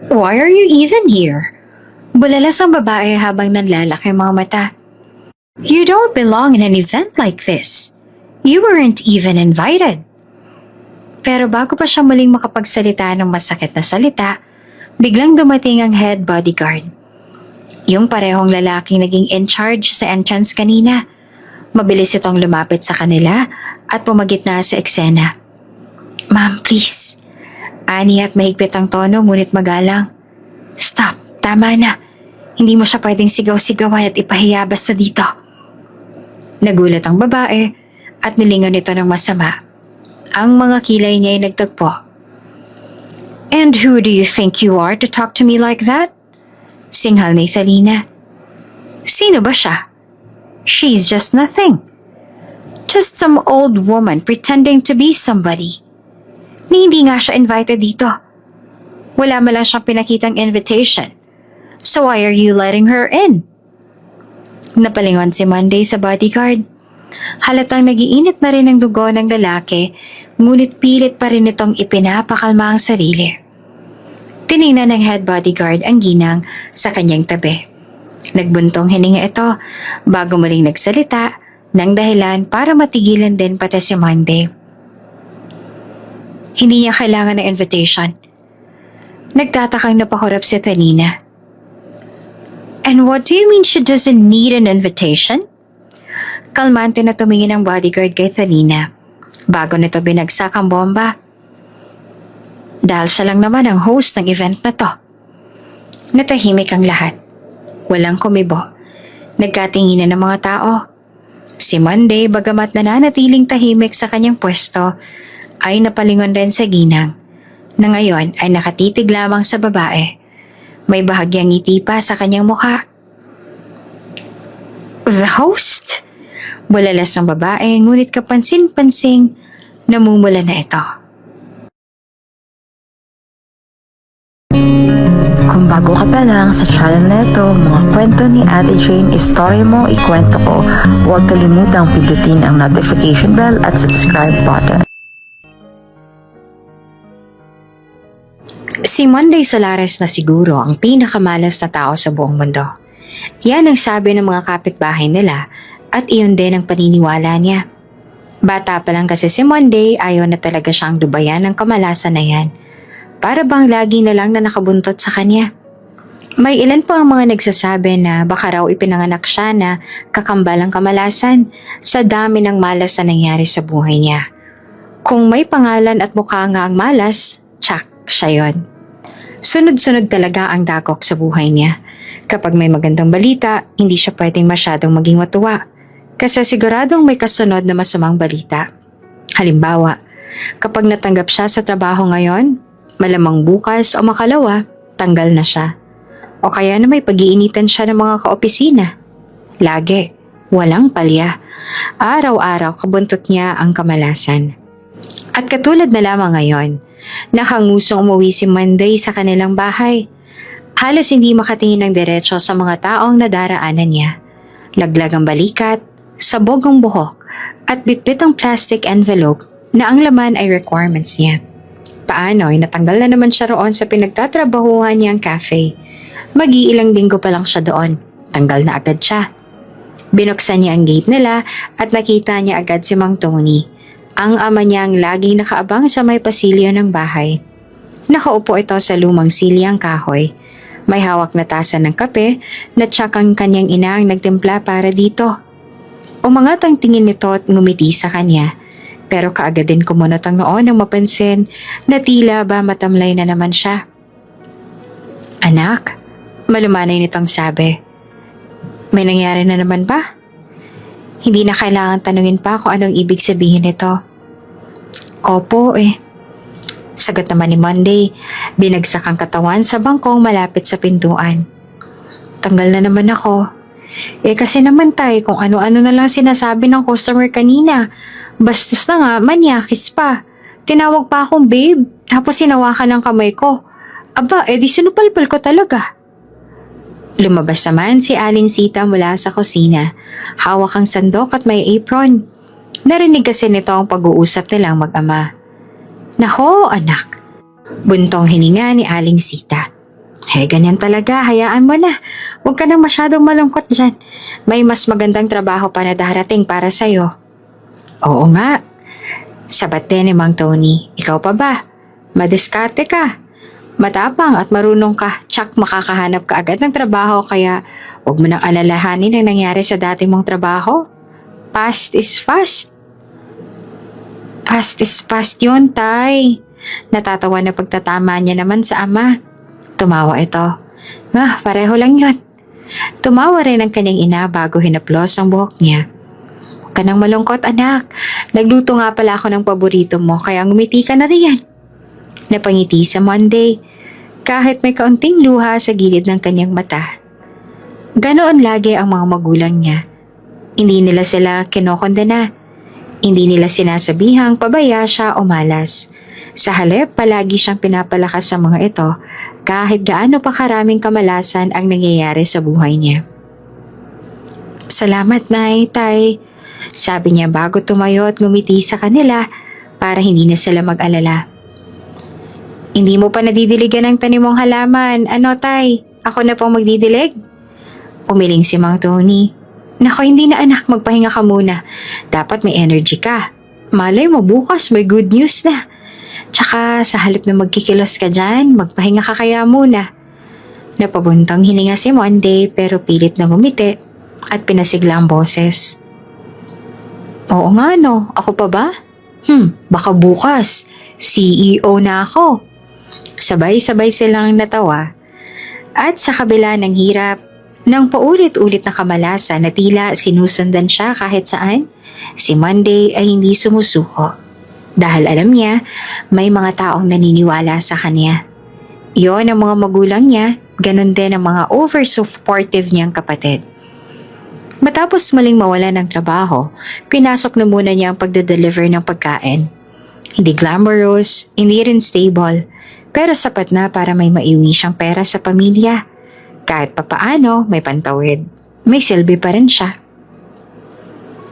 Why are you even here? Bulalas ang babae habang nanlalaki ang mga mata. You don't belong in an event like this. You weren't even invited. Pero bago pa siya muling makapagsalita ng masakit na salita, biglang dumating ang head bodyguard. Yung parehong lalaking naging in charge sa entrance kanina. Mabilis itong lumapit sa kanila at pumagitna sa eksena. Ma'am, please. Ani at mahigpit ang tono ngunit magalang. Stop, tama na. Hindi mo siya pwedeng sigaw-sigawan at ipahiya basta dito. Nagulat ang babae at nilingon ito ng masama. Ang mga kilay niya ay nagtagpo. And who do you think you are to talk to me like that? Singhal ni Thalina. Sino ba siya? She's just nothing. Just some old woman pretending to be somebody. Ni hindi nga siya invited dito. Wala man lang siyang pinakitang invitation. So why are you letting her in? Napalingon si Monday sa bodyguard. Halatang nagiinit na rin ang dugo ng lalaki, ngunit pilit pa rin itong ipinapakalma ang sarili. Tiningnan ng head bodyguard ang ginang sa kanyang tabi. Nagbuntong hininga ito bago muling nagsalita ng dahilan para matigilan din pati si Monday. Hindi niya kailangan ng invitation. Nagtatakang napakurap si Thalina. And what do you mean she doesn't need an invitation? Kalmante na tumingin ang bodyguard kay Thalina bago nito binagsak ang bomba. Dahil siya lang naman ang host ng event na to. Natahimik ang lahat. Walang kumibo. Nagkatinginan ng mga tao. Si Monday, bagamat nananatiling tahimik sa kanyang pwesto, ay napalingon rin sa ginang, na ngayon ay nakatitig lamang sa babae. May bahagyang ngiti pa sa kanyang mukha. The host? Bulalas ng babae, ngunit kapansin-pansing namumula na ito. Kung bago ka pa lang sa channel na ito, mga kwento ni Ate Jane, story mo, ikwento ko, huwag kalimutang pindutin ang notification bell at subscribe button. Si Monday Solares na siguro ang pinakamalas na tao sa buong mundo. Yan ang sabi ng mga kapitbahay nila at iyon din ang paniniwala niya. Bata pa lang kasi si Monday, ayaw na talaga siyang dubayan ng kamalasan na yan. Para bang lagi na lang na nakabuntot sa kanya. May ilan po ang mga nagsasabi na baka raw ipinanganak siya na kakambal ang kamalasan sa dami ng malas na nangyari sa buhay niya. Kung may pangalan at mukha nga ang malas, tsak, siya yon. Sunod-sunod talaga ang dakok sa buhay niya. Kapag may magandang balita, hindi siya pwedeng masyadong maging matuwa. Kasi siguradong may kasunod na masamang balita. Halimbawa, kapag natanggap siya sa trabaho ngayon, malamang bukas o makalawa, tanggal na siya. O kaya na may pag-iinitan siya ng mga kaopisina. Lagi, walang palya. Araw-araw kabuntot niya ang kamalasan. At katulad na lamang ngayon, nakangusong umuwi si Monday sa kanilang bahay. Halos hindi makatingin ng diretso sa mga taong nadaraanan niya. Laglag ang balikat, sabog ang buhok, at bitbit ang plastic envelope na ang laman ay requirements niya. Paano ay natanggal na naman siya roon sa pinagtatrabahuhan niyang cafe. Mag-iilang linggo pa lang siya doon. Tanggal na agad siya. Binuksan niya ang gate nila at nakita niya agad si Mang Tony, ang ama niyang laging nakaabang sa may pasilyo ng bahay. Nakaupo ito sa lumang silyang kahoy. May hawak na tasa ng kape na tsak ang kanyang ina ang nagtimpla para dito. Umangat ang tingin nito at ngumiti sa kanya. Pero kaagad din kumunot ang noon nang mapansin na tila ba matamlay na naman siya. Anak, malumanay nitong sabi. May nangyari na naman ba? Hindi na kailangan tanungin pa kung anong ibig sabihin nito. Opo Sagot naman ni Monday, binagsak ang katawan sa bangkong malapit sa pintuan. Tanggal na naman ako. Kasi naman tay, kung ano-ano na lang sinasabi ng customer kanina. Bastos na nga, manyakis pa. Tinawag pa akong babe, tapos sinawakan ng kamay ko. Aba, di sinupalpal ko talaga. Lumabas naman si Aling Sita mula sa kusina. Hawak ang sandok at may apron. Narinig kasi nito ang pag-uusap nilang mag-ama. Nako, anak. Buntong hininga ni Aling Sita. Ganyan talaga. Hayaan mo na. Huwag ka nang masyadong malungkot dyan. May mas magandang trabaho pa na darating para sa'yo. Oo nga. Sabat din ni Mang Tony. Ikaw pa ba? Madiskarte ka. Matapang at marunong ka. Tsak makakahanap ka agad ng trabaho kaya huwag mo nang alalahanin ang nangyari sa dati mong trabaho. Past is fast. Past is past yun, Tay. Natatawa na pagtatama niya naman sa ama. Tumawa ito. Pareho lang yun. Tumawa rin ang kanyang ina bago hinaplos ang buhok niya. Huwag ka nang malungkot, anak. Nagluto nga pala ako ng paborito mo kaya ngumiti ka na riyan. Napangiti sa Monday kahit may kaunting luha sa gilid ng kanyang mata. Ganoon lagi ang mga magulang niya. Hindi nila sila kinokondena. Hindi nila sinasabihang pabaya siya o malas. Sa halip, palagi siyang pinapalakas sa mga ito kahit gaano pa karaming kamalasan ang nangyayari sa buhay niya. Salamat, Nay, Tay. Sabi niya bago tumayo at ngumiti sa kanila para hindi na sila mag-alala. Hindi mo pa nadidiligan ang tanim mong halaman. Ano, Tay? Ako na pong magdidilig? Umiling si Mang Tony. Nako, hindi na anak, magpahinga ka muna. Dapat may energy ka. Malay mo bukas may good news na. Tsaka sa halip na magkikilos ka dyan, magpahinga ka kaya muna. Napabuntang hininga si Monday pero pilit na ngumiti at pinasigla ang boses. Oo nga no, ako pa ba? Baka bukas, CEO na ako. Sabay-sabay silang natawa at sa kabila ng hirap, nang paulit-ulit na kamalasan na tila sinusundan siya kahit saan, si Monday ay hindi sumusuko. Dahil alam niya, may mga taong naniniwala sa kanya. Iyon ang mga magulang niya, ganun din ang mga over-supportive niyang kapatid. Matapos muling mawala ng trabaho, pinasok na muna niya ang pagde-deliver ng pagkain. Hindi glamorous, hindi rin stable, pero sapat na para may maiwi siyang pera sa pamilya. Kahit papaano, may pantawid. May silbi pa rin siya.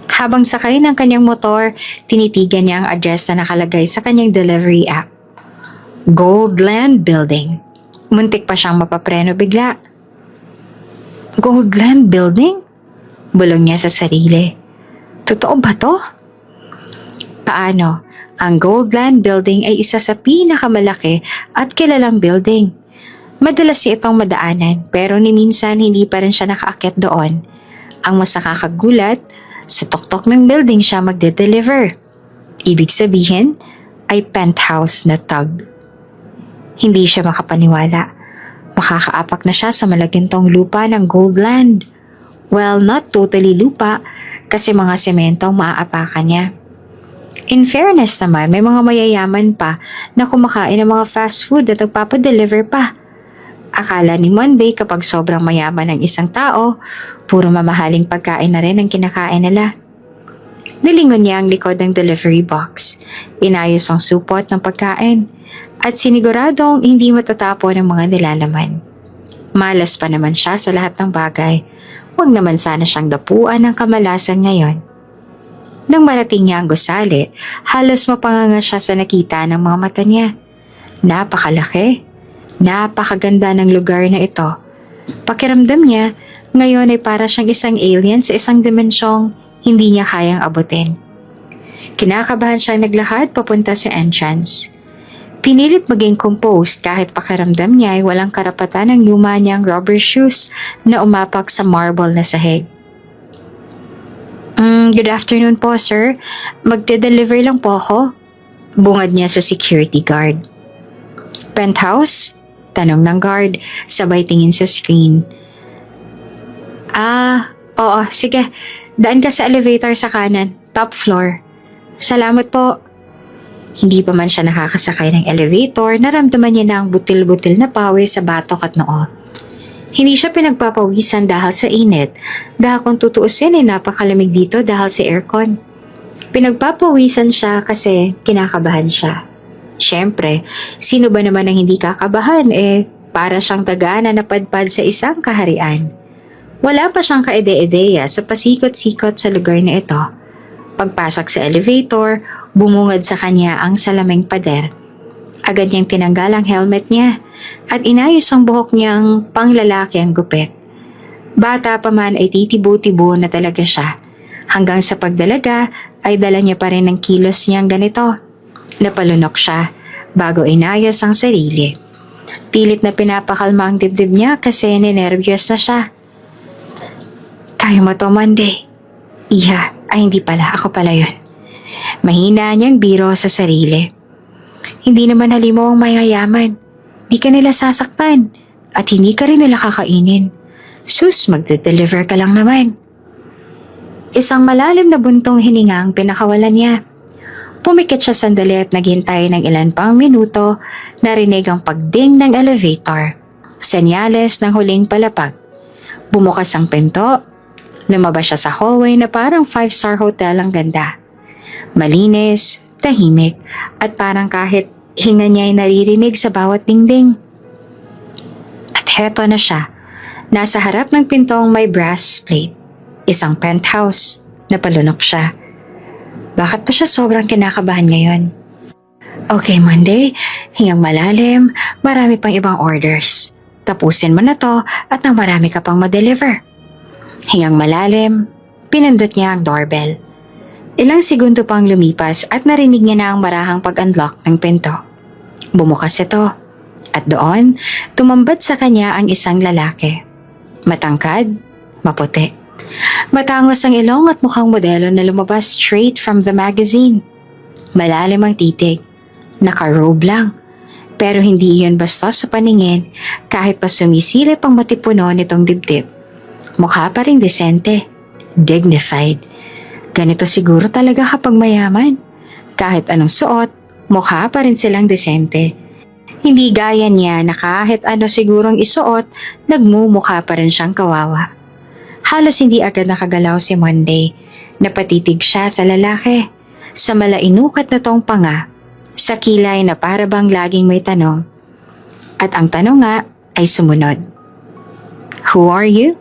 Habang sakay ng kanyang motor, tinitigan niya ang address na nakalagay sa kanyang delivery app. Goldland Building. Muntik pa siyang mapapreno bigla. Goldland Building? Bulong niya sa sarili. Totoo ba to? Paano? Ang Goldland Building ay isa sa pinakamalaki at kilalang building. Madalas itong madaanan pero ni minsan hindi pa rin siya nakaakyat doon. Ang mas nakakagulat, sa tuktok ng building siya magde-deliver. Ibig sabihin ay penthouse na tag. Hindi siya makapaniwala. Makakaapak na siya sa malagintong lupa ng Goldland. Well, not totally lupa kasi mga semento ang maaapakan niya. In fairness naman, may mga mayayaman pa na kumakain ng mga fast food at nagpapadeliver pa. Akala ni Monday kapag sobrang mayaman ng isang tao, puro mamahaling pagkain na rin ang kinakain nila. Nilingon niya ang likod ng delivery box, inayos ang supot ng pagkain, at siniguradong hindi matatapon ang mga nilalaman. Malas pa naman siya sa lahat ng bagay, huwag naman sana siyang dapuan ng kamalasan ngayon. Nang marating niya ang gusali, halos mapanganga siya sa nakita ng mga mata niya. Napakalaki. Napakaganda ng lugar na ito. Pakiramdam niya, ngayon ay para siyang isang alien sa isang dimensyong hindi niya kayang abutin. Kinakabahan siyang naglakad papunta sa entrance. Pinilit maging composed kahit pakiramdam niya ay walang karapatan ng luma niyang rubber shoes na umapak sa marble na sahig. Good afternoon po, sir. Magde-deliver lang po ako. Bungad niya sa security guard. Penthouse? Tanong ng guard, sabay tingin sa screen. Oo, sige. Daan ka sa elevator sa kanan, top floor. Salamat po. Hindi pa man siya nakakasakay ng elevator, naramdaman niya na ang butil-butil na pawis sa batok at noo. Hindi siya pinagpapawisan dahil sa init, dahil kung tutuusin ay napakalamig dito dahil sa aircon. Pinagpapawisan siya kasi kinakabahan siya. Siyempre, sino ba naman ang hindi kakabahan para siyang taga na napadpad sa isang kaharian. Wala pa siyang kaide-ideya sa pasikot-sikot sa lugar na ito. Pagpasok sa elevator, bumungad sa kanya ang salaming pader. Agad niyang tinanggal ang helmet niya at inayos ang buhok niyang panglalaki ang gupit. Bata pa man ay titibo-tibo na talaga siya. Hanggang sa pagdalaga ay dala niya pa rin ang kilos niyang ganito. Napalunok siya bago inayos ang sarili. Pilit na pinapakalma ang dibdib niya kasi ninervyos na siya. Kaya mo to, Monday. Iha, ay hindi pala, ako pala yun. Mahina niyang biro sa sarili. Hindi naman halimaw ang mayayaman. Di ka nila sasaktan at hindi ka rin nila kakainin. Sus, magde-deliver ka lang naman. Isang malalim na buntong hininga ang pinakawalan niya. Pumikit siya sandali at naghintay ng ilan pang minuto, narinig ang pagding ng elevator. Senyales ng huling palapag. Bumukas ang pinto. Lumabas siya sa hallway na parang 5-star hotel ang ganda. Malinis, tahimik, at parang kahit hinga niya ay naririnig sa bawat dingding. At heto na siya. Nasa harap ng pintong may brass plate. Isang penthouse. Napalunok siya. Bakit pa siya sobrang kinakabahan ngayon? Okay, Monday. Hingang malalim. Marami pang ibang orders. Tapusin mo na to at nang marami ka pang ma-deliver. Hingang malalim. Pinindot niya ang doorbell. Ilang segundo pang lumipas at narinig niya na ang marahang pag-unlock ng pinto. Bumukas ito. At doon, tumambad sa kanya ang isang lalaki. Matangkad, maputi. Matangos ang ilong at mukhang modelo na lumabas straight from the magazine. Malalim ang titig. Naka-robe lang. Pero hindi iyon basta sa paningin kahit pa sumisilip ang matipuno nitong dibdib. Mukha pa ring desente. Dignified. Ganito siguro talaga kapag mayaman. Kahit anong suot, mukha pa rin silang desente. Hindi gaya niya na kahit ano sigurong isuot, nagmumukha pa rin siyang kawawa. Halos hindi agad nakagalaw si Monday. Napatitig siya sa lalaki. Sa malainukat na tong panga. Sa kilay na para bang laging may tanong. At ang tanong nga ay sumunod. Who are you?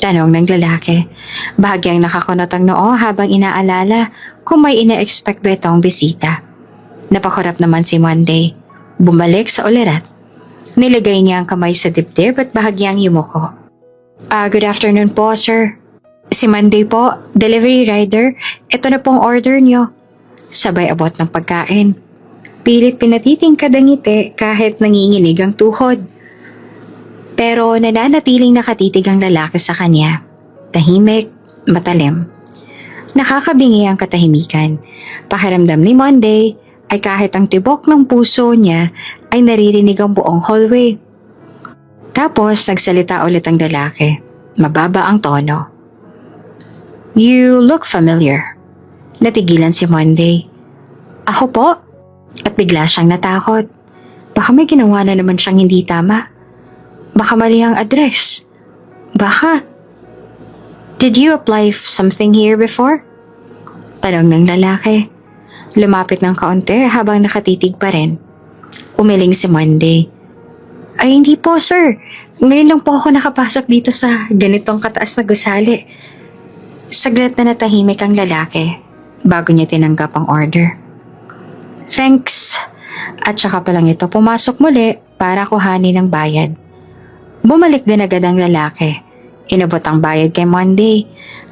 Tanong ng lalaki. Bahagyang nakakunot ang noo habang inaalala kung may ina-expect ba itong bisita. Napakurap naman si Monday. Bumalik sa ulirat. Nilagay niya ang kamay sa dibdib at bahagyang yumuko. Good afternoon po, sir. Si Monday po, delivery rider. Ito na pong order niyo. Sabay abot ng pagkain. Pilit pinatitingkad ang ngiti kahit nanginginig ang tuhod. Pero nananatiling nakatitig ang lalaki sa kanya. Tahimik, matalim. Nakakabingi ang katahimikan. Pakiramdam ni Monday ay kahit ang tibok ng puso niya ay naririnig ang buong hallway. Tapos nagsalita ulit ang lalaki. Mababa ang tono. You look familiar. Natigilan si Monday. Ako po? At bigla siyang natakot. Baka may ginawa na naman siyang hindi tama. Baka mali ang address. Baka. Did you apply something here before? Tanong ng lalaki. Lumapit ng kaunti habang nakatitig pa rin. Umiling si Monday. Ay hindi po, sir. Ngayon lang po ako nakapasok dito sa ganitong kataas na gusali. Saglit na natahimik ang lalaki bago niya tinanggap ang order. Thanks. At saka pa lang ito pumasok muli para kuhanin ng bayad. Bumalik din agad ang lalaki. Inabot ang bayad kay Monday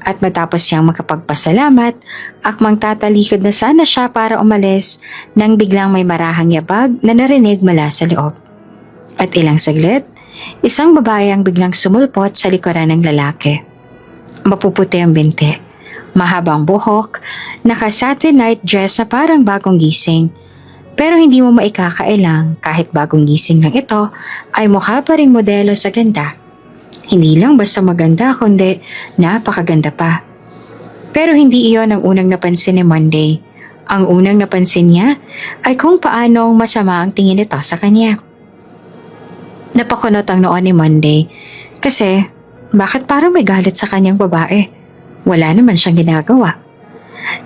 at matapos siyang makapagpasalamat, akmang tatalikod na sana siya para umalis nang biglang may marahang yabag na narinig mula sa loob. At ilang saglit, isang babae ang biglang sumulpot sa likuran ng lalaki. Mapuputi ang binti, mahabang buhok, naka-satin night dress na parang bagong gising. Pero hindi mo maikakailang kahit bagong gising lang ito ay mukha pa ring modelo sa ganda. Hindi lang basta maganda kundi napakaganda pa. Pero hindi iyon ang unang napansin ni Monday. Ang unang napansin niya ay kung paanong masama ang tingin nito sa kanya. Napakunot ang noo ni Monday kasi bakit parang may galit sa kanyang babae? Wala naman siyang ginagawa.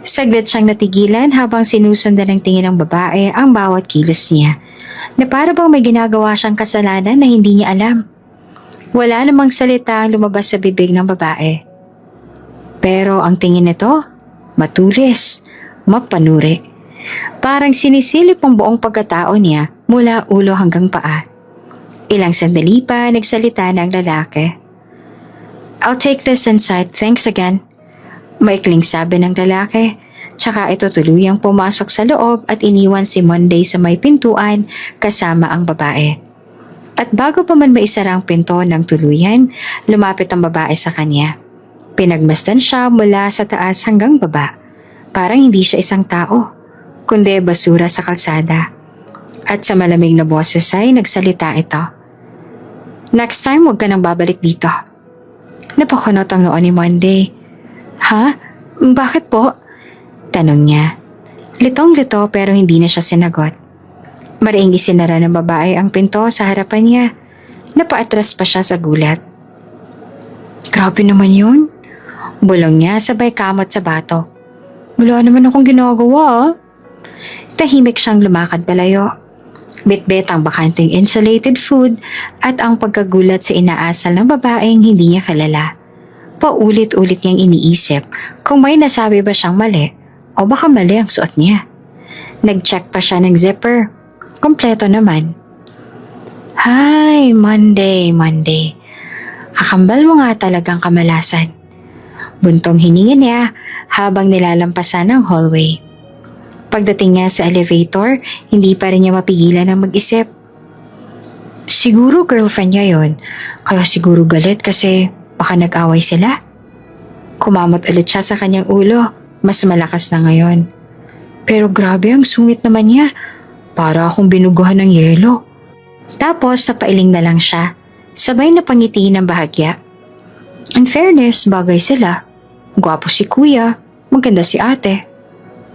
Saglit siyang natigilan habang sinusundan ng tingin ng babae ang bawat kilos niya na para bang may ginagawa siyang kasalanan na hindi niya alam. Wala namang salita ang lumabas sa bibig ng babae. Pero ang tingin nito, matulis, mapanuri. Parang sinisilip ang buong pagkatao niya mula ulo hanggang paa. Ilang sandali pa nagsalita ng lalaki. I'll take this inside, thanks again. Maikling sabi ng lalaki, tsaka ito tuluyang pumasok sa loob at iniwan si Monday sa may pintuan kasama ang babae. At bago pa man maisara ang pinto ng tuluyan, lumapit ang babae sa kanya. Pinagmasdan siya mula sa taas hanggang baba. Parang hindi siya isang tao, kundi basura sa kalsada. At sa malamig na boses ay nagsalita ito. Next time, huwag ka nang babalik dito. Napakunot ang noon ni Monday. Ha? Bakit po? Tanong niya. Litong-lito pero hindi na siya sinagot. Mariing isinara ng babae ang pinto sa harapan niya. Napaatras pa siya sa gulat. Grabe naman yun. Bulong niya sabay kamot sa bato. Wala naman akong ginagawa. Tahimik siyang lumakad palayo. Bitbit ang bakanting insulated food at ang pagkagulat sa inaasal ng babaeng hindi niya kilala. Paulit-ulit niyang iniisip kung may nasabi ba siyang mali o baka mali ang suot niya. Nag-check pa siya ng zipper. Kompleto naman. Hi, Monday. Kakambal mo nga talagang kamalasan. Buntong hininga niya habang nilalampasan ang hallway. Pagdating niya sa elevator, hindi pa rin niya mapigilan ang mag-isip. Siguro girlfriend niya yon, kaya siguro galit kasi baka nag-away sila. Kumamot ulit siya sa kanyang ulo, mas malakas na ngayon. Pero grabe ang sungit naman niya, para akong binuguhan ng yelo. Tapos napailing na lang siya, sabay na pangiti ng bahagya. In fairness, bagay sila. Gwapo si kuya, maganda si ate.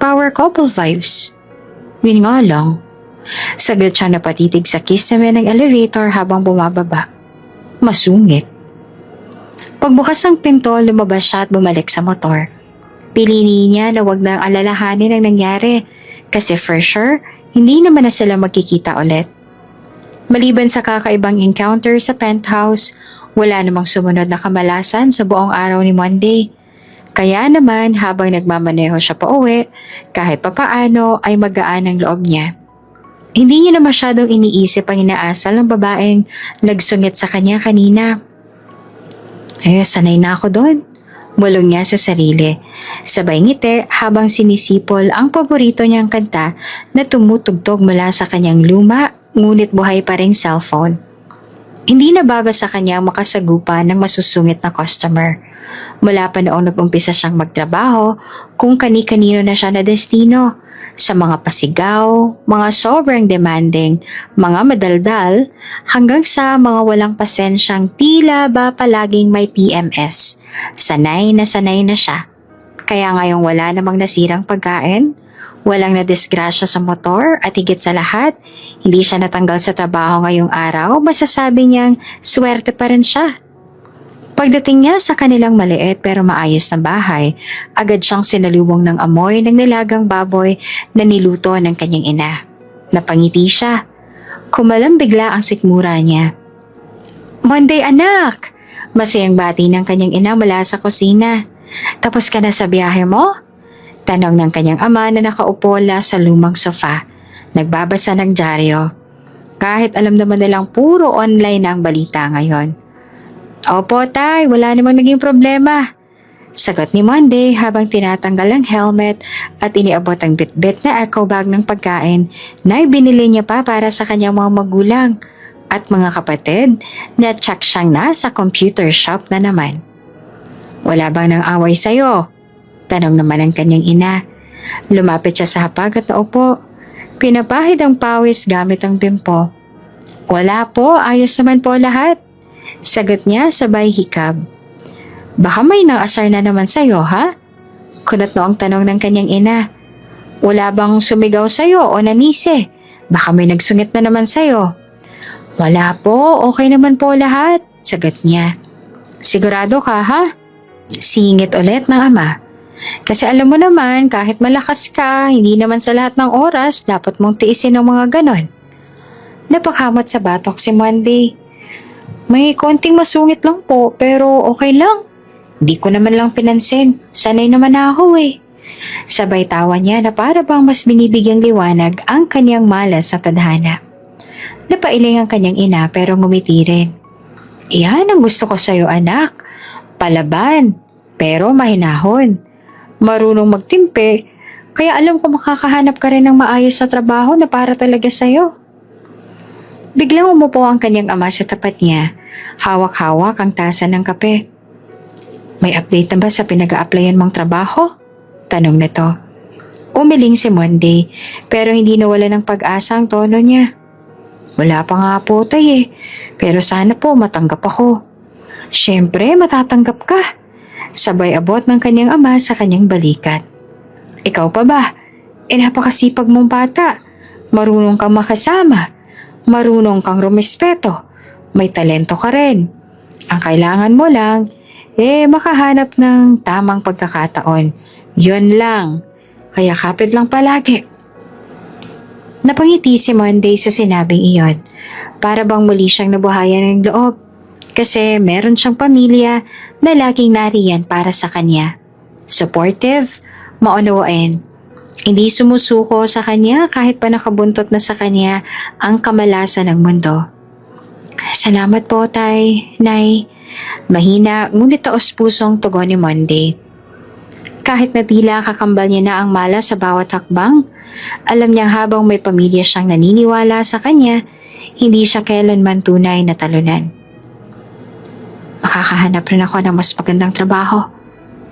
Power couple vibes. Yun nga lang. Saglit siya napatitig sa kisame ng elevator habang bumababa. Masungit. Pagbukas ng pinto, lumabas siya at bumalik sa motor. Pilini niya na wag nang alalahanin ang nangyari kasi for sure, hindi naman na sila magkikita ulit. Maliban sa kakaibang encounter sa penthouse, wala namang sumunod na kamalasan sa buong araw ni Monday. Kaya naman habang nagmamaneho siya pa uwi, kahit papaano ay magaan ang loob niya. Hindi niya na masyadong iniisip ang inaasal ng babaeng nagsungit sa kanya kanina. Ay, sanay na ako doon. Bulong niya sa sarili. Sabay ngiti habang sinisipol ang paborito niyang kanta na tumutugtog mula sa kanyang luma ngunit buhay pa ring cellphone. Hindi na bago sa kanya makasagupa ng masusungit na customer. Mula pa noong nag-umpisa siyang magtrabaho kung kani-kanino na siya na destino. Sa mga pasigaw, mga sobrang demanding, mga madaldal, hanggang sa mga walang pasensyang tila ba palaging may PMS. Sanay na siya. Kaya ngayong wala namang nasirang pagkain, walang nadisgrasya sa motor at higit sa lahat, hindi siya natanggal sa trabaho ngayong araw, masasabi niyang swerte pa rin siya. Pagdating niya sa kanilang maliit pero maayos na bahay, agad siyang sinalubong ng amoy ng nilagang baboy na niluto ng kanyang ina. Napangiti siya. Kumalam bigla ang sikmura niya. Monday anak! Masayang bati ng kanyang ina mula sa kusina. Tapos ka na sa biyahe mo? Tanong ng kanyang ama na nakaupo sa lumang sofa. Nagbabasa ng dyaryo. Kahit alam naman nilang puro online na ang balita ngayon. Opo tay, wala namang naging problema. Sagot ni Monday habang tinatanggal ang helmet at iniabot ang bitbit na eco bag ng pagkain na ibinili niya pa para sa kanyang mga magulang at mga kapatid na check siyang nasa computer shop na naman. Wala bang nang away sa'yo? Tanong naman ng kanyang ina. Lumapit siya sa hapag at naupo. Pinapahid ang pawis gamit ang bimpo. Wala po, ayos naman po lahat. Sagot niya sabay hikab. Baka may nang-asar na naman sa'yo, ha? Kunot noong tanong ng kanyang ina. Wala bang sumigaw sa'yo o nanisi? Baka may nagsungit na naman sa'yo. Wala po, okay naman po lahat. Sagot niya. Sigurado ka, ha? Singit ulit ng ama. Kasi alam mo naman, kahit malakas ka, hindi naman sa lahat ng oras dapat mong tiisin ang mga ganon. Napakamot sa batok si Monday. May konting masungit lang po, pero okay lang. Di ko naman lang pinansin. Sanay naman ako eh. Sabay tawa niya na para bang mas binibigyang liwanag ang kanyang malas sa tadhana. Napailing ang kanyang ina pero ngumiti rin. Iyan ang gusto ko sa'yo anak. Palaban, pero mahinahon. Marunong magtimpe, kaya alam ko makakahanap ka rin ng maayos sa trabaho na para talaga sa'yo. Biglang umupo ang kanyang ama sa tapat niya. Hawak-hawak ang tasa ng kape. May update na ba sa pinag-a-applyan mong trabaho? Tanong nito. Umiling si Monday, pero hindi nawala ng pag-asa ang tono niya. Wala pa nga po tay eh, pero sana po matanggap ako. Siyempre, matatanggap ka. Sabay abot ng kanyang ama sa kanyang balikat. Ikaw pa ba? Napakasipag mong bata. Marunong kang makasama. Marunong kang rumispeto. May talento ka rin. Ang kailangan mo lang, makahanap ng tamang pagkakataon. Yun lang. Kaya kapit lang palagi. Napangiti si Monday sa sinabing iyon. Para bang muli siyang nabuhayan ng loob. Kasi meron siyang pamilya na laging nariyan para sa kanya. Supportive, maunawain. Hindi sumusuko sa kanya kahit pa nakabuntot na sa kanya ang kamalasan ng mundo. Salamat po, tay, nay. Mahina ngunit taos pusong tugon ni Monday. Kahit na tila kakambal niya na ang mala sa bawat hakbang, alam niyang habang may pamilya siyang naniniwala sa kanya, hindi siya kailanman tunay na talunan. Makakahanap rin ako ng mas magandang trabaho.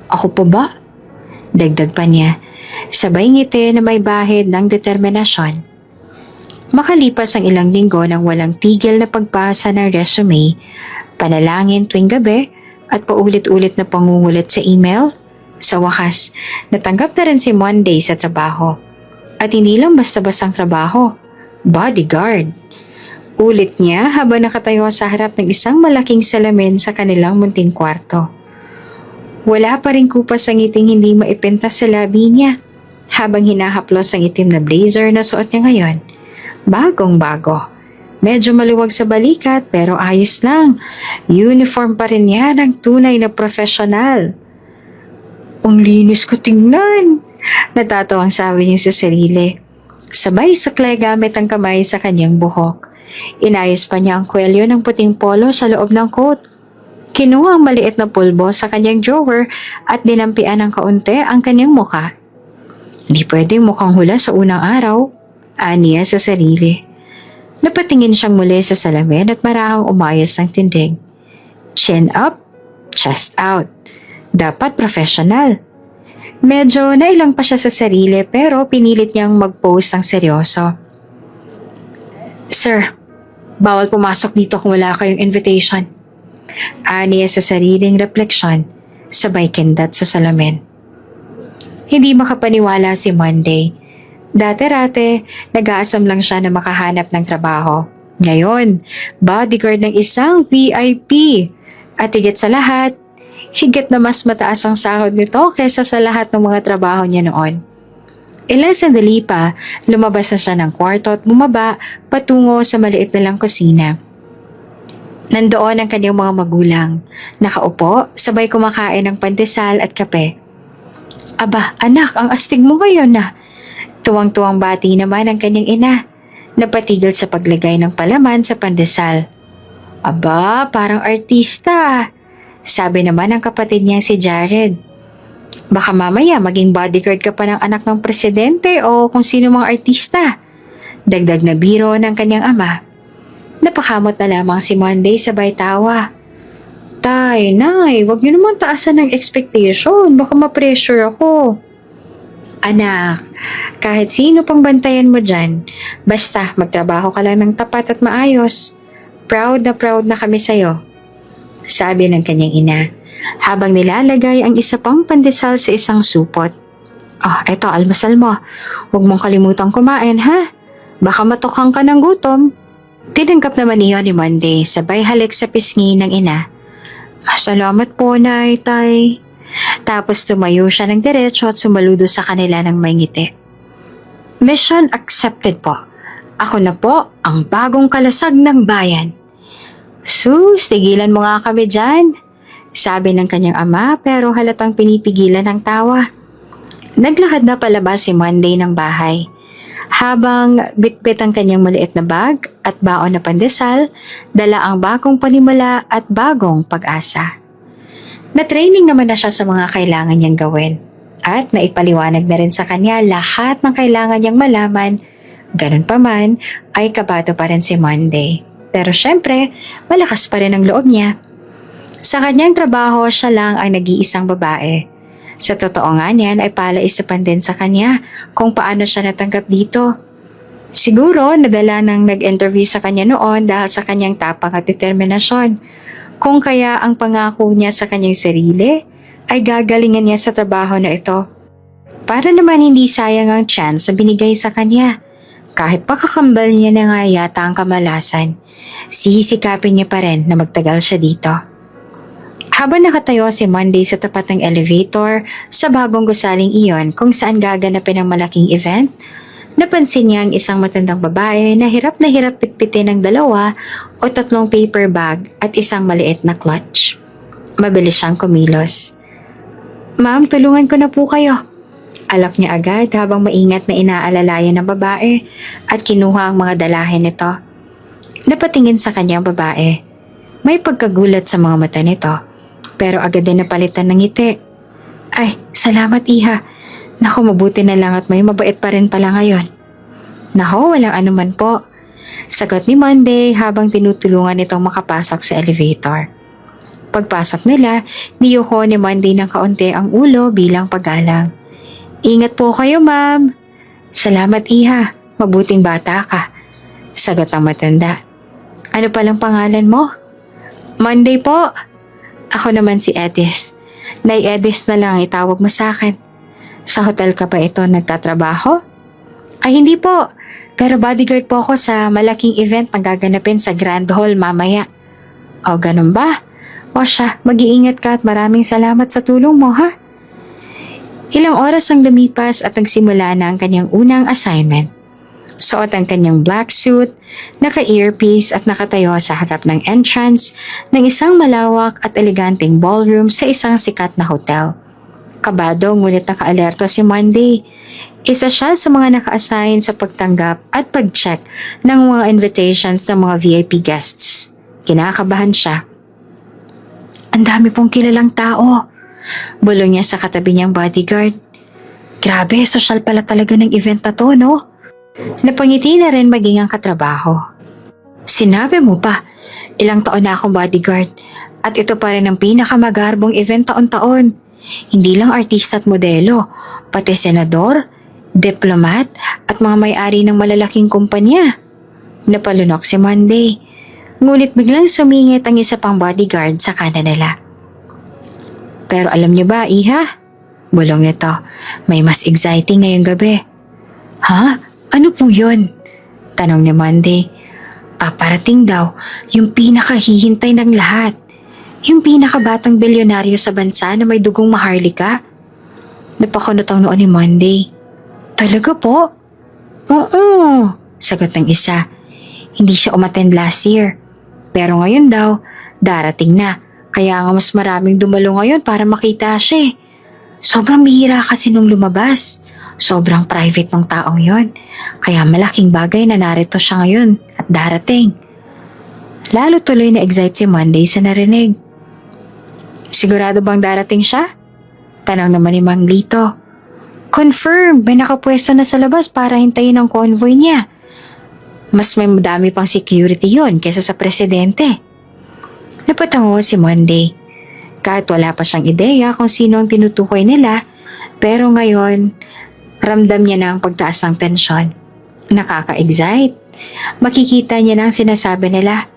Ako po ba? Dagdag pa niya, sabay ngiti na may bahid ng determinasyon. Makalipas ang ilang linggo nang walang tigil na pagbasa ng resume, panalangin tuwing gabi at paulit-ulit na pangungulit sa email, sa wakas, natanggap na rin si Monday sa trabaho. At hindi lang basta-bastang trabaho, bodyguard. Ulit niya habang nakatayo sa harap ng isang malaking salamin sa kanilang munting kwarto. Wala pa rin kupas ang ngiting hindi maipintas sa labi niya habang hinahaplos ang itim na blazer na suot niya ngayon. Bagong-bago. Medyo maluwag sa balikat pero ayos lang. Uniform pa rin niya ng tunay na profesional. Ang linis ko tingnan. Natatawang sabi niya sa sarili. Sabay saklay gamit ang kamay sa kanyang buhok. Inayos pa niya ang kwelyo ng puting polo sa loob ng coat. Kinuha ang maliit na pulbo sa kanyang drawer at dinampian ng kaunti ang kanyang muka. Di pwedeng mukhang hula sa unang araw, aniya sa sarili. Napatingin siyang muli sa salamin at marahang umayos ng tindig. Chin up, chest out. Dapat professional. Medyo nailang pa siya sa sarili pero pinilit niyang mag-pose ng seryoso. Sir, bawal pumasok dito kung wala kayong invitation. Aniya sa sariling refleksyon, sabay kindat sa salamin. Hindi makapaniwala si Monday. Dati-rate, nag-aasam lang siya na makahanap ng trabaho. Ngayon, bodyguard ng isang VIP. At higit sa lahat, higit na mas mataas ang sahod nito kaysa sa lahat ng mga trabaho niya noon. Ilang sandali pa, lumabas na siya ng kwarto at bumaba patungo sa maliit na lang kusina. Nandoon ang kanyang mga magulang. Nakaupo, sabay kumakain ng pandesal at kape. Aba, anak, ang astig mo ngayon na. Tuwang-tuwang bati naman ang kanyang ina. Napatigil sa paglagay ng palaman sa pandesal. Aba, parang artista. Sabi naman ng kapatid niyang si Jared. Baka mamaya maging bodyguard ka pa ng anak ng presidente o kung sino mga artista. Dagdag na biro ng kanyang ama. Napakamot na lamang si Monday sabay tawa. Tay, nay, wag niyo naman taasan ng expectation. Baka ma-pressure ako. Anak, kahit sino pang bantayan mo dyan, basta magtrabaho ka lang ng tapat at maayos. Proud na kami sa'yo. Sabi ng kanyang ina, habang nilalagay ang isa pang pandesal sa isang supot. Eto, almasal mo. Huwag mong kalimutang kumain, ha? Baka matukhang ka ng gutom. Tinanggap naman niyo ni Monday, sabay halik sa pisngi ng ina. Salamat po, nay, tay. Tapos tumayo siya ng diretso at sumaludo sa kanila ng may ngiti. Mission accepted po. Ako na po ang bagong kalasag ng bayan. Sus, tigilan mo nga kami dyan. Sabi ng kanyang ama pero halatang pinipigilan ng tawa. Naglakad na palabas si Monday ng bahay. Habang bitbit ang kanyang maliit na bag at baon na pandesal, dala ang bagong panimula at bagong pag-asa. Na-training naman na siya sa mga kailangan niyang gawin at naipaliwanag na rin sa kanya lahat ng kailangan niyang malaman. Ganun pa man, ay kabado pa rin si Monday. Pero syempre, malakas pa rin ang loob niya. Sa kanyang trabaho, siya lang ang nag-iisang babae. Sa totoo nga niyan ay palaisipan din sa kanya kung paano siya natanggap dito. Siguro nadala nang nag-interview sa kanya noon dahil sa kanyang tapang at determinasyon. Kung kaya ang pangako niya sa kanyang sarili ay gagalingan niya sa trabaho na ito. Para naman hindi sayang ang chance na binigay sa kanya. Kahit pakakambal niya na nga yata ang kamalasan, sisikapin niya pa rin na magtagal siya dito. Habang nakatayo si Monday sa tapat ng elevator sa bagong gusaling iyon kung saan gaganapin ang malaking event, napansin niya ang isang matandang babae na hirap pitpitin ng 2 o 3 paper bag at isang maliit na clutch. Mabilis siyang kumilos. "Ma'am, tulungan ko na po kayo." Alap niya agad habang maingat na inaalalayan ng babae at kinuha ang mga dalahin nito. Napatingin sa kanya ang babae. May pagkagulat sa mga mata nito, pero agad din napalitan ng ngiti. "Ay, salamat iha. Naku, mabuti na lang at may mabait pa rin pala ngayon." "Naku, walang anuman po," sagot ni Monday habang tinutulungan itong makapasok sa elevator. Pagpasok nila, niyuko ni Monday ng kaunti ang ulo bilang paggalang. "Ingat po kayo, ma'am." "Salamat iha, mabuting bata ka," sagot ang matanda. "Ano palang pangalan mo?" "Monday po." "Ako naman si Edith. Nay Edith na lang itawag mo sa akin." "Sa hotel ka ba ito nagtatrabaho?" "Ay hindi po, pero bodyguard po ako sa malaking event na gaganapin sa Grand Hall mamaya." "O ganun ba? O siya, mag-iingat ka at maraming salamat sa tulong mo ha." Ilang oras ang lumipas at nagsimula na ang kanyang unang assignment. Suot ang kanyang black suit, naka-earpiece at nakatayo sa harap ng entrance ng isang malawak at eleganteng ballroom sa isang sikat na hotel. Kabado ngunit naka-alerto si Monday. Isa siya sa mga naka-assign sa pagtanggap at pag-check ng mga invitations ng mga VIP guests. Kinakabahan siya. "Ang dami pong kilalang tao," bulong niya sa katabi niyang bodyguard. "Grabe, sosyal pala talaga ng event na to, no?" Napangiti na rin maging ang katrabaho. "Sinabi mo pa, ilang taon na akong bodyguard at ito pa rin ang pinakamagarbong event taon-taon. Hindi lang artista at modelo, pati senador, diplomat at mga may-ari ng malalaking kumpanya." Napalunok si Monday. Ngunit biglang sumingit ang isa pang bodyguard sa kanan nila. "Pero alam niyo ba, iha?" bulong nito. "May mas exciting ngayong gabi." "Ha? Ano po yun?" tanong ni Monday. "Paparating daw yung pinakahihintay ng lahat. Yung pinakabatang bilyonaryo sa bansa na may dugong maharlika." Napakunot ang noo ni Monday. "Talaga po?" "Oo," sagot ng isa. "Hindi siya umattend last year. Pero ngayon daw, darating na. Kaya nga mas maraming dumalo ngayon para makita siya eh. Sobrang bihira kasi nung lumabas. Sobrang private ng taong yon. Kaya malaking bagay na narito siya ngayon at darating." Lalo tuloy na excite si Monday sa narinig. "Sigurado bang darating siya?" tanong naman ni Mang Lito. "Confirm, may nakapwesto na sa labas para hintayin ang convoy niya. Mas may madami pang security yon kaysa sa presidente." Napatango si Monday. Kahit wala pa siyang ideya kung sino ang tinutukoy nila, pero ngayon, ramdam niya na ang pagtaas ng tensyon. Nakaka-excite. Makikita niya na ang sinasabi nila.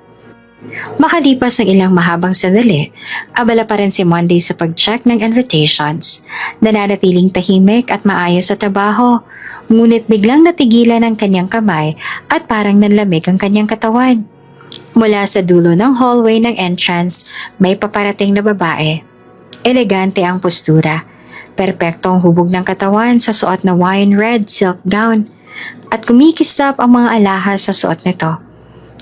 Makalipas ng ilang mahabang sandali, abala pa rin si Monday sa pag-check ng invitations. Nananatiling tahimik at maayos sa trabaho, ngunit biglang natigilan ang kanyang kamay at parang nanlamig ang kanyang katawan. Mula sa dulo ng hallway ng entrance, may paparating na babae. Elegante ang postura, perpekto ang hubog ng katawan sa suot na wine red silk gown, at kumikislap ang mga alahas sa suot nito.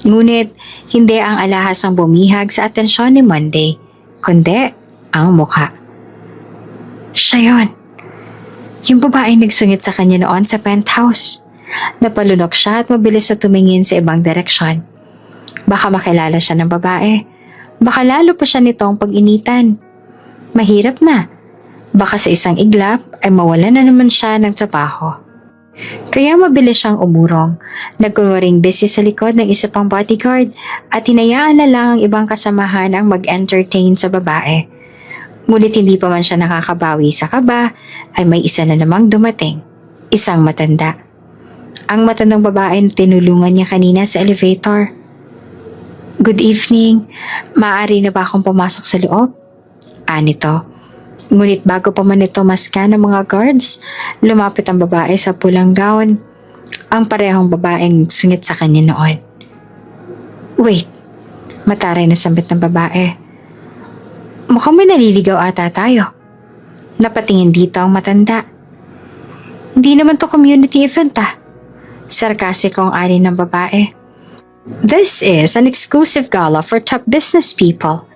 Ngunit hindi ang alahas ang bumihag sa atensyon ni Monday, kundi ang mukha. Siya yun. Yung babaeng nagsungit sa kanya noon sa penthouse. Napalunok siya at mabilis na tumingin sa ibang direksyon. Baka makilala siya ng babae. Baka lalo pa siya nitong pag-initan. Mahirap na. Baka sa isang iglap ay mawalan na naman siya ng trabaho. Kaya mabilis siyang umurong. Nagkunwaring busy sa likod ng isa pang bodyguard at hinayaan na lang ang ibang kasamahan ang mag-entertain sa babae. Ngunit hindi pa man siya nakakabawi sa kaba ay may isa na namang dumating. Isang matanda. Ang matandang babae na tinulungan niya kanina sa elevator. Good evening. Maaari na ba akong pumasok sa loob? Anito. Ngunit bago pa man ito maska ng mga guards, lumapit ang babae sa pulang gown. Ang parehong babaeng sungit sa kanya noon. Wait, mataray na sambit ng babae. Mukhang may naliligaw ata tayo. Napatingin dito ang matanda. Hindi naman to community event Sarkasikong ani ng babae. This is an exclusive gala for top business people.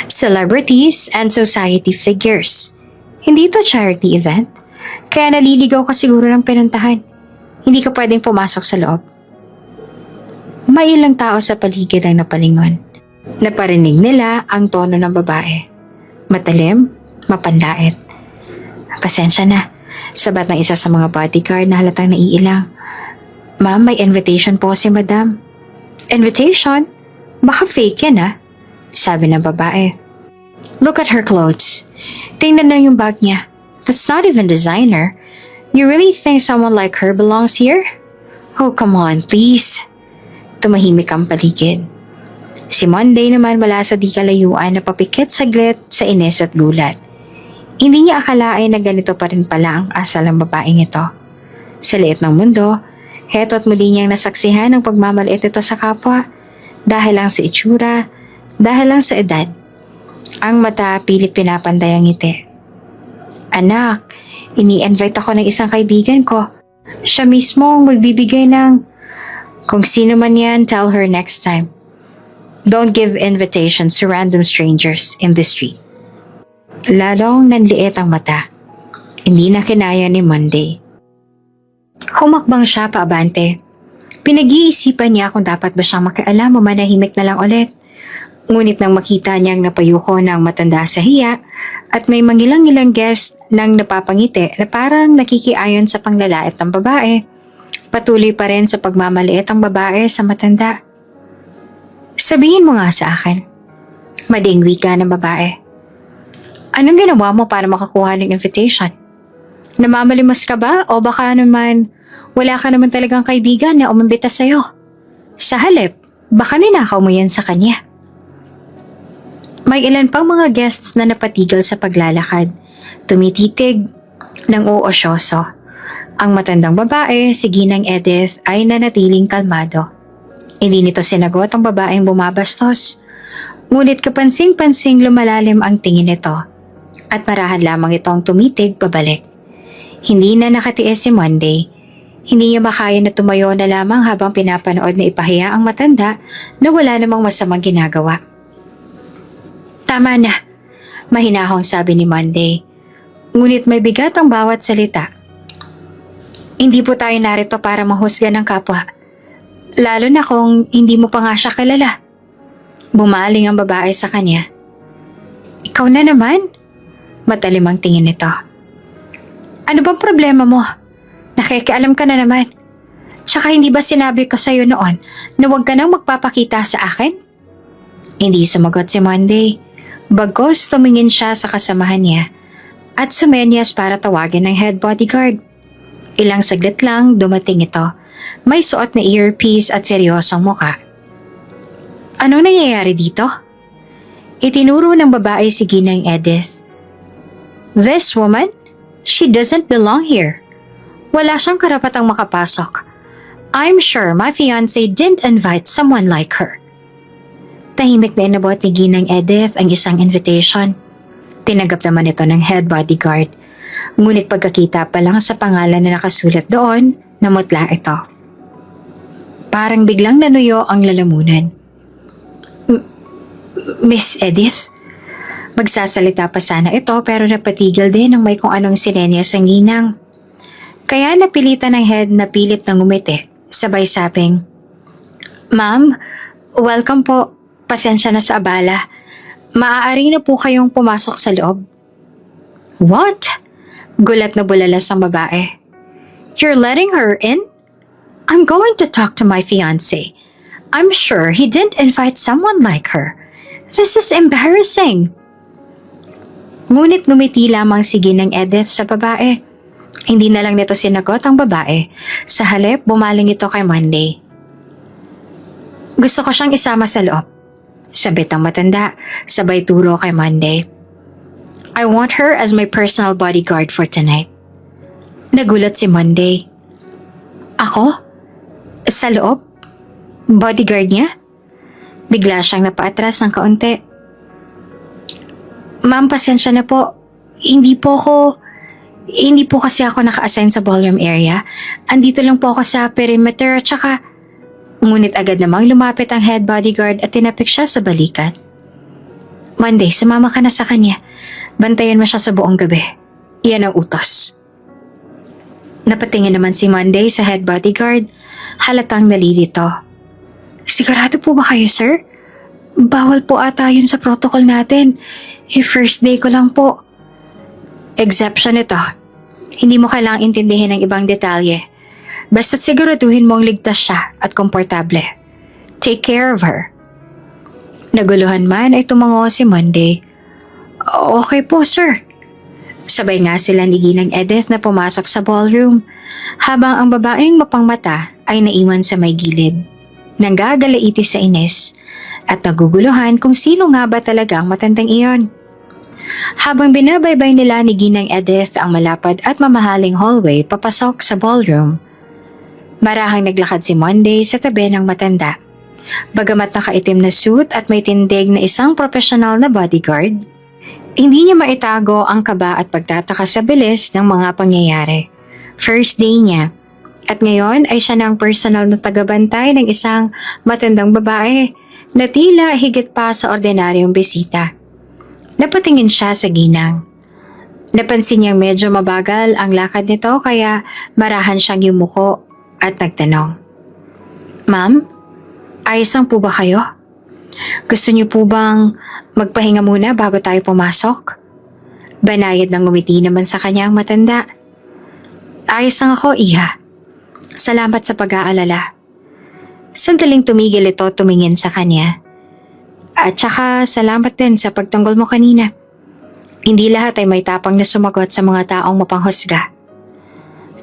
Celebrities and society figures. Hindi to charity event. Kaya naliligaw ka siguro ng pinuntahan. Hindi ka pwedeng pumasok sa loob. May ilang tao sa paligid ang napalingon. Naparinig nila ang tono ng babae. Matalim, mapanlait. Pasensya na. Sabat ng isa sa mga bodyguard na halatang naiilang. Ma'am, may invitation po si madam. Invitation? Baka fake yan sabi ng babae. Look at her clothes. Tingnan na yung bag niya. That's not even designer. You really think someone like her belongs here? Oh, come on, please. Tumahimik ang paligid. Si Monday naman mula sa di kalayuan na papikit saglit sa inis at gulat. Hindi niya akalain na ganito pa rin pala ang asal ng babaeng ito. Sa liit ng mundo, heto't muli niyang nasaksihan ang pagmamaliit ito sa kapwa dahil lang sa itsura, dahil lang sa edad. Ang mata pilit pinapanday ang ngiti. Anak, ini-invite ako ng isang kaibigan ko. Siya mismo ang magbibigay ng... Kung sino man yan, tell her next time. Don't give invitations to random strangers in the street. Lalong nanliit ang mata. Hindi na kinaya ni Monday. Humakbang siya paabante. Pinag-iisipan niya kung dapat ba siyang makialam o manahimik na lang ulit. Ngunit nang makita niyang napayuko ng matanda sa hiya at may mangilang-ilang guest nang napapangiti na parang nakikiayon sa panglalait ng babae, patuloy pa rin sa pagmamaliit ang babae sa matanda. Sabihin mo nga sa akin. Madingwi ka ng babae. Anong ginawa mo para makakuha ng invitation? Namamalimos ka ba o baka naman wala ka naman talagang kaibigan na umambita sa'yo? Sa halip, baka ninakaw mo yan sa kanya. May ilan pang mga guests na napatigil sa paglalakad, tumititig ng uosyoso. Ang matandang babae, si Ginang Edith, ay nanatiling kalmado. Hindi nito sinagot ang babaeng bumabastos. Ngunit kapansing-pansing lumalalim ang tingin nito at marahan lamang itong tumitig pabalik. Hindi na nakatiis si Monday. Hindi niya makaya na tumayo na lamang habang pinapanood na ipahiya ang matanda na wala namang masamang ginagawa. Tama na, mahinahong sabi ni Monday. Ngunit may bigat ang bawat salita. Hindi po tayo narito para mahusga ng kapwa. Lalo na kung hindi mo pa nga siya kilala. Bumaling ang babae sa kanya. Ikaw na naman? Matalim ang tingin nito. Ano bang problema mo? Nakikialam ka na naman. Tsaka hindi ba sinabi ko sa'yo noon na huwag ka nang magpapakita sa akin? Hindi sumagot si Monday. Bagos tumingin siya sa kasamahan niya at sumenyas para tawagin ng head bodyguard. Ilang saglit lang dumating ito. May suot na earpiece at seryosong muka. Anong nangyayari dito? Itinuro ng babae si Ginang Edith. This woman? She doesn't belong here. Wala siyang karapatang makapasok. I'm sure my fiancé didn't invite someone like her. Tahimik na inabot ni Ginang Edith ang isang invitation. Tinanggap naman ito ng head bodyguard. Ngunit pagkakita pa lang sa pangalan na nakasulat doon, namutla ito. Parang biglang nanuyo ang lalamunan. Miss Edith? Magsasalita pa sana ito pero napatigil din ng may kung anong sinenyas ang ginang. Kaya napilitan ng head na pilit na ngumiti, sabay sabing, "Ma'am, welcome po. Pasensya na sa abala. Maaari na po kayong pumasok sa loob." "What?" Gulat na bulalas ang babae. "You're letting her in? I'm going to talk to my fiancé. I'm sure he didn't invite someone like her. This is embarrassing." Ngunit ngumiti lamang si Ginang Edith sa babae. Hindi na lang nito sinagot ang babae. Sa halip, bumaling ito kay Monday. "Gusto ko siyang isama sa loob," sabit ang matanda, sabay turo kay Monday. "I want her as my personal bodyguard for tonight." Nagulat si Monday. "Ako? Sa loob? Bodyguard niya?" Bigla siyang napaatras ng kaunti. "Ma'am, pasensya na po. Hindi po kasi ako naka-assign sa ballroom area. Andito lang po ako sa perimeter at saka..." Ngunit agad namang lumapit ang head bodyguard at tinapik siya sa balikat. "Monday, sumama ka na sa kanya. Bantayan mo siya sa buong gabi. Iyan ang utos." Napatingin naman si Monday sa head bodyguard. Halatang nalilito. "Sigurado po ba kayo, sir? Bawal po ata yun sa protocol natin. First day ko lang po." "Exception ito. Hindi mo kailangang intindihin ang ibang detalye. Basta't siguraduhin mong ligtas siya at komportable. Take care of her." Naguluhan man ay tumango si Monday. "Okay po, sir." Sabay nga sila ni Ginang Edith na pumasok sa ballroom, habang ang babaeng mapangmata ay naiwan sa may gilid. Nanggagalaiti sa inis at naguguluhan kung sino nga ba talaga ang matandang iyon. Habang binabaybay nila ni Ginang Edith ang malapad at mamahaling hallway papasok sa ballroom, marahang naglakad si Monday sa tabi ng matanda. Bagamat nakaitim na suit at may tindig na isang professional na bodyguard, hindi niya maitago ang kaba at pagtataka sa bilis ng mga pangyayari. First day niya, at ngayon ay siya ng personal na tagabantay ng isang matandang babae na tila higit pa sa ordinaryong bisita. Napatingin siya sa ginang. Napansin niyang medyo mabagal ang lakad nito kaya marahan siyang yumuko at nagtanong, "Ma'am, ayos lang po ba kayo? Gusto niyo po bang magpahinga muna bago tayo pumasok?" Banayad ng ngumiti naman sa kanya ang matanda. "Ayos lang ako, iha. Salamat sa pag-aalala." Sandaling tumigil ito tumingin sa kanya. "At saka salamat din sa pagtanggol mo kanina. Hindi lahat ay may tapang na sumagot sa mga taong mapanghusga."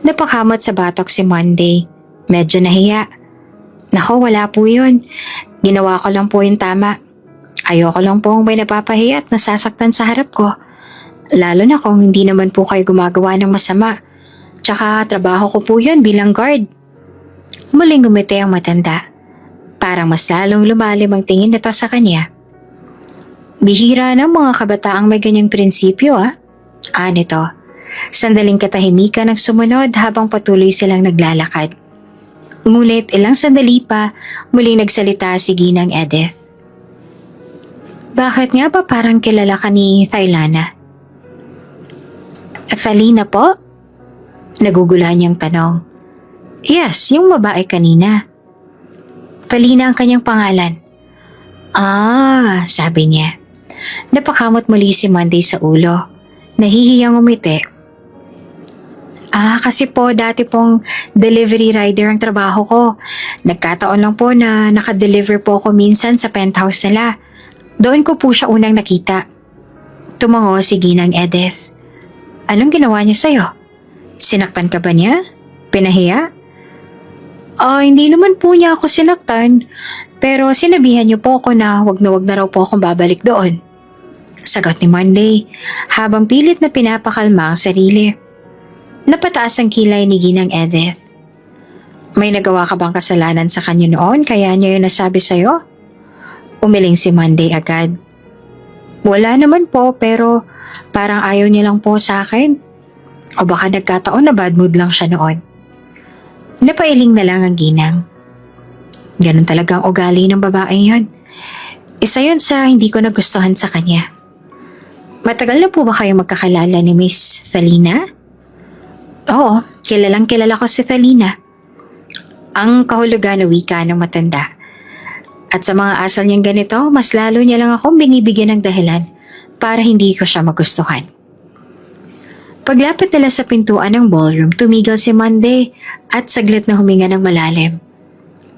Napakamot sa batok si Monday. Medyo nahiya. "Nako, wala po yun. Ginawa ko lang po yung tama. Ayoko lang pong may napapahiya at nasasaktan sa harap ko. Lalo na kung hindi naman po kayo gumagawa ng masama. Tsaka trabaho ko po yun bilang guard." Muling gumiti ang matanda. Parang mas lalong lumalim ang tingin nito sa kanya. "Bihira ng mga kabataang may ganyang prinsipyo, ah." Nito. Sandaling katahimikan ang sumunod habang patuloy silang naglalakad. Ngunit ilang sandali pa, muling nagsalita si Ginang Edith. "Bakit nga ba parang kilala ka ni Thailana?" "Thalina po?" Naguguluhan niyang tanong. "Yes, yung babae kanina." "Thalina ang kanyang pangalan." Sabi niya. Napakamot muli si Monday sa ulo. Nahihiyang umiti. Kasi po dati pong delivery rider ang trabaho ko. Nagkataon lang po na nakadeliver po ako minsan sa penthouse nila. Doon ko po siya unang nakita." Tumango si Ginang Edith. "Anong ginawa niya sa'yo? Sinaktan ka ba niya? Pinahiya?" Hindi naman po niya ako sinaktan, pero sinabihan niyo po ako na wag na raw po akong babalik doon." Sagot ni Monday, habang pilit na pinapakalma ang sarili. Napataas ang kilay ni Ginang Edith. "May nagawa ka bang kasalanan sa kanya noon kaya niya yun nasabi sa'yo?" Umiling si Monday agad. "Wala naman po, pero parang ayaw niya lang po sa akin. O baka nagkataon na bad mood lang siya noon." Napailing na lang ang ginang. Ganun talagang ugali ng babaeng yun. Isa yun sa hindi ko nagustuhan sa kanya. "Matagal na po ba kayo magkakalala ni Miss Thalina?" "Oo, Kilalang kilala ko si Thalina. Ang kahulugan na wika ng matanda. At sa mga asal niyang ganito, mas lalo niya lang akong binibigyan ng dahilan para hindi ko siya magustuhan. Paglapit nila sa pintuan ng ballroom, tumigil si Monday at saglit na huminga ng malalim.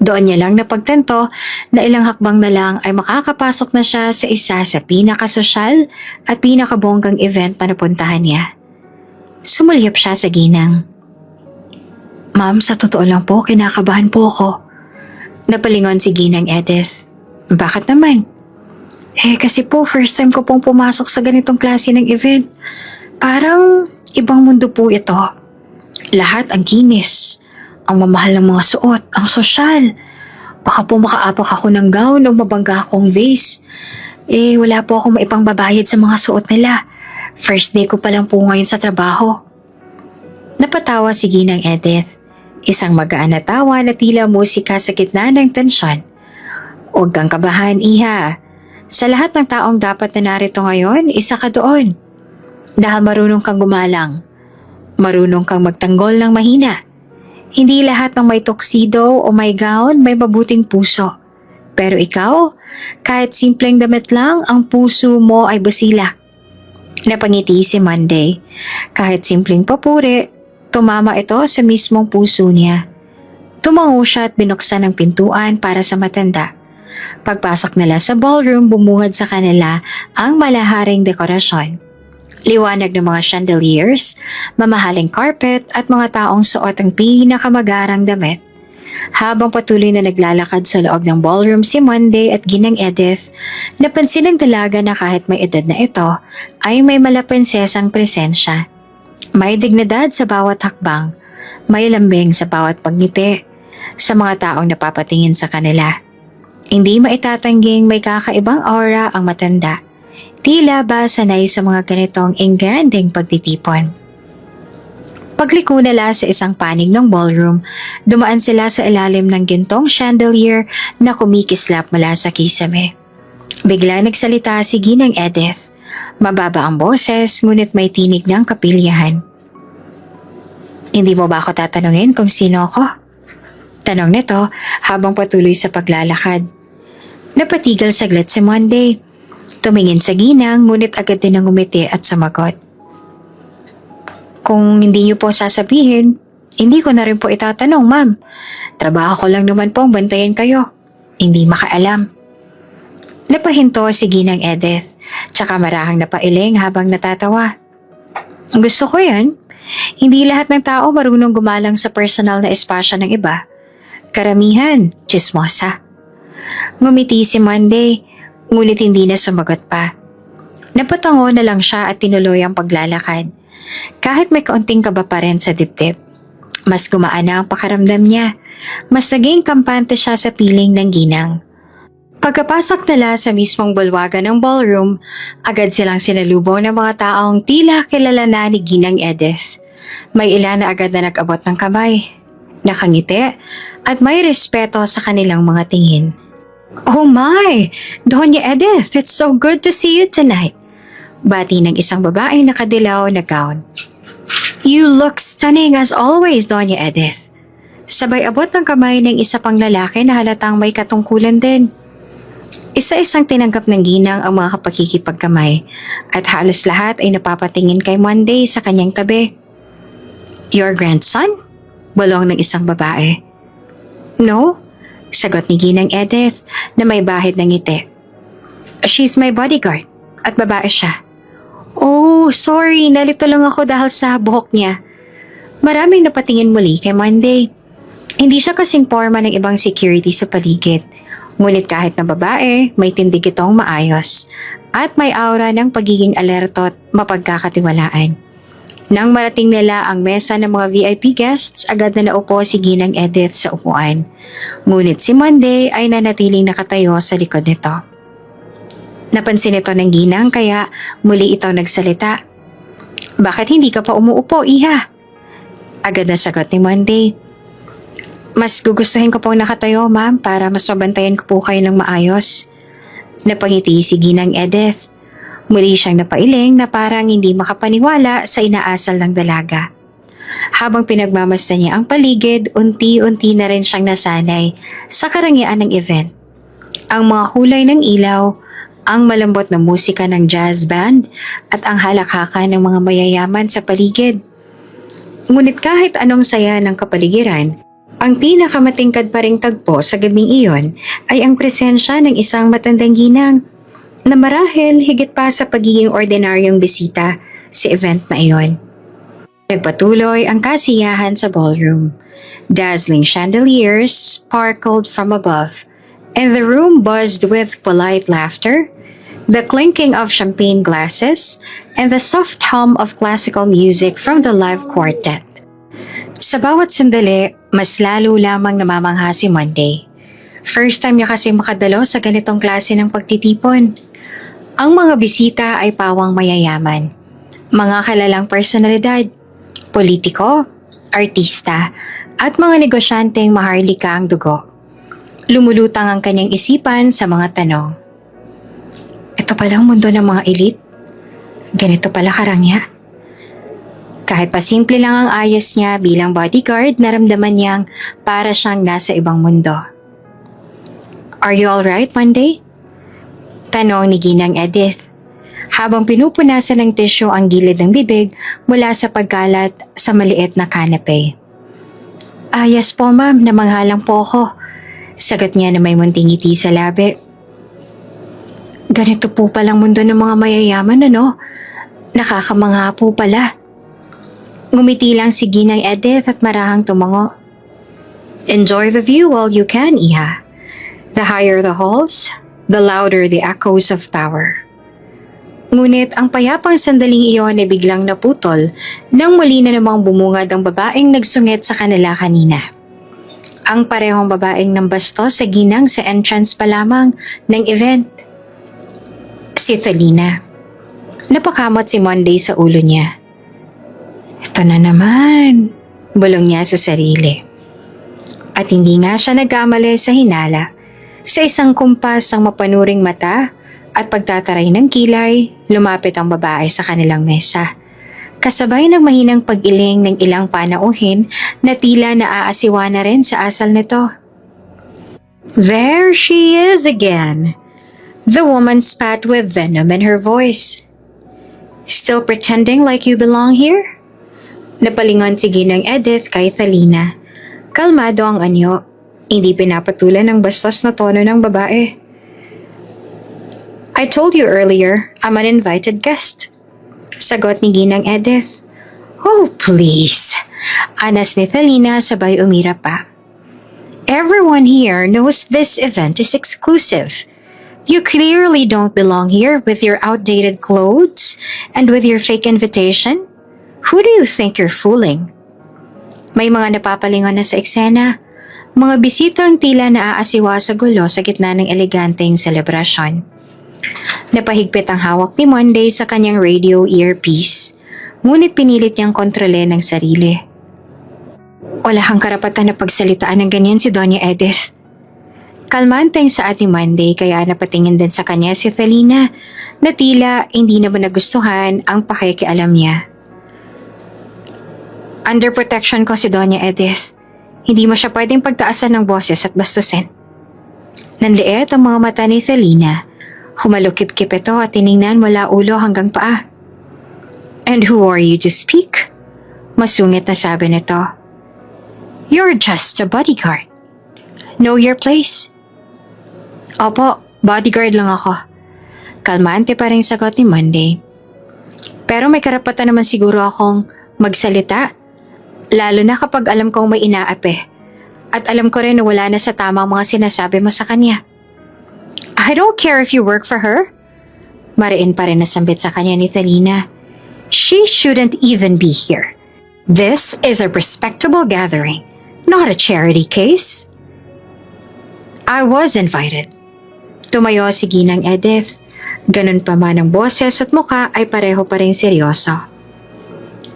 Doon niya lang napagtanto na ilang hakbang na lang ay makakapasok na siya sa isa sa pinakasosyal at pinakabonggang event na napuntahan niya. Sumulyap siya sa ginang. Ma'am, sa totoo lang po, kinakabahan po ako. Napalingon si Ginang Edith. Bakit naman? Kasi po, first time ko pong pumasok sa ganitong klase ng event. Parang ibang mundo po ito. Lahat ang kinis, ang mamahal ng mga suot, ang sosyal. Baka po makaapak ako ng gown o mabangga akong vase. Wala po akong maipang babayad sa mga suot nila. First day ko pa lang po ngayon sa trabaho. Napatawa si Ginang Edith. Isang magaan na tawa na tila musika sa gitna ng tensyon. Huwag kang kabahan, iha. Sa lahat ng taong dapat na narito ngayon, isa ka doon. Dahil marunong kang gumalang. Marunong kang magtanggol ng mahina. Hindi lahat ng may tuxedo o may gown may mabuting puso. Pero ikaw, kahit simpleng damit lang, ang puso mo ay busilak. Napangiti si Monday. Kahit simpleng papuri, tumama ito sa mismong puso niya. Tumango siya at binuksan ang pintuan para sa matanda. Pagpasok nila sa ballroom, bumungad sa kanila ang malaharing dekorasyon. Liwanag ng mga chandeliers, mamahaling carpet at mga taong suot ang pinakamagarang damit. Habang patuloy na naglalakad sa loob ng ballroom si Monday at Ginang Edith, napansin ng dalaga na kahit may edad na ito, ay may malaprinsesang presensya. May dignidad sa bawat hakbang, may lambing sa bawat pagngiti, sa mga taong napapatingin sa kanila. Hindi maitatangging may kakaibang aura ang matanda. Tila ba sanay sa mga ganitong engranding pagtitipon. Pagliko nila sa isang panig ng ballroom, dumaan sila sa ilalim ng gintong chandelier na kumikislap mula sa kisame. Bigla nagsalita si Ginang Edith. Mababa ang boses, ngunit may tinig ng kapilyahan. Hindi mo ba ako tatanungin kung sino ako? Tanong nito habang patuloy sa paglalakad. Napatigil saglit si Monday. Tumingin sa ginang, ngunit agad din ang umiti at sumagot. Kung hindi niyo po sasabihin, hindi ko na rin po itatanong, ma'am. Trabaho ko lang naman pong bantayan kayo. Hindi makaalam. Napahinto si Ginang Edith, tsaka marahang napailing habang natatawa. Gusto ko yan. Hindi lahat ng tao marunong gumalang sa personal na espasyo ng iba. Karamihan, chismosa. Ngumiti si Monday, ngunit hindi na sumagot pa. Napatango na lang siya at tinuloy ang paglalakad. Kahit may kaunting kaba pa rin sa dibdib. Mas gumaan na ang pakiramdam niya. Mas naging kampante siya sa piling ng ginang. Pagkapasok nila sa mismong bulwagan ng ballroom, agad silang sinalubong ng mga taong tila kilala na ni Ginang Edith. May ilan na agad na nag-abot ng kamay, nakangiti, at may respeto sa kanilang mga tingin. Oh my! Doña Edith, it's so good to see you tonight. Bati ng isang babaeng nakadilaw na gown. You look stunning as always, Doña Edith. Sabay abot ng kamay ng isa pang lalaki na halatang may katungkulan din. Isa-isang tinanggap ng ginang ang mga kapakikipagkamay at halos lahat ay napapatingin kay Monday sa kanyang tabi. Your grandson? Bulong ng isang babae. No, sagot ni Ginang Edith na may bahid ng ngiti. She's my bodyguard at babae siya. Oh, sorry, nalito lang ako dahil sa buhok niya. Maraming napatingin muli kay Monday. Hindi siya kasing forma ng ibang security sa paligid. Ngunit kahit na babae, may tindig itong maayos at may aura ng pagiging alerto at mapagkakatiwalaan. Nang marating nila ang mesa ng mga VIP guests, agad na naupo si Ginang Edith sa upuan. Ngunit si Monday ay nanatiling nakatayo sa likod nito. Napansin ito ng ginang kaya muli ito nagsalita. Bakit hindi ka pa umuupo, iha? Agad na sagot ni Monday. Mas gugustuhin ko pong nakatayo, ma'am, para mas mabantayan ko po kayo ng maayos. Napangiti si Ginang Edith. Muli siyang napailing na parang hindi makapaniwala sa inaasal ng dalaga. Habang pinagmamasdan niya ang paligid, unti-unti na rin siyang nasanay sa karangyaan ng event. Ang mga kulay ng ilaw, ang malambot na musika ng jazz band, at ang halakhakan ng mga mayayaman sa paligid. Ngunit kahit anong saya ng kapaligiran, ang pinakamatingkad pa ring tagpo sa gabing iyon ay ang presensya ng isang matandang ginang na marahil higit pa sa pagiging ordinaryong bisita sa event na iyon. Nagpatuloy ang kasiyahan sa ballroom. Dazzling chandeliers sparkled from above, and the room buzzed with polite laughter, the clinking of champagne glasses, and the soft hum of classical music from the live quartet. Sa bawat sandali, mas lalo lamang namamangha si Monday. First time niya kasi makadalo sa ganitong klase ng pagtitipon. Ang mga bisita ay pawang mayayaman, mga kalalang personalidad, politiko, artista, at mga negosyanteng maharlika ang dugo. Lumulutang ang kanyang isipan sa mga tanong. Ito palang mundo ng mga elite? Ganito pala karangya? Kahit pa simple lang ang ayos niya bilang bodyguard, naramdaman niyang para siyang nasa ibang mundo. Are you alright, Monday? Tanong ni Ginang Edith, habang pinupunasan ng tisyo ang gilid ng bibig mula sa pagkalat sa maliit na kanape. Yes po ma'am, namanghalang po ako. Sagot niya na may munting ngiti sa labi. Ganito po palang mundo ng mga mayayaman, ano? Nakakamangha po pala. Ngumiti lang si Ginang Edith at marahang tumango. Enjoy the view while you can, Iha. The higher the halls, the louder the echoes of power. Ngunit ang payapang sandaling iyon ay biglang naputol nang muli na namang bumungad ang babaeng nagsungit sa kanila kanina. Ang parehong babaeng nambastos sa ginang sa entrance pa lamang ng event. Si Thalina. Napakamot si Monday sa ulo niya. Ito na naman, bulong niya sa sarili. At hindi nga siya nagkamali sa hinala. Sa isang kumpas ang mapanuring mata at pagtataray ng kilay, lumapit ang babae sa kanilang mesa. Kasabay ng mahinang pag-iling ng ilang panauhin na tila naaasiwa na rin sa asal nito. There she is again. The woman spat with venom in her voice. Still pretending like you belong here? Napalingon si Ginang Edith kay Thalina. Kalmado ang anyo, hindi pinapatulan ng bastos na tono ng babae. I told you earlier, I'm an invited guest. Sagot ni Ginang Edith. Oh, please. Anas ni Thalina sabay umira pa. Everyone here knows this event is exclusive. You clearly don't belong here with your outdated clothes and with your fake invitation. Who do you think you're fooling? May mga napapalingon na sa eksena, mga bisitang tila naaasiwa sa gulo sa gitna ng eleganteng selebrasyon. Napahigpit ang hawak ni Monday sa kanyang radio earpiece, ngunit pinilit niyang kontrole ng sarili. Wala kang karapatan na pagsalitaan ng ganyan si Doña Edith. Kalmanteng saad ni Monday kaya napatingin din sa kanya si Thalina na tila hindi naman nagustuhan ang pakikialam niya. Under protection ko si Doña Edith. Hindi mo siya pwedeng pagtaasan ng boses at bastusin. Nanliit ang mga mata ni Thalina. Humalukip-kip ito at tiningnan mula ulo hanggang paa. And who are you to speak? Masungit na sabi nito. You're just a bodyguard. Know your place. Opo, bodyguard lang ako. Kalmante pa rin sagot ni Monday. Pero may karapatan naman siguro akong magsalita. Lalo na kapag alam kong may inaapi. At alam ko rin na wala na sa tamang mga sinasabi mo sa kanya. I don't care if you work for her. Mariin pa rin nasambit sa kanya ni Thalina. She shouldn't even be here. This is a respectable gathering, not a charity case. I was invited. Tumayo si Ginang Edith. Ganun pa man ang boses at muka ay pareho pa rin seryoso.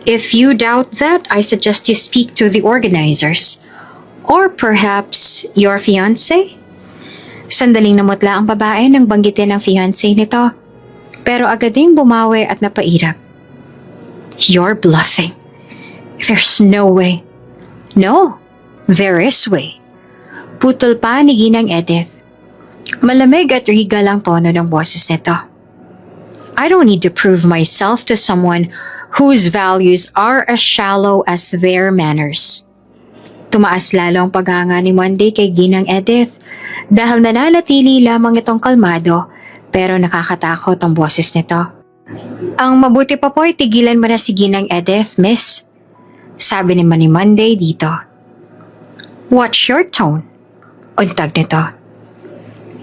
If you doubt that, I suggest you speak to the organizers. Or perhaps your fiancé? Sandaling namutla ang babae nang banggitin ang fiancé nito. Pero agad ding bumawi at napairap. You're bluffing. There's no way. No, there is way. Putol pa ni Ginang Edith. Malamig at regal ang tono ng boses nito. I don't need to prove myself to someone whose values are as shallow as their manners. Tumaas lalo ang paghanga ni Monday kay Ginang Edith dahil nananatili lamang itong kalmado pero nakakatakot ang boses nito. Ang mabuti pa po ay tigilan mo na si Ginang Edith, miss. Sabi naman ni Monday dito. Watch your tone. Untag nito.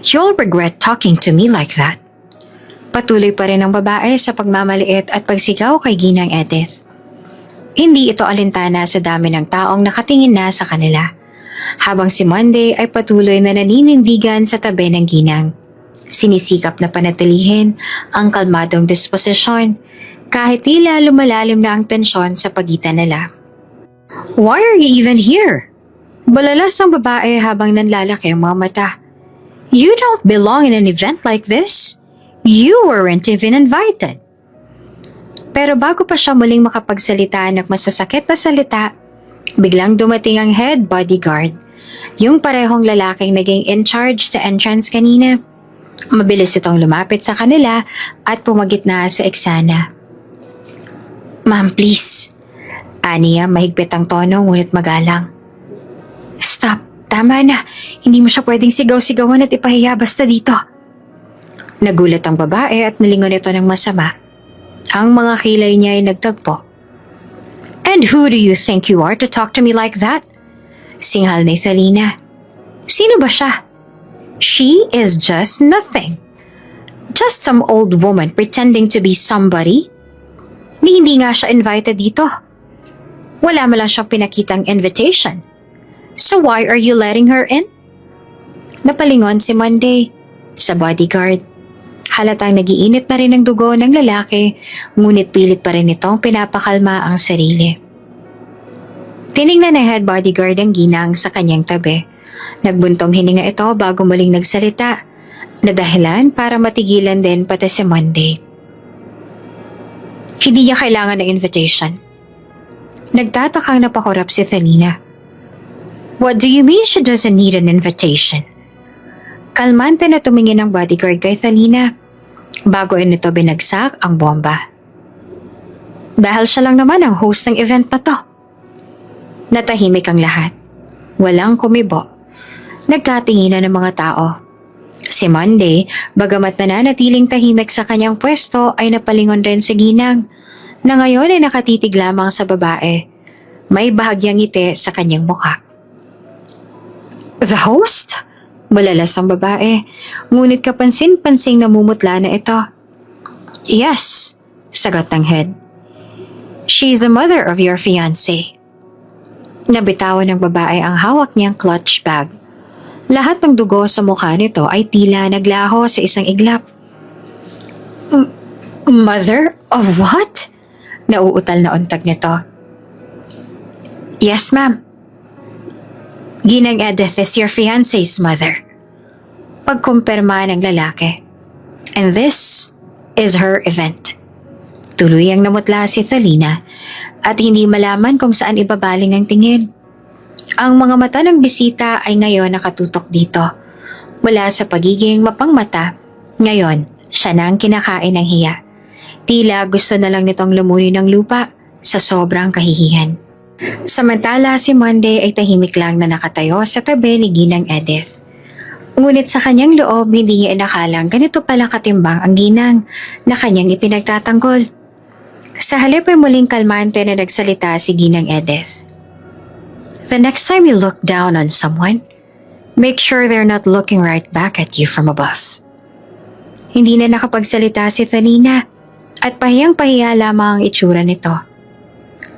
You'll regret talking to me like that. Patuloy pa rin ang babae sa pagmamaliit at pagsigaw kay Ginang Edith. Hindi ito alintana sa dami ng taong nakatingin na sa kanila. Habang si Monday ay patuloy na naninindigan sa tabi ng Ginang. Sinisikap na panatilihin ang kalmadong disposisyon kahit tila lumalalim na ang tensyon sa pagitan nila. Why are you even here? Balalas ang babae habang nanlalaki ang mga mata. You don't belong in an event like this. You weren't even invited. Pero bago pa siya muling makapagsalita ng masasakit na salita, biglang dumating ang head bodyguard, yung parehong lalaking naging in charge sa entrance kanina. Mabilis itong lumapit sa kanila at pumagitna sa eksena. Ma'am, please. Aniya, mahigpit ang tono ngunit magalang. Stop, tama na. Hindi mo siya pwedeng sigaw-sigawan at ipahiya basta dito. Nagulat ang babae at nalingon ito ng masama. Ang mga kilay niya ay nagtagpo. And who do you think you are to talk to me like that? Singhal ni Thalina. Sino ba siya? She is just nothing. Just some old woman pretending to be somebody. Hindi nga siya invited dito. Wala mo lang siyang pinakitang invitation. So why are you letting her in? Napalingon si Monday sa bodyguard. Halatang nagiinit na rin ang dugo ng lalaki, ngunit pilit pa rin itong pinapakalma ang sarili. Tiningnan ng head bodyguard ang Ginang sa kanyang tabi. Nagbuntong hininga ito bago muling nagsalita, na dahilan para matigilan din pati si Monday. Hindi niya kailangan ng invitation. Nagtatakang napakurap si Thalina. What do you mean she doesn't need an invitation? Kalmante na tumingin ang bodyguard kay Thalina bago nito binagsak ang bomba. Dahil siya lang naman ang host ng event na to. Natahimik ang lahat. Walang kumibo. Nagkatinginan ng mga tao. Si Monday, bagamat nananatiling tahimik sa kanyang pwesto ay napalingon rin si Ginang na ngayon ay nakatitig lamang sa babae. May bahagyang ngiti sa kanyang mukha. The host? Malalas ang babae, ngunit kapansin-pansing namumutla na ito. Yes, sagot ng head. She's the mother of your fiancé. Nabitawan ng babae ang hawak niyang clutch bag. Lahat ng dugo sa mukha nito ay tila naglaho sa isang iglap. Mother of what? Nauutal na untag nito. Yes, ma'am. Ginang Edith is your fiancé's mother. Pagkumpirma ng lalaki. And this is her event. Tuluyang namutla si Thalina at hindi malaman kung saan ibabaling ang tingin. Ang mga mata ng bisita ay ngayon nakatutok dito. Mula sa pagiging mapangmata, ngayon siya na ang kinakain ng hiya. Tila gusto na lang nitong lumuni ng lupa sa sobrang kahihiyan. Samantala si Monday ay tahimik lang na nakatayo sa tabi ni Ginang Edith. Ngunit sa kanyang loob hindi niya inakalang ganito pala katimbang ang Ginang na kanyang ipinagtatanggol. Sa halip ay muling kalmante na nagsalita si Ginang Edith. The next time you look down on someone, make sure they're not looking right back at you from above. Hindi na nakapagsalita si Thalina at pahiyang-pahiya lamang ang itsura nito.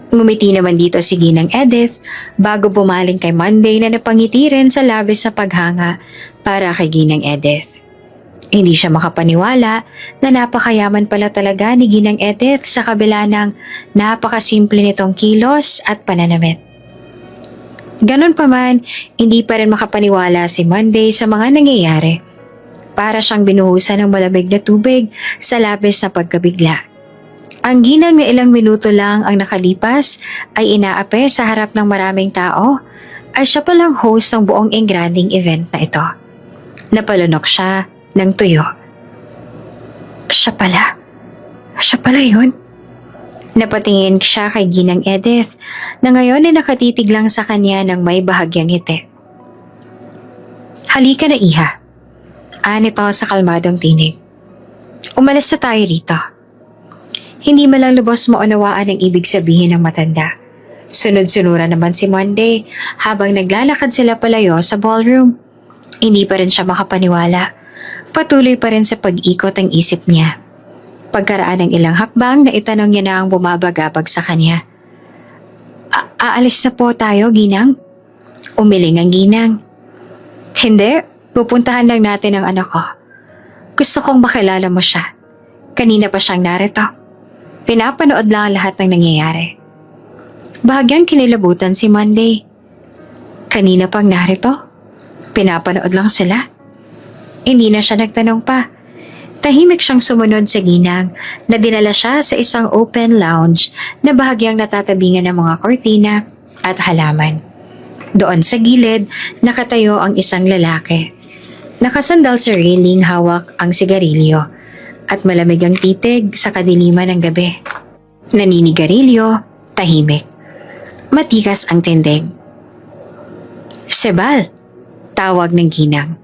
Ngumiti naman dito si Ginang Edith bago bumaling kay Monday na napangiti rin sa labis sa paghanga para kay Ginang Edith. Hindi siya makapaniwala na napakayaman pala talaga ni Ginang Edith sa kabila ng napakasimple nitong kilos at pananamit. Ganon pa man, hindi pa rin makapaniwala si Monday sa mga nangyayari. Para siyang binuhusan ng malamig na tubig sa labis na pagkabigla. Ang ginang na ilang minuto lang ang nakalipas ay inaape sa harap ng maraming tao ay siya palang host ng buong engranding event na ito. Napalunok siya ng tuyo. Siya pala yun. Napatingin siya kay Ginang Edith na ngayon ay nakatitig lang sa kanya ng may bahagyang ngiti. Halika na iha. Nito sa kalmadong tinig. Umalis na tayo rito. Hindi malang lubos maunawaan ang ibig sabihin ng matanda. Sunod-sunuran naman si Monday habang naglalakad sila palayo sa ballroom. Hindi pa rin siya makapaniwala. Patuloy pa rin sa pag-ikot ang isip niya. Pagkaraan ng ilang hakbang na itanong niya na ang bumabagabag sa kanya. Aalis na po tayo, Ginang? Umiling ang Ginang. Hindi, pupuntahan lang natin ang anak ko. Gusto kong makilala mo siya. Kanina pa siyang narito. Pinapanood lang ang lahat ng nangyayari. Bahagyang kinilabutan si Monday. Kanina pang narito? Pinapanood lang sila? Hindi na siya nagtanong pa. Tahimik siyang sumunod sa Ginang na dinala siya sa isang open lounge na bahagyang natatabingan ng mga kortina at halaman. Doon sa gilid, nakatayo ang isang lalaki. Nakasandal sa railing, hawak ang sigarilyo at malamig ang titig sa kadiliman ng gabi. Naninigarilyo, tahimik. Matikas ang tindig. Sebal, tawag ng Ginang.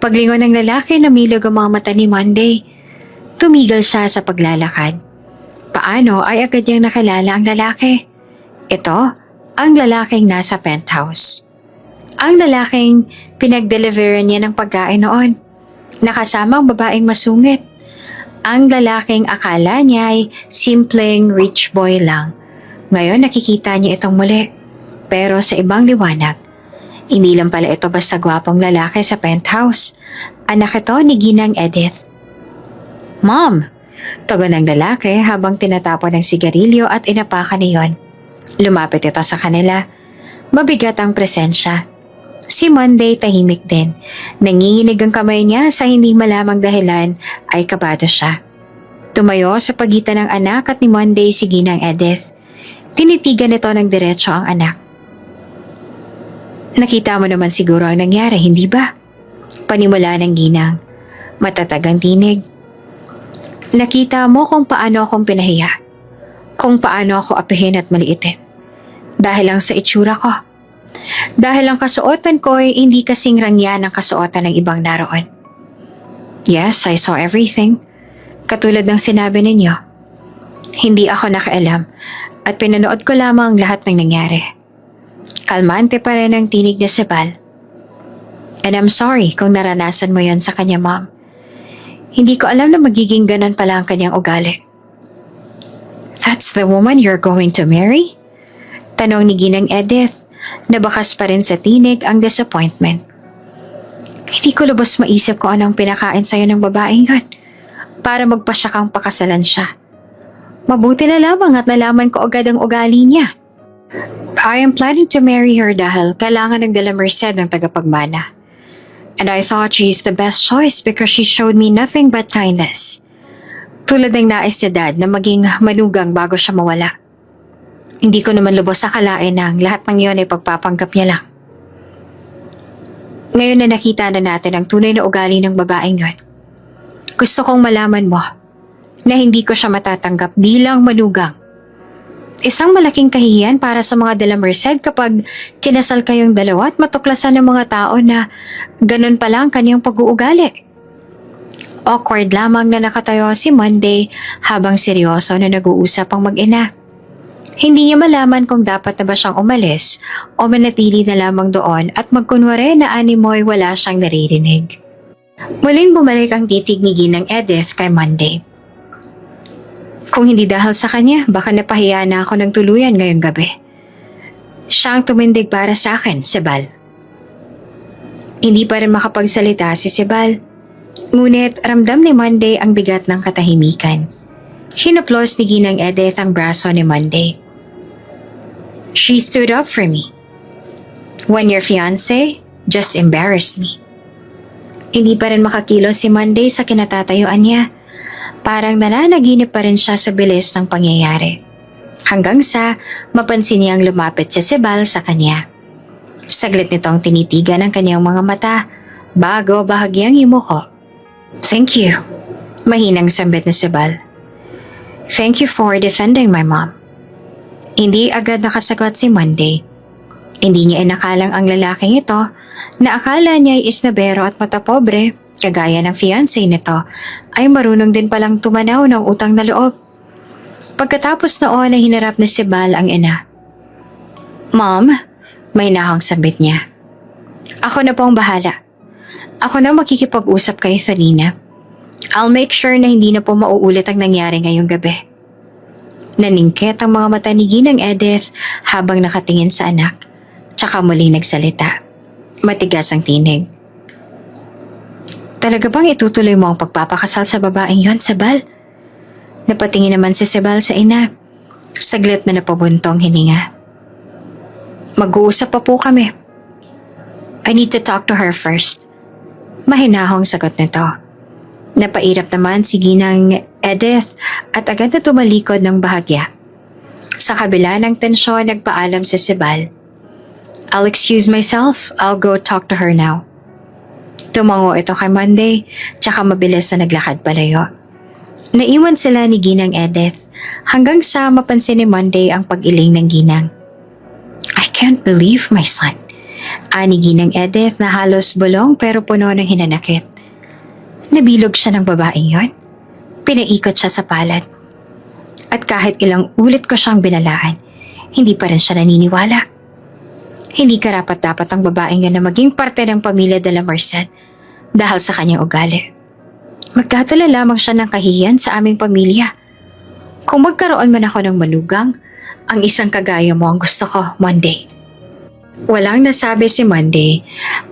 Paglingon ng lalaki, namilog ang mga mata ni Monday. Tumigil siya sa paglalakad. Paano ay agad niyang nakilala ang lalaki? Ito, ang lalaking nasa penthouse. Ang lalaking pinag-deliveran niya ng pagkain noon. Nakasamang babaeng masungit. Ang lalaking akala niya ay simpleng rich boy lang. Ngayon nakikita niya itong muli. Pero sa ibang liwanag. Hindi lang pala ito basta gwapong lalaki sa penthouse. Anak ito ni Ginang Edith. Mom! Tugon ng lalaki habang tinatapon ng sigarilyo at inapakan niyon. Lumapit ito sa kanila. Mabigat ang presensya. Si Monday tahimik din. Nanginginig ang kamay niya sa hindi malamang dahilan ay kabado siya. Tumayo sa pagitan ng anak at ni Monday si Ginang Edith. Tinitigan nito ng diretso ang anak. Nakita mo naman siguro ang nangyari, hindi ba? Panimula ng Ginang. Matatag ang tinig. Nakita mo kung paano akong pinahiya. Kung paano ako apihin at maliitin. Dahil lang sa itsura ko. Dahil ang kasuotan ko ay hindi kasing rangya ng kasuotan ng ibang naroon. Yes, I saw everything. Katulad ng sinabi ninyo. Hindi ako nakaalam at pinanood ko lamang lahat ng nangyari. Kalmante pa rin ang tinig ni Sebal. And I'm sorry kung naranasan mo yon sa kanya, Mom. Hindi ko alam na magiging ganan pala ang kanyang ugali. That's the woman you're going to marry? Tanong ni Ginang Edith, na bakas pa rin sa tinig ang disappointment. Hindi ko lubos maisip kung anong pinakain sa'yo ng babaeng yun para magpasya kang pakasalan siya. Mabuti na lamang at nalaman ko agad ang ugali niya. I am planning to marry her dahil kailangan ng Dela Merced ng tagapagmana. And I thought she's the best choice because she showed me nothing but kindness. Tulad ng nais ni Dad na maging manugang bago siya mawala. Hindi ko naman lubos akalain na lahat ng yon ay pagpapanggap niya lang. Ngayon na nakita na natin ang tunay na ugali ng babaeng yon, gusto kong malaman mo na hindi ko siya matatanggap bilang manugang. Isang malaking kahihiyan para sa mga Dela Merced kapag kinasal kayong dalawa at matuklasan ng mga tao na ganun pala ang kanyang pag-uugali. Awkward lamang na nakatayo si Monday habang seryoso na nag-uusap ang mag-ina. Hindi niya malaman kung dapat na ba siyang umalis o manatili na lamang doon at magkunwari na animoy wala siyang naririnig. Muling bumalik ang titig ni Ginang Edith kay Monday. Kung hindi dahil sa kanya, baka napahiya na ako ng tuluyan ngayong gabi. Siya ang tumindig para sa akin, Sebal. Hindi pa rin makapagsalita si Sebal. Ngunit ramdam ni Monday ang bigat ng katahimikan. Hinaplos ni Ginang Edith ang braso ni Monday. She stood up for me. When your fiancé just embarrassed me. Hindi pa rin makakilos si Monday sa kinatatayuan niya. Parang nananaginip pa rin siya sa bilis ng pangyayari. Hanggang sa mapansin niyang lumapit si Sebal sa kanya. Saglit nitong tinitigan ang kanyang mga mata bago bahagyang yumuko. "Thank you," mahinang sambit ni Sebal. "Thank you for defending my mom." Hindi agad nakasagot si Monday. Hindi niya inakalang ang lalaking ito na akala niya ay isnabero at matapobre, kagaya ng fiancé nito, ay marunong din palang tumanaw ng utang na loob. Pagkatapos noon ay hinarap ni Sebal ang ina. "Mom," may nahang sambit niya. "Ako na po ang bahala. Ako na makikipag-usap kay Thalina. I'll make sure na hindi na po mauulit ang nangyari ngayong gabi." Naningkit ang mga mata ni Ginang Edith habang nakatingin sa anak. Tsaka muling nagsalita. Matigas ang tinig. "Talaga bang itutuloy mo ang pagpapakasal sa babaeng yon, Sebal?" Napatingin naman si Sebal sa ina. Saglit na napabuntong hininga. "Mag-uusap pa po kami. I need to talk to her first." Mahinahong sagot nito. Napairap naman si Ginang Edith at agad na tumalikod ng bahagya. Sa kabila ng tensyon, nagpaalam si Sebal. "I'll excuse myself. I'll go talk to her now." Tumango ito kay Monday, tsaka mabilis na naglakad palayo. Naiwan sila ni Ginang Edith hanggang sa mapansin ni Monday ang pag-iling ng ginang. "I can't believe my son," ani Ginang Edith na halos bulong pero puno ng hinanakit. Nabilog siya ng babaeng yon. Pinaikot siya sa palad. At kahit ilang ulit ko siyang binalaan, hindi pa rin siya naniniwala. Hindi karapat-dapat ang babaeng yan na maging parte ng pamilya de la Merced dahil sa kanyang ugali. Magdadala lamang siya ng kahihiyan sa aming pamilya. Kung magkaroon man ako ng manugang, ang isang kagaya mo ang gusto ko, Monday. Walang nasabi si Monday.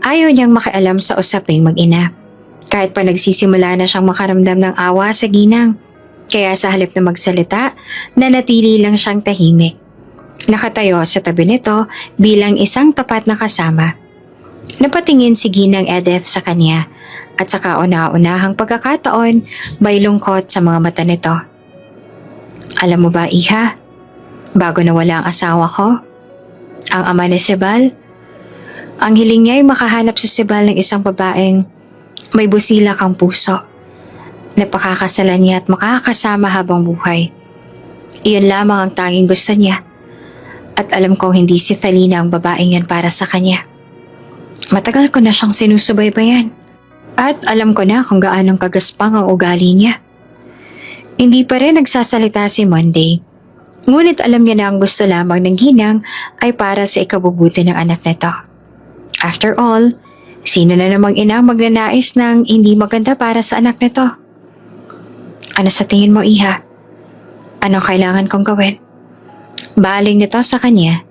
Ayaw niyang makialam sa usaping mag-ina. Kahit pa nagsisimula na siyang makaramdam ng awa sa ginang. Kaya sa halip na magsalita, nanatili lang siyang tahimik. Nakatayo sa tabi nito bilang isang tapat na kasama. Napatingin si Ginang Edith sa kanya at sa kauna-unahang pagkakataon may lungkot sa mga mata nito. "Alam mo ba, Iha, bago nawala ang asawa ko, ang ama ni Sebal, ang hiling niya ay makahanap si Sebal ng isang babaeng may busilak ang puso, napakakasalan niya at makakasama habang buhay. Iyon lamang ang tanging gusto niya. At alam kong hindi si Thalina ang babaeng yan para sa kanya. Matagal ko na siyang sinusubaybayan. At alam ko na kung gaanong kagaspang ang ugali niya." Hindi pa rin nagsasalita si Monday. Ngunit alam niya na ang gusto lamang ng ginang ay para sa ikabubuti ng anak nito. After all, sino na namang ina magnanais ng hindi maganda para sa anak nito? "Ano sa tingin mo, Iha? Anong kailangan kong gawin?" Baling nito sa kanya.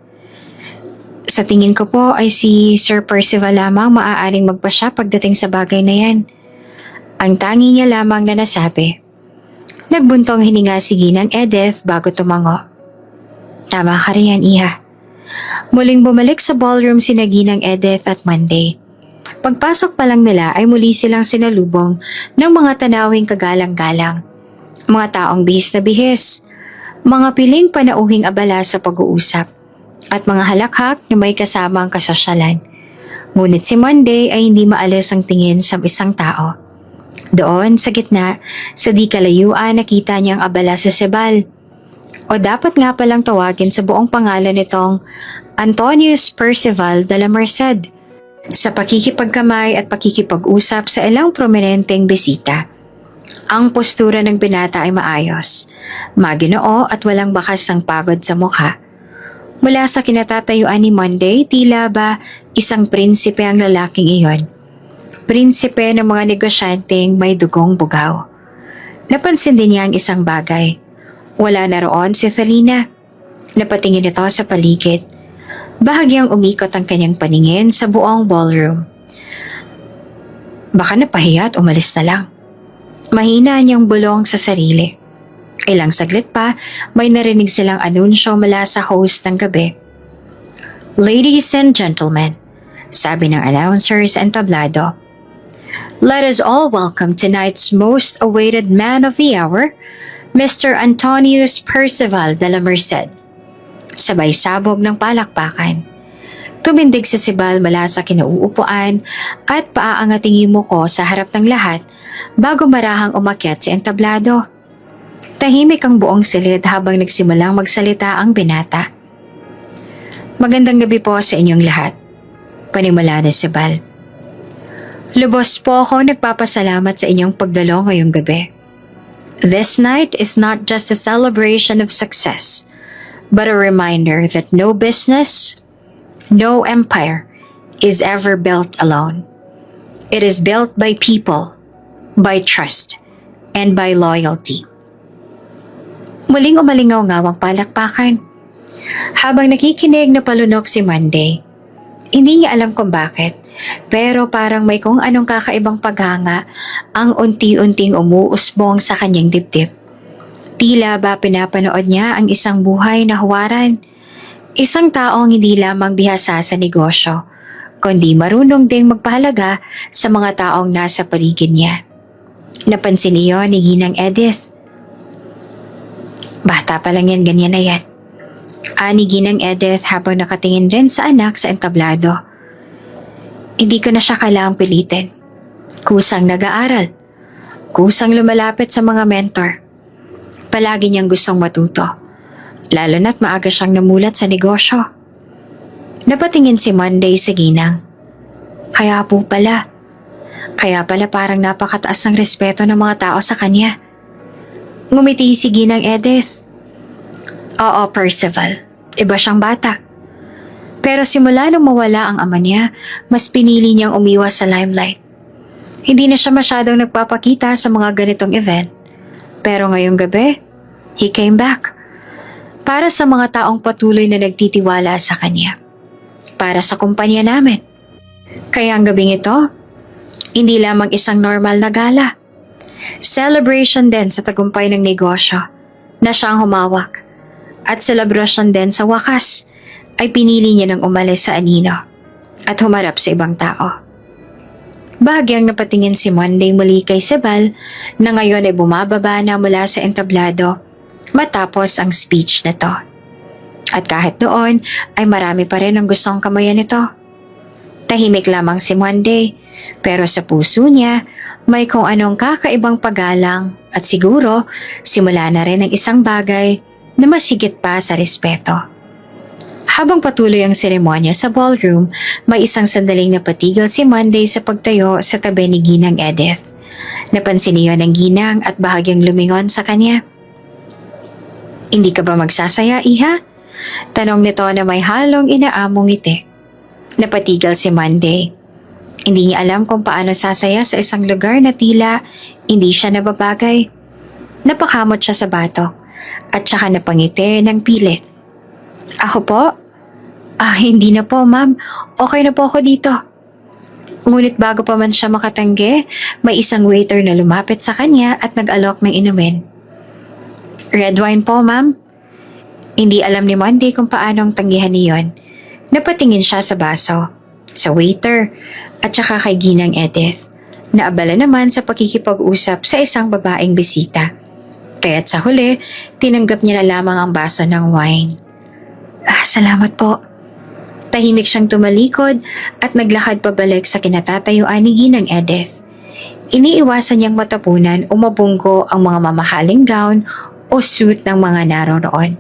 "Sa tingin ko po ay si Sir Percival lamang maaaring magpasya pagdating sa bagay na yan." Ang tangi niya lamang na nasabi. Nagbuntong hininga si Ginang Edith bago tumango. "Tama ka riyan, Iha." Muling bumalik sa ballroom sina Ginang Edith at Monday. Pagpasok pa lang nila ay muli silang sinalubong ng mga tanawing kagalang-galang. Mga taong bihis na bihis. Mga piling panauhing abala sa pag-uusap at mga halakhak na may kasamang kasosyalan. Ngunit si Monday ay hindi maalis ang tingin sa isang tao. Doon sa gitna, sa di kalayuan nakita niyang abala si Sebal. O dapat nga palang tawagin sa buong pangalan nitong Antonius Percival de la Merced. Sa pakikipagkamay at pakikipag-usap sa ilang prominenteng bisita. Ang postura ng binata ay maayos, maginoo at walang bakas ng pagod sa mukha. Mula sa kinatatayuan ni Monday, tila ba isang prinsipe ang lalaking iyon. Prinsipe ng mga negosyanteng may dugong bugaw. Napansin din niya ang isang bagay. Wala na roon si Thalina. Napatingin ito sa paligid. Bahagyang umikot ang kanyang paningin sa buong ballroom. Baka napahiya at umalis na lang. Mahina niyang bulong sa sarili. Ilang saglit pa, may narinig silang anunsyo mula sa host ng gabi. "Ladies and gentlemen," sabi ng announcer sa entablado, Let us all welcome tonight's most awaited man of the hour, Mr. Antonius Percival de la Merced. Sabay sabog ng palakpakan. Tumindig si Sibal mula sa kinauupuan at paaangating yumuko sa harap ng lahat bago marahang umakyat si entablado. Tahimik ang buong silid habang nagsimulang magsalita ang binata. Magandang gabi po sa inyong lahat. Panimula ni Sibal. Lubos po ako nagpapasalamat sa inyong pagdalo ngayong gabi. This night is not just a celebration of success, but a reminder that no business, no empire is ever built alone. It is built by people, by trust, and by loyalty. Muling umalingaw-ngaw ang palakpakan. Habang nakikinig na palunok si Monday, hindi niya alam kung bakit, pero parang may kung anong kakaibang paghanga ang unti-unting umuusbong sa kanyang dibdib. Tila ba pinapanood niya ang isang buhay na huwaran, isang taong hindi lamang bihasa sa negosyo, kundi marunong ding magpahalaga sa mga taong nasa paligid niya. Napansin iyon ni Ginang Edith. Bata pa lang yan, ganyan na yan. Ani Ginang Edith habang nakatingin rin sa anak sa entablado. Hindi ko na siya kailangang pilitin. Kusang nag-aaral. Kusang lumalapit sa mga mentor. Palagi niyang gustong matuto. Lalo na't maaga siyang namulat sa negosyo. Napatingin si Monday sa Ginang. Kaya pala parang napakataas ng respeto ng mga tao sa kanya. Ngumiti si Ginang Edith. Oo, Percival. Iba siyang bata. Pero simula nung mawala ang ama niya, mas pinili niyang umiwas sa limelight. Hindi na siya masyadong nagpapakita sa mga ganitong event. Pero ngayong gabi, he came back. Para sa mga taong patuloy na nagtitiwala sa kanya. Para sa kumpanya namin. Kaya ang gabing ito, hindi lamang isang normal na gala. Celebration din sa tagumpay ng negosyo na siyang humawak. At celebration din sa wakas ay pinili niya ng umalis sa anino at humarap sa ibang tao. Bahagyang napatingin si Monday muli kay Sibal na ngayon ay bumababa na mula sa entablado matapos ang speech na to. At kahit doon ay marami pa rin ang gustong kamayan nito. Tahimik lamang si Monday pero sa puso niya may kung anong kakaibang paggalang at siguro simula na rin ang isang bagay na mas higit pa sa respeto. Habang patuloy ang seremonya sa ballroom, may isang sandaling napatigil si Monday sa pagtayo sa tabi ni Ginang Edith. Napansin niyo ng Ginang at bahagyang lumingon sa kanya. Hindi ka ba magsasaya, iha? Tanong nito na may halong inaamong ngiti. Napatigil si Monday. Hindi niya alam kung paano sasaya sa isang lugar na tila hindi siya nababagay. Napakamot siya sa batok at saka napangiti ng pilit. Ako po? Hindi na po, ma'am. Okay na po ako dito. Ngunit bago pa man siya makatanggi, may isang waiter na lumapit sa kanya at nag-alok ng inumin. Red wine po, ma'am. Hindi alam ni Monday kung paano ang tanggihan niyon. Napatingin siya sa baso, sa waiter, at saka kay Ginang Edith. Naabala naman sa pakikipag-usap sa isang babaeng bisita. Kaya't sa huli, tinanggap niya na lamang ang baso ng wine. Salamat po. Tahimik siyang tumalikod at naglakad pabalik sa kinatatayuan ni Ginang Edith. Iniiwasan niyang matapunan o mabunggo ang mga mamahaling gown o suit ng mga naroroon.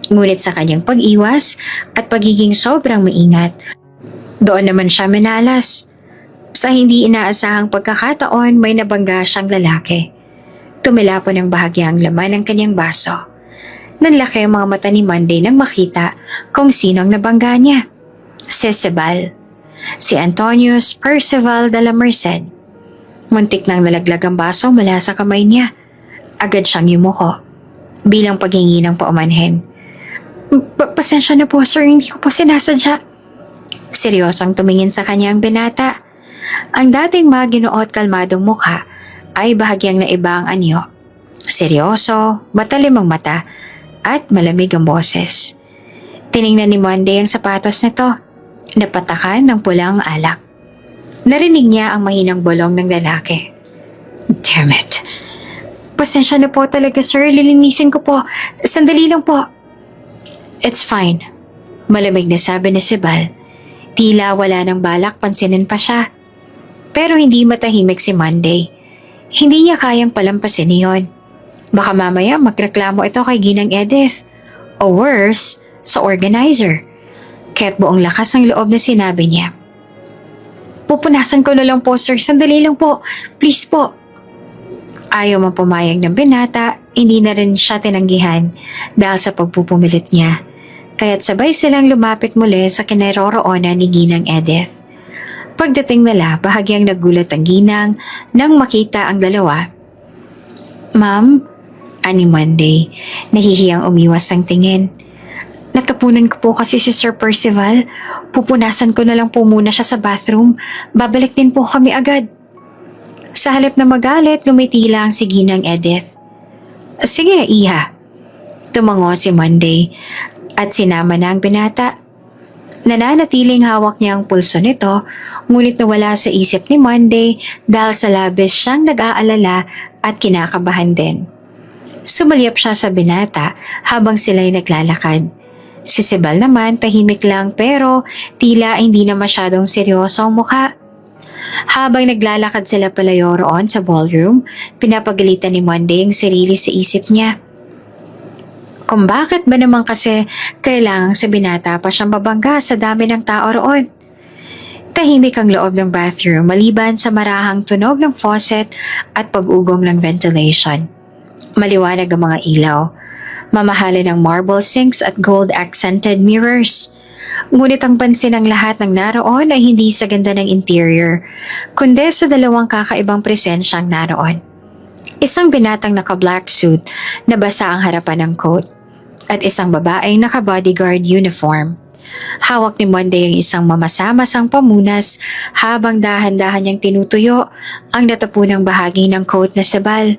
Ngunit sa kanyang pag-iwas at pagiging sobrang maingat, doon naman siya minalas. Sa hindi inaasahang pagkakataon may nabangga siyang lalaki. Tumila po ng bahagya ang laman ng kanyang baso. Nanlaki ang mga mata ni Monday nang makita kung sinong nabangga niya. Si Sibal. Si Antonius Percival de la Merced. Muntik nang nalaglag ang baso mula sa kamay niya. Agad siyang yumuko. Bilang paghingi ng paumanhin. Pasensya na po sir, hindi ko po sinasadya. Seryosong tumingin sa kanya ang binata. Ang dating maginuot kalmadong mukha ay bahagyang naiba ang anyo. Seryoso, matalim ang mata, at malamig ang boses. Tiningnan ni Monday ang sapatos nito. Napatakan ng pulang alak. Narinig niya ang mahinang bolong ng lalaki. Damn it. Pasensya na po talaga, sir. Lilinisin ko po. Sandali lang po. It's fine. Malamig na sabi ni Sibal. Tila wala nang balak pansinin pa siya. Pero hindi matahimik si Monday. Hindi niya kayang palampasin iyon. Baka mamaya magreklamo ito kay Ginang Edith. O worse, sa organizer. Kaya't buong lakas ng loob na sinabi niya. Pupunasan ko na lang po, sir. Sandali lang po. Please po. Ayaw mang pumayag ng binata, hindi na rin siya tinanggihan dahil sa pagpupumilit niya. Kaya't sabay silang lumapit muli sa kinaroroonan ni Ginang Edith. Pagdating nila, bahagyang nagulat ang Ginang nang makita ang dalawa. Ma'am, ani Monday, nahihiyang umiwas ang tingin. Natapunan ko po kasi si Sir Percival. Pupunasan ko na lang po muna siya sa bathroom. Babalik din po kami agad. Sa halip na magalit, ngumiti lang si Ginang Edith. Sige, iha. Tumango si Monday at sinama na ang binata. Nananatiling hawak niya ang pulso nito, ngunit nawala sa isip ni Monday dahil sa labis siyang nag-aalala at kinakabahan din. Sumalyap siya sa binata habang sila'y naglalakad. Si Sibal naman tahimik lang pero tila hindi na masyadong seryoso ang mukha. Habang naglalakad sila palayo roon sa ballroom, pinapagalitan ni Monday ang sarili sa isip niya. Kung bakit ba naman kasi kailangang sa binata pa siyang babangga sa dami ng tao roon? Tahimik ang loob ng bathroom maliban sa marahang tunog ng faucet at pag-ugong ng ventilation. Maliwanag ang mga ilaw. Mamahalin ang marble sinks at gold-accented mirrors. Ngunit ang pansin ng lahat ng naroon ay hindi sa ganda ng interior, kundi sa dalawang kakaibang presensyang naroon. Isang binatang naka-black suit na basa ang harapan ng coat, at isang babaeng naka-bodyguard uniform. Hawak ni Monday ang isang mamasamasang pamunas habang dahan-dahan niyang tinutuyo ang natapunang bahagi ng coat na Sibal.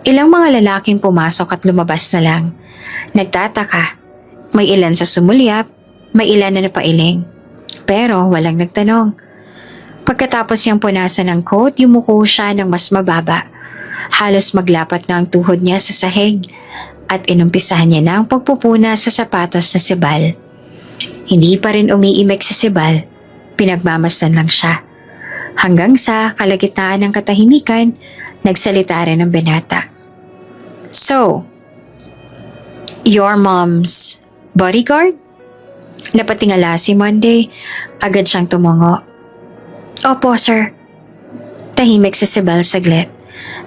Ilang mga lalaking pumasok at lumabas na lang. Nagtataka. May ilan sa sumulyap, may ilan na napailing. Pero walang nagtanong. Pagkatapos niyang punasan ng coat, yumuko siya ng mas mababa. Halos maglapat na ang tuhod niya sa sahig at inumpisahan niya na ang pagpupuna sa sapatos na Sibal. Hindi pa rin umiimik si Sibal. Pinagmamasdan lang siya. Hanggang sa kalagitnaan ng katahimikan, nagsalita rin ang binata. So, your mom's bodyguard? Napatingala si Monday. Agad siyang tumango. Opo, sir. Tahimik si Sibal saglit.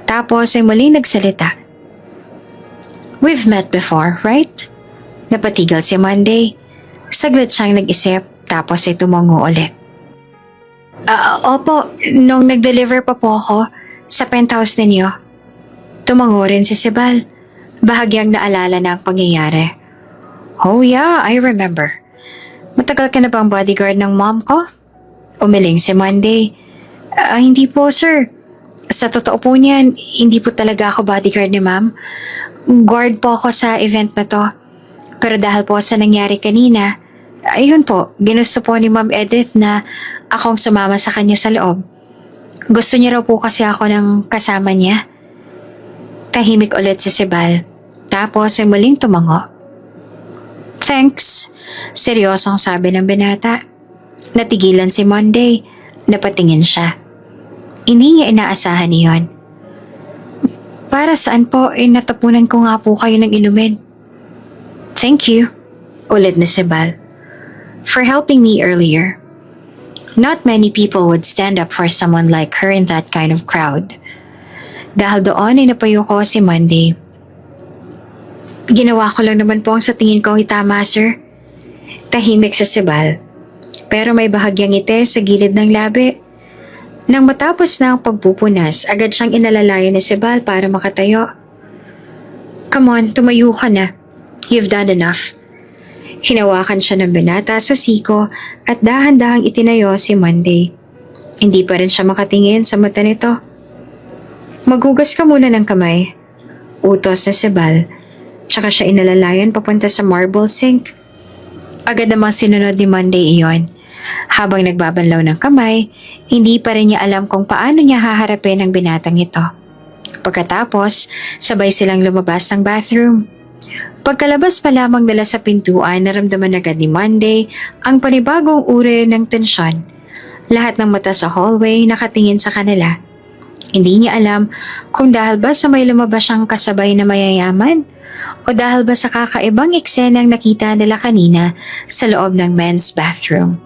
Tapos ay muling nagsalita. We've met before, right? Napatigal si Monday. Saglit siyang nag-isip, tapos ay tumango ulit. Opo, nung nag-deliver pa po ako sa penthouse ninyo. Tumango rin si Sibal. Bahagyang naalala na ang pangyayari. Oh yeah, I remember. Matagal ka na bang bodyguard ng mom ko? Umiling si Monday. Hindi po, sir. Sa totoo po niyan, hindi po talaga ako bodyguard ni ma'am. Guard po ako sa event na to. Pero dahil po sa nangyari kanina, ayun po, ginusto po ni Ma'am Edith na akong sumama sa kanya sa loob. Gusto niya raw po kasi ako ng kasama niya. Tahimik ulit si Sibal. Tapos ay muling tumango. Thanks. Seryosong sabi ng binata. Natigilan si Monday. Napatingin siya. Hindi niya inaasahan iyon. Para saan po, natapunan ko nga po kayo ng inumin. Thank you. Ulit na Sibal. For helping me earlier. Not many people would stand up for someone like her in that kind of crowd. Dahil doon ay napayo ko si Monday. Ginawa ko lang naman po ang sa tingin ko ay tama, sir. Tahimik sa Sibal. Pero may bahagyang ngiti sa gilid ng labi. Nang matapos na ang pagpupunas, agad siyang inalalayan ni Sibal para makatayo. Come on, tumayo ka na. You've done enough. Hinawakan siya ng binata sa siko at dahan-dahang itinayo si Monday. Hindi pa rin siya makatingin sa mata nito. Maghugas ka muna ng kamay. Utos na Sibal. Tsaka siya inalalayan papunta sa marble sink. Agad namang sinunod ni Monday iyon. Habang nagbabanlaw ng kamay, hindi pa rin niya alam kung paano niya haharapin ang binatang ito. Pagkatapos, sabay silang lumabas ng bathroom. Pagkalabas pa lamang nila sa pintuan, naramdaman agad ni Monday ang panibagong uri ng tensyon. Lahat ng mata sa hallway nakatingin sa kanila. Hindi niya alam kung dahil ba sa may lumabas siyang kasabay na mayayaman o dahil ba sa kakaibang eksenang nakita nila kanina sa loob ng men's bathroom.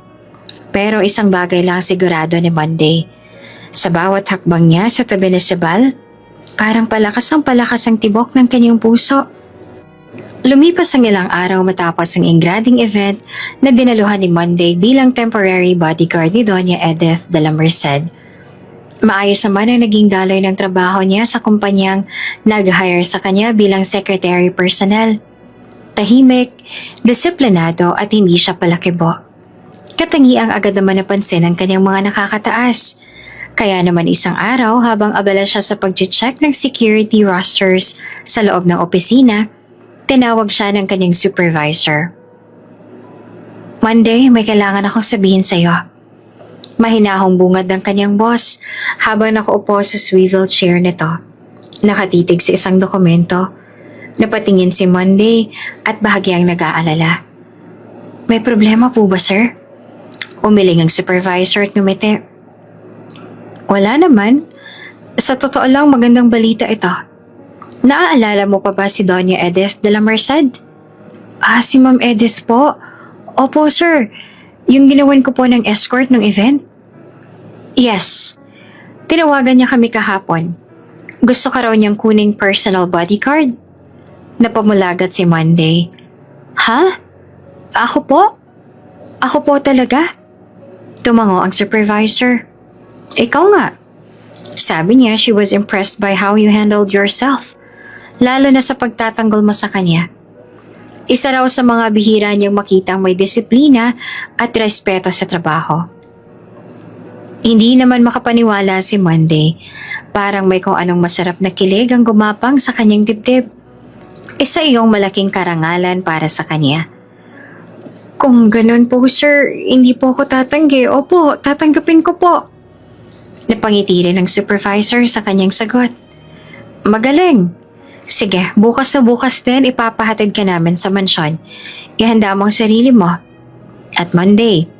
Pero isang bagay lang sigurado ni Monday. Sa bawat hakbang niya sa tabi ni Sibal, parang palakas ang tibok ng kanyang puso. Lumipas ang ilang araw matapos ang ingrading event na dinaluhan ni Monday bilang temporary bodyguard ni Doña Edith de la Merced. Maayos naman ang naging daloy ng trabaho niya sa kumpanyang nag-hire sa kanya bilang secretary personnel. Tahimik, disiplinado at hindi siya palakibo. Katangiang agad naman napansin ang kanyang mga nakakataas. Kaya naman isang araw habang abala siya sa pag-check ng security rosters sa loob ng opisina, tinawag siya ng kanyang supervisor. Monday, may kailangan akong sabihin sa'yo. Mahinahong bungad ng kanyang boss habang nakaupo sa swivel chair nito. Nakatitig sa isang dokumento. Napatingin si Monday at bahagyang nag-aalala. May problema po ba, sir? Umiling ang supervisor at ngumiti. Wala naman. Sa totoo lang magandang balita ito. Naaalala mo pa ba si Doña Edith de la Merced? Si Ma'am Edith po. Opo, sir. Yung ginawan ko po ng escort ng event? Yes. Tinawagan niya kami kahapon. Gusto ka raw niyang kuning personal bodyguard? Napamulagat si Monday. Ha? Ako po? Ako po talaga? Tumango ang supervisor. Ikaw nga. Sabi niya she was impressed by how you handled yourself, lalo na sa pagtatanggol mo sa kanya. Isa raw sa mga bihira niyang makitang may disiplina at respeto sa trabaho. Hindi naman makapaniwala si Monday. Parang may kung anong masarap na kilig ang gumapang sa kanyang dibdib. Isa iyong malaking karangalan para sa kanya. Kung ganun po, sir, hindi po ako tatanggi. Opo, tatanggapin ko po. Napangiti rin ng supervisor sa kanyang sagot. Magaling. Sige, bukas na bukas din ipapahatid ka namin sa mansyon. Ihanda mo ang sarili mo. At Monday.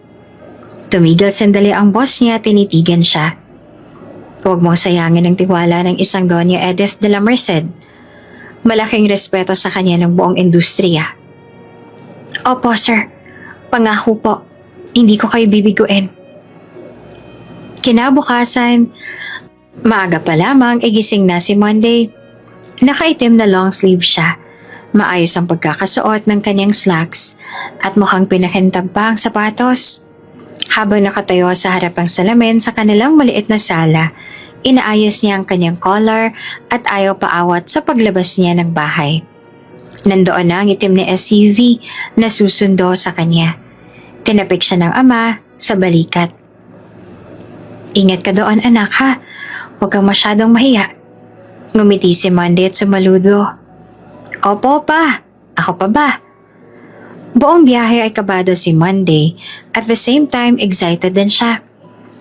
Tumigil sandali ang boss niya, tinitigan siya. Huwag mong sayangin ang tiwala ng isang Doña Edith de la Merced. Malaking respeto sa kanya ng buong industriya. Opo, sir. Pangako po, hindi ko kayo bibiguin. Kinabukasan, maaga pa lamang igising na si Monday. Nakaitim na long sleeve siya. Maayos ang pagkakasuot ng kanyang slacks at mukhang pinakintab pa ang sapatos. Habang nakatayo sa harap ng salamin sa kanilang maliit na sala, inaayos niya ang kanyang collar at ayaw paawat sa paglabas niya ng bahay. Nandoon na ang itim na SUV na susundo sa kanya. Tinapik siya ng ama sa balikat. Ingat ka doon, anak, ha? Huwag kang masyadong mahiya. Ngumiti si Monday at sumaludo. Opo pa. Ako pa ba? Buong biyahe ay kabado si Monday. At the same time, excited din siya.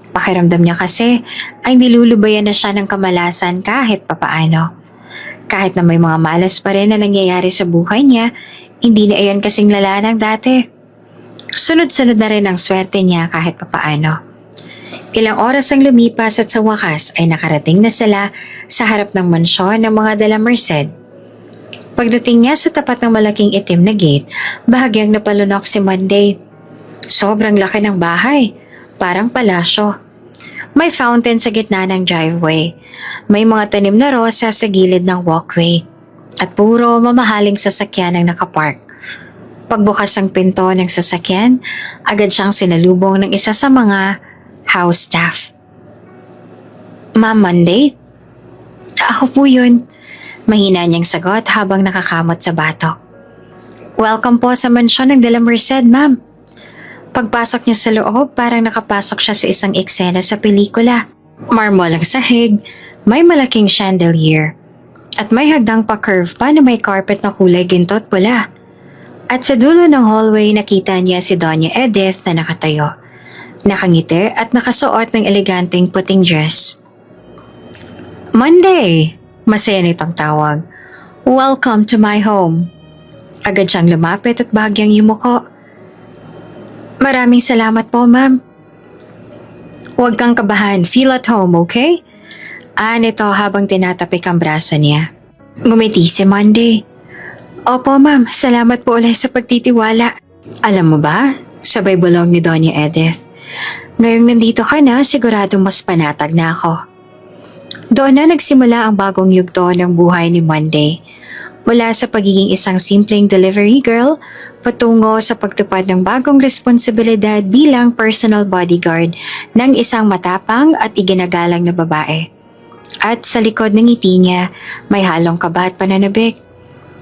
Pakiramdam niya kasi ay nilulubayan na siya ng kamalasan kahit papaano. Kahit na may mga malas pa rin na nangyayari sa buhay niya, hindi na iyon kasing lala ng dati. Sunod-sunod na rin ang swerte niya kahit papaano. Ilang oras ang lumipas at sa wakas ay nakarating na sila sa harap ng mansyon ng mga de la Merced. Pagdating niya sa tapat ng malaking itim na gate, bahagyang napalunok si Monday. Sobrang laki ng bahay, parang palasyo. May fountain sa gitna ng driveway. May mga tanim na rosa sa gilid ng walkway. At puro mamahaling sasakyan ang nakapark. Pagbukas ng pinto ng sasakyan, agad siyang sinalubong ng isa sa mga house staff. Ma'am Monday? Ako po yun. Mahina niyang sagot habang nakakamot sa batok. Welcome po sa mansyon ng de la Merced, ma'am. Pagpasok niya sa loob, parang nakapasok siya sa isang eksena sa pelikula. Marmol ang sahig, may malaking chandelier, at may hagdang pa-curve pa na may carpet na kulay ginto at pula. At sa dulo ng hallway nakita niya si Doña Edith na nakatayo. Nakangiti at nakasuot ng eleganteng puting dress. Monday! Masaya nitong tawag. Welcome to my home. Agad siyang lumapit at bahagyang yumuko. Maraming salamat po, ma'am. Huwag kang kabahan, feel at home, okay? Nito habang tinatapik ang braso niya. Ngumiti si Monday. Opo, ma'am, salamat po ulit sa pagtitiwala. Alam mo ba, sabay bulong ni Doña Edith. Ngayong nandito ka na, siguradong mas panatag na ako. Doon na nagsimula ang bagong yugto ng buhay ni Monday. Mula sa pagiging isang simpleng delivery girl, patungo sa pagtupad ng bagong responsibilidad bilang personal bodyguard ng isang matapang at iginagalang na babae. At sa likod ng ngiti niya, may halong kaba at pananabik.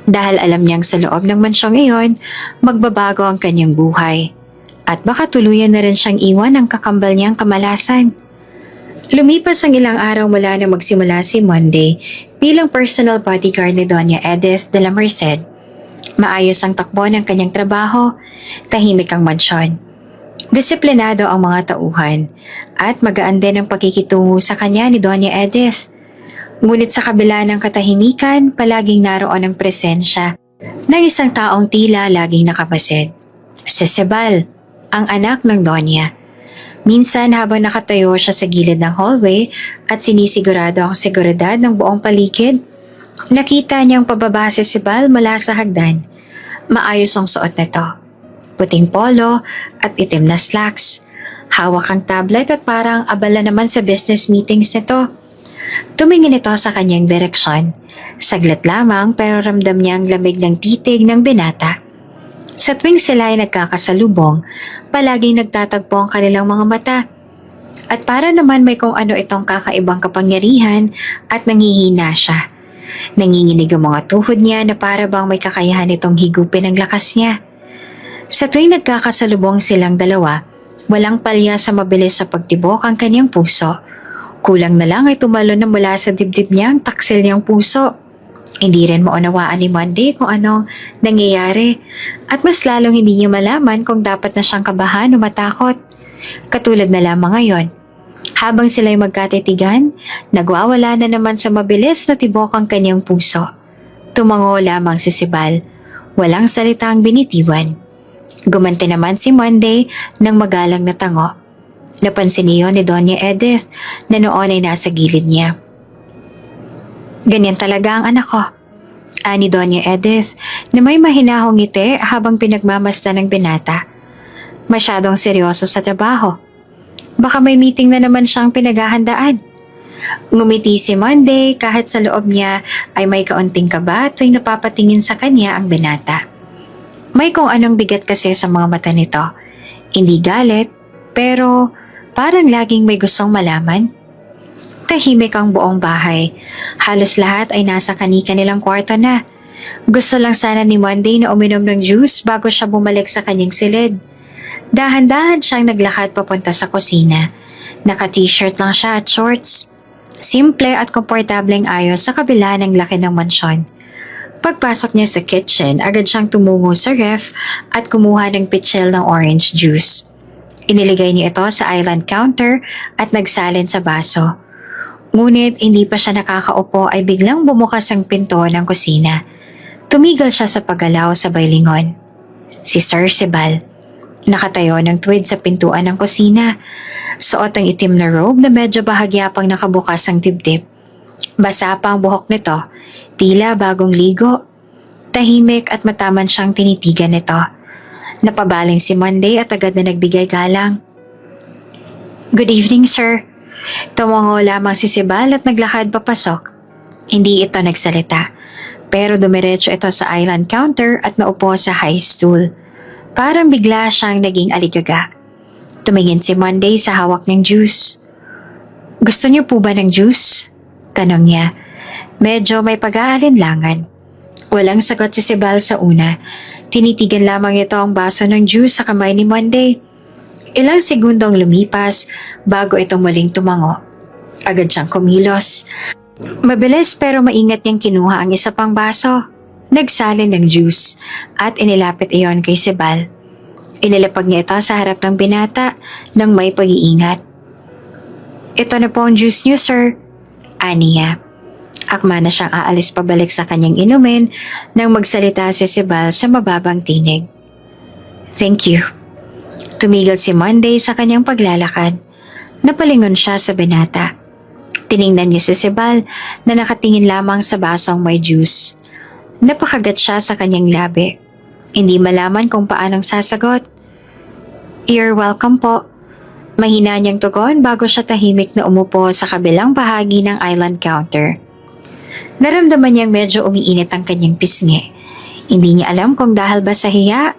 Dahil alam niyang sa loob ng mansyong iyon, magbabago ang kanyang buhay. At baka tuluyan na rin siyang iwan ang kakambal niyang kamalasan. Lumipas ang ilang araw mula na magsimula si Monday bilang personal bodyguard ni Doña Edith de la Merced. Maayos ang takbo ng kanyang trabaho, tahimik ang mansyon. Disiplinado ang mga tauhan at magaan din ang pagkikitungo sa kanya ni Doña Edith. Ngunit sa kabila ng katahimikan, palaging naroon ang presensya ng isang taong tila laging nakamasid. Si Cebal, ang anak ng Doña. Minsan habang nakatayo siya sa gilid ng hallway at sinisigurado ang seguridad ng buong paligid, nakita niyang pababa si Cebal mula sa hagdan. Maayos ang suot nito. Puting polo at itim na slacks. Hawak ang tablet at parang abala naman sa business meetings nito. Tumingin ito sa kanyang direksyon. Saglit lamang pero ramdam niya ang lamig ng titig ng binata. Sa tuwing sila ay nagkakasalubong, palaging nagtatagpo ang kanilang mga mata. At para naman may kung ano itong kakaibang kapangyarihan at nangihina siya. Nanginginig ang mga tuhod niya na para bang may kakayahan itong higupin ang lakas niya. Sa tuwing nagkakasalubong silang dalawa, walang palya sa mabilis sa pagtibok ang kanyang puso. Kulang na lang ay tumalo na mula sa dibdib niya ang taksil niyang puso. Hindi rin maunawaan ni Monday kung anong nangyayari at mas lalong hindi niya malaman kung dapat na siyang kabahan o matakot. Katulad na lamang ngayon. Habang sila'y magkatitigan, nagwawala na naman sa mabilis na tibok ang kanyang puso. Tumango lamang si Cebal. Walang salitang binitiwan. Gumanti naman si Monday ng magalang na tango. Napansin niyo ni Doña Edith na noon ay nasa gilid niya. Ganyan talaga ang anak ko. Ani Doña Edith na may mahinahong ngiti habang pinagmamasdan ng binata. Masyadong seryoso sa trabaho. Baka may meeting na naman siyang pinaghahandaan. Ngumiti si Monday kahit sa loob niya ay may kaunting kaba tuwing napapatingin sa kanya ang binata. May kung anong bigat kasi sa mga mata nito. Hindi galit, pero parang laging may gustong malaman. Tahimik ang buong bahay. Halos lahat ay nasa kani-kanilang kwarto na. Gusto lang sana ni Monday na uminom ng juice bago siya bumalik sa kanyang silid. Dahan-dahan siyang naglakad papunta sa kusina. Naka-t-shirt lang siya at shorts. Simple at komportableng ayos sa kabila ng laki ng mansyon. Pagpasok niya sa kitchen, agad siyang tumungo sa ref at kumuha ng pitchel ng orange juice. Iniligay niya ito sa island counter at nagsalin sa baso. Ngunit hindi pa siya nakakaupo ay biglang bumukas ang pinto ng kusina. Tumigil siya sa paggalaw sabay lingon. Si Sir Cebal. Nakatayo ng tuwid sa pintuan ng kusina. Suot ang itim na robe na medyo bahagya pang nakabukas ang dibdib. Basa pa ang buhok nito, tila bagong ligo. Tahimik at mataman siyang tinitigan nito. Napabaling si Monday at agad na nagbigay galang. Good evening, sir. Tumango lamang si Cebal at naglakad papasok. Hindi ito nagsalita, pero dumiretso ito sa island counter at naupo sa high stool. Parang bigla siyang naging aligaga. Tumingin si Monday sa hawak ng juice. Gusto niyo po ba ng juice? Tanong niya. Medyo may pag-aalinlangan. Walang sagot si Cebal sa una. Tinitigan lamang ito ang baso ng juice sa kamay ni Monday. Ilang segundong lumipas bago ito muling tumango. Agad siyang kumilos. Mabilis pero maingat niyang kinuha ang isa pang baso. Nagsalin ng juice at inilapit iyon kay Cebal. Inilapag niya ito sa harap ng binata ng may pag-iingat. Ito na po ang juice niyo, sir. Aniya. Akma na siyang aalis pabalik sa kanyang inumin nang magsalita si Sibal sa mababang tinig. Thank you. Tumigil si Monday sa kanyang paglalakad. Napalingon siya sa binata. Tiningnan niya si Sibal na nakatingin lamang sa basong may juice. Napakagat siya sa kanyang labi. Hindi malaman kung paanong sasagot. You're welcome po. Mahina niyang tugon bago siya tahimik na umupo sa kabilang bahagi ng island counter. Naramdaman niyang medyo umiinit ang kanyang pisngi. Hindi niya alam kung dahil ba sa hiya,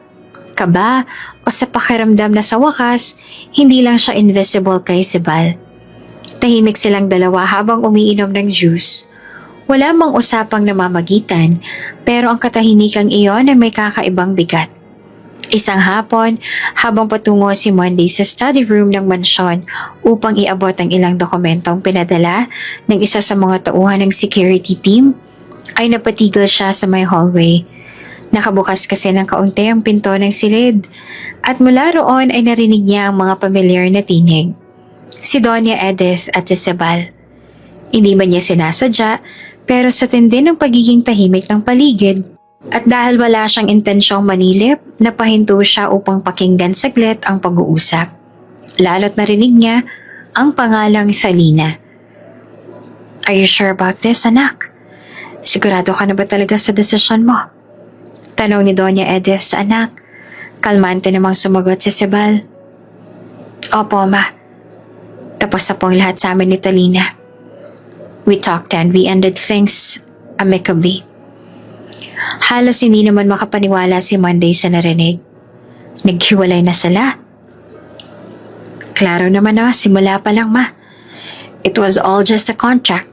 kaba, o sa pakiramdam na sa wakas, hindi lang siya invisible kay Sibal. Tahimik silang dalawa habang umiinom ng juice. Wala mang usapang namamagitan, pero ang katahimikang iyon ay may kakaibang bigat. Isang hapon, habang patungo si Monday sa study room ng mansyon upang iabot ang ilang dokumentong pinadala ng isa sa mga tauhan ng security team, ay napatigil siya sa may hallway. Nakabukas kasi ng kaunti ang pinto ng silid at mula roon ay narinig niya ang mga pamilyar na tinig. Si Doña Edith at si Sibal. Hindi man niya sinasadya, pero sa tindi ng pagiging tahimik ng paligid at dahil wala siyang intensyong manilip, napahinto siya upang pakinggan saglit ang pag-uusap. Lalo't narinig niya ang pangalang Thalina. Are you sure about this, anak? Sigurado ka na ba talaga sa desisyon mo? Tanong ni Doña Edith sa anak. Kalmante namang sumagot si Sibal. Opo, ma. Tapos na po ang lahat sa amin ni Thalina. We talked and we ended things amicably. Halos hindi naman makapaniwala si Monday sa narinig. Naghiwalay na sila. Klaro naman na, simula pa lang, ma. It was all just a contract.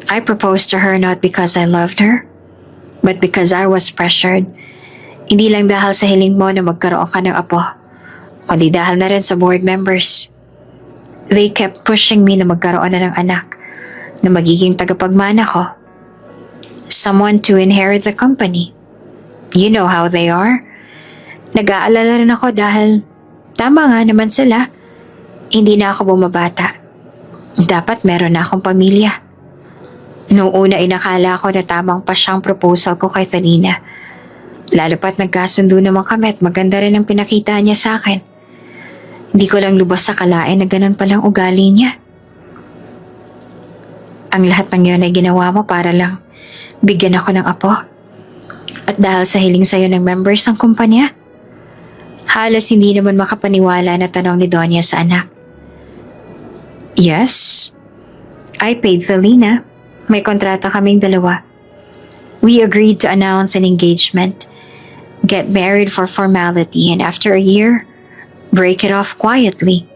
I proposed to her not because I loved her, but because I was pressured. Hindi lang dahil sa hiling mo na magkaroon ka ng apo, kundi dahil na rin sa board members. They kept pushing me na magkaroon na ng anak na magiging tagapagmana ko. Someone to inherit the company. You know how they are. Nag-aalala rin ako dahil tama nga naman sila. Hindi na ako bumabata. Dapat meron na akong pamilya. Noong una inakala ko na tamang pa siyang proposal ko kay Thalina. Lalo pa't nagkasundo naman kami at maganda rin ang pinakita niya sa akin. Hindi ko lang lubos sa kalain na ganun palang ugali niya. Ang lahat ng yun ay ginawa mo para lang bigyan ako ng apo. At dahil sa hiling sayo ng members ng kumpanya. Halos hindi naman makapaniwala na tanong ni Donya sa anak. Yes, I paid Thalina. May kontrata kaming dalawa. We agreed to announce an engagement, get married for formality, and after a year, break it off quietly.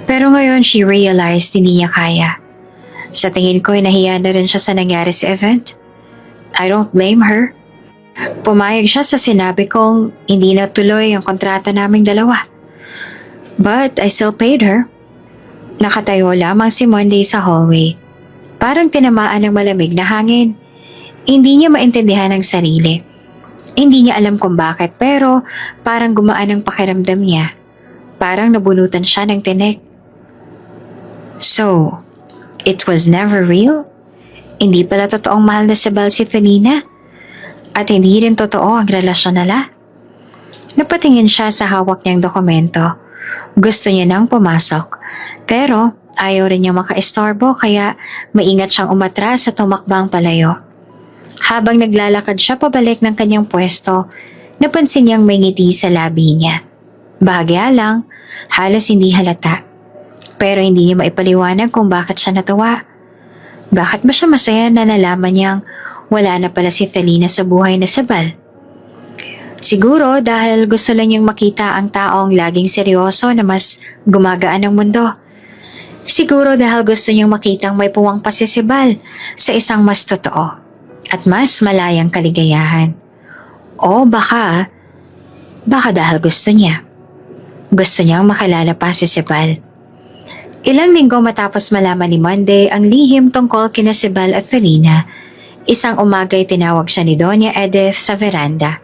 Pero ngayon she realized hindi niya kaya. Sa tingin ko ay nahiya na rin siya sa nangyari sa event. I don't blame her. Pumayag siya sa sinabi kong hindi na tuloy ang kontrata naming dalawa. But I still paid her. Nakatayo lamang si Monday sa hallway. Parang tinamaan ng malamig na hangin. Hindi niya maintindihan ang sarili. Hindi niya alam kung bakit pero parang gumaan ang pakiramdam niya. Parang nabunutan siya ng tinik. So, it was never real? Hindi pala totoong mahal na si Bal si Thalina? At hindi rin totoo ang relasyon nila? Napatingin siya sa hawak niyang dokumento. Gusto niya nang pumasok. Pero ayaw rin niya makaistorbo kaya maingat siyang umatras at tumakbang palayo. Habang naglalakad siya pabalik ng kanyang pwesto, napansin niyang may ngiti sa labi niya. Bahagya lang, halos hindi halata. Pero hindi niya maipaliwanag kung bakit siya natuwa. Bakit ba siya masaya na nalaman niyang wala na pala si Thalina sa buhay na Sibal? Siguro dahil gusto lang niyang makita ang taong laging seryoso na mas gumagaan ng mundo. Siguro dahil gusto niyang makitang may puwang pa si Sibal sa isang mas totoo at mas malayang kaligayahan. O baka dahil gusto niya. Gusto niyang makilala pa si Sibal. Ilang linggo matapos malaman ni Monday ang lihim tungkol kina Sibal at Thalina, isang umaga'y tinawag siya ni Doña Edith sa veranda.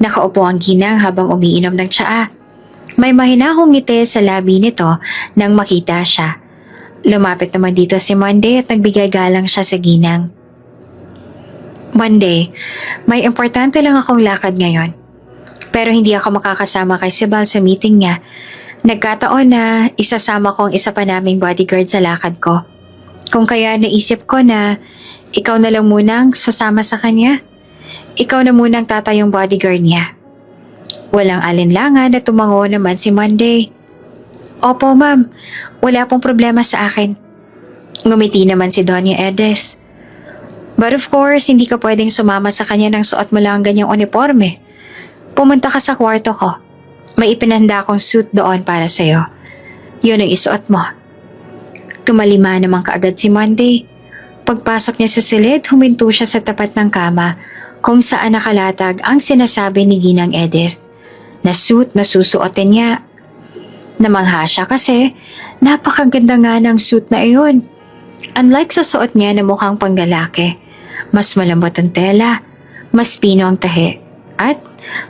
Nakaupo ang ginang habang umiinom ng tsaa. May mahinahong ngiti sa labi nito nang makita siya. Lumapit naman dito si Monday at nagbigay galang siya sa ginang. Monday, may importante lang akong lakad ngayon. Pero hindi ako makakasama kay Sibal sa meeting niya. Nagkataon na isasama ko ang isa pa naming bodyguard sa lakad ko. Kung kaya naisip ko na ikaw na lang munang susama sa kanya. Ikaw na munang tatayong bodyguard niya. Walang alinlangan na tumango naman si Monday. Opo ma'am, wala pong problema sa akin. Ngumiti naman si Doña Edith. But of course, hindi ka pwedeng sumama sa kanya nang suot mo lang ganyang uniforme. Pumunta ka sa kwarto ko. May ipinanda akong suit doon para sa'yo. Yun ang isuot mo. Tumalima naman kaagad si Monday. Pagpasok niya sa silid, huminto siya sa tapat ng kama kung saan nakalatag ang sinasabi ni Ginang Edith na suit na susuotin niya. Namangha siya kasi napakaganda nga ng suit na iyon. Unlike sa suot niya na mukhang panglalaki, mas malambot ang tela, mas pino ang tahi, at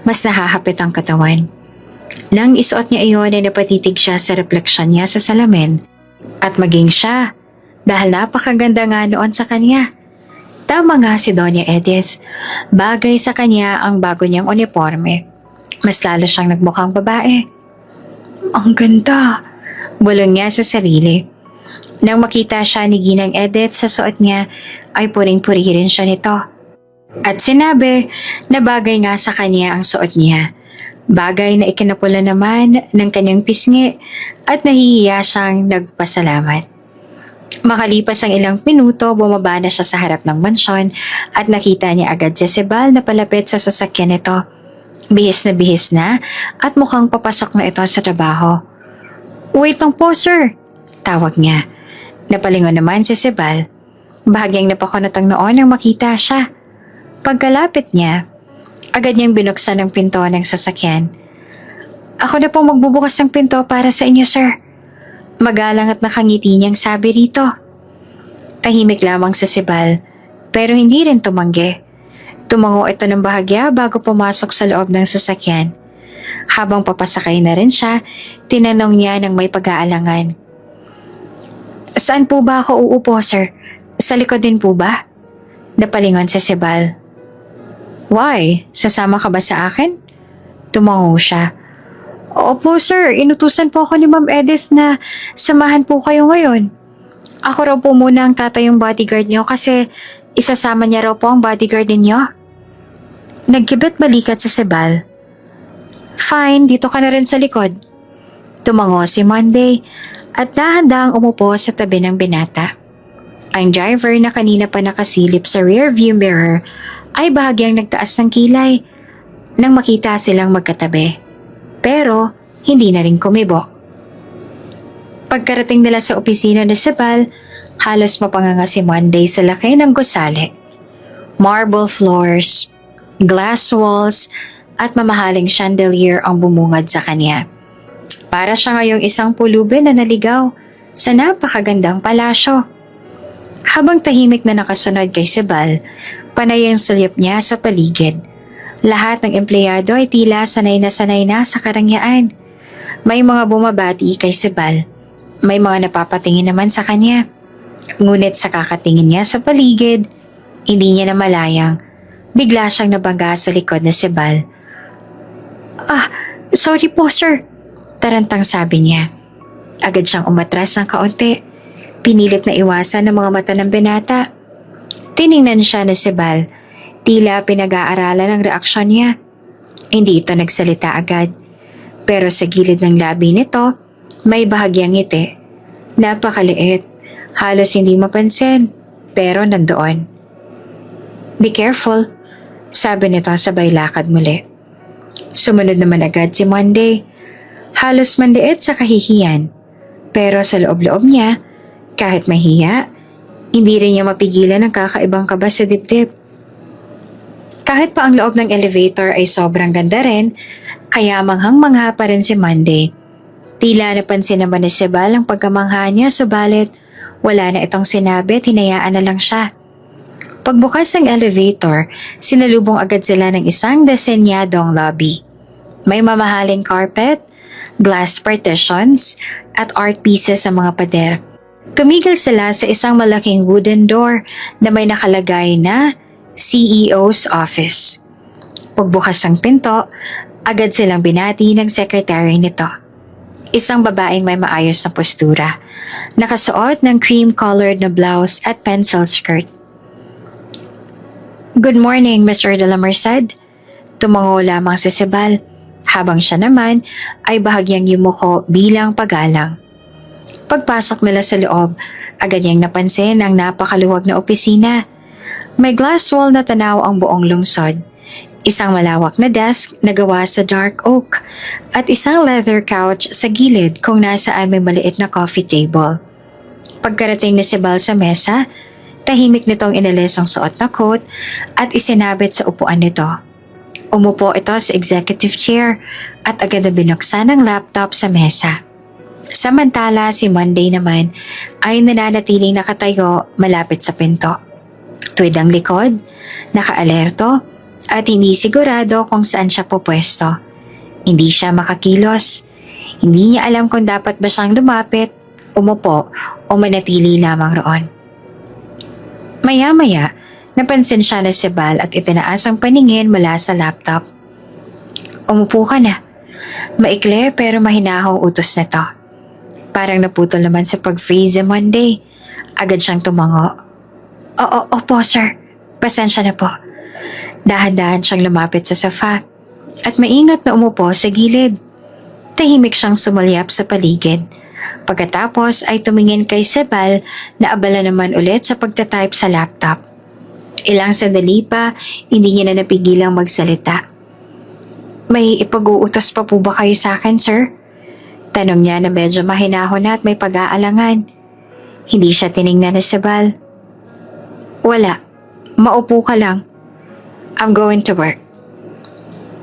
mas nahahapit ang katawan. Nang isuot niya iyon ay napatitig siya sa refleksyon niya sa salamin at maging siya dahil napakaganda nga noon sa kanya. Tama nga si Doña Edith, bagay sa kanya ang bago niyang uniforme. Mas lalo siyang nagmukhang babae. Ang ganda, bulong niya sa sarili. Nang makita siya ni Ginang Edith sa suot niya, ay puring-puri rin siya nito. At sinabi na bagay nga sa kanya ang suot niya. Bagay na ikinapula naman ng kanyang pisngi at nahihiya siyang nagpasalamat. Makalipas ang ilang minuto, bumaba na siya sa harap ng mansyon at nakita niya agad si Sibal na palapit sa sasakyan nito. Bihis na at mukhang papasok na ito sa trabaho. Wait lang po sir, tawag niya. Napalingon naman si Sibal. Bahagyang napakunatang noon nang makita siya. Pagkalapit niya, agad niyang binuksan ang pinto ng sasakyan. Ako na pong magbubukas ng pinto para sa inyo sir. Magalang at nakangiti niyang sabi rito. Tahimik lamang si Sibal, pero hindi rin tumanggi. Tumango ito ng bahagya bago pumasok sa loob ng sasakyan. Habang papasakay na rin siya, tinanong niya ng may pag-aalangan. Saan po ba ako uupo sir? Sa likod din po ba? Napalingon si Sibal. Why? Sasama ka ba sa akin? Tumango siya. Opo sir, inutusan po ako ni Ma'am Edith na samahan po kayo ngayon. Ako raw po muna ang tatayong bodyguard niyo kasi isasama niya raw po ang bodyguard ninyo. Nagkibit balikat sa Sibal. Fine, dito ka na rin sa likod. Tumango si Monday at dahan-dahang umupo sa tabi ng binata. Ang driver na kanina pa nakasilip sa rear view mirror ay bahagyang nagtaas ng kilay nang makita silang magkatabi. Pero hindi na rin kumibo. Pagkarating nila sa opisina ni Sibal, halos mapanganga si Monday sa laki ng gusali. Marble floors, glass walls, at mamahaling chandelier ang bumungad sa kanya. Para siya ngayong isang pulubin na naligaw sa napakagandang palasyo. Habang tahimik na nakasunod kay Sibal, panay ang sulyap niya sa paligid. Lahat ng empleyado ay tila sanay na sa karangyaan. May mga bumabati kay Sibal. May mga napapatingin naman sa kanya. Ngunit sa kakatingin niya sa paligid, hindi niya namalayang bigla siyang nabangga sa likod na Sibal. Sorry po sir, tarantang sabi niya. Agad siyang umatras ng kaunti. Pinilit na iwasan ng mga mata ng binata. Tiningnan siya ni Sibal. Tila pinag-aaralan ang reaksyon niya. Hindi ito nagsalita agad. Pero sa gilid ng labi nito, may bahagyang ngiti. Napakaliit. Halos hindi mapansin. Pero nandoon. Be careful, sabi nito sabay lakad muli. Sumunod naman agad si Monday. Halos manliit sa kahihiyan. Pero sa loob-loob niya, kahit mahiya, hindi rin niya mapigilan ang kakaibang kaba sa dibdib. Kahit pa ang loob ng elevator ay sobrang ganda rin, kaya manghang-mangha pa rin si Monday. Tila napansin naman ni Sibal ang pagkamangha niya, subalit wala na itong sinabi at hinayaan na lang siya. Pagbukas ng elevator, sinalubong agad sila ng isang disenyadong lobby. May mamahaling carpet, glass partitions, at art pieces sa mga pader. Tumigil sila sa isang malaking wooden door na may nakalagay na CEO's Office. Pagbukas ng pinto, agad silang binati ng secretary nito. Isang babaeng may maayos na postura, nakasuot ng cream-colored na blouse at pencil skirt. "Good morning, Mr. De La Merced." Tumango lamang si Sibal, habang siya naman ay bahagyang yumuko bilang paggalang. Pagpasok nila sa loob, agad niyang napansin ang napakaluwag na opisina. May glass wall na tanaw ang buong lungsod. Isang malawak na desk na gawa sa dark oak at isang leather couch sa gilid kung nasaan may maliit na coffee table. Pagkarating ni Sibal sa mesa, tahimik nitong inalis ang suot na coat at isinabit sa upuan nito. Umupo ito sa executive chair at agad na binuksan ang laptop sa mesa. Samantala si Monday naman ay nananatiling nakatayo malapit sa pinto. Tuwid ang likod, nakaalerto at hindi sigurado kung saan siya pupwesto. Hindi siya makakilos. Hindi niya alam kung dapat ba siyang lumapit, umupo o manatili lamang roon. Maya-maya, napansin siya na Sibal at itinaas ang paningin mula sa laptop. "Umupo ka na." Maikli pero mahinahong utos na to. Parang naputol naman sa pag-freeze Monday. Agad siyang tumango. Opo sir. Pasensya na po." Dahan-dahan siyang lumapit sa sofa at maingat na umupo sa gilid. Tahimik siyang sumulyap sa paligid. Pagkatapos ay tumingin kay Sibal na abala naman ulit sa pagtatype sa laptop. Ilang sandali pa, hindi niya na napigilang magsalita. "May ipag-uutos pa po ba kayo sa akin, sir?" Tanong niya na medyo mahinahon at may pag-aalangan. Hindi siya tiningnan ni Sibal. "Wala. Maupo ka lang. I'm going to work."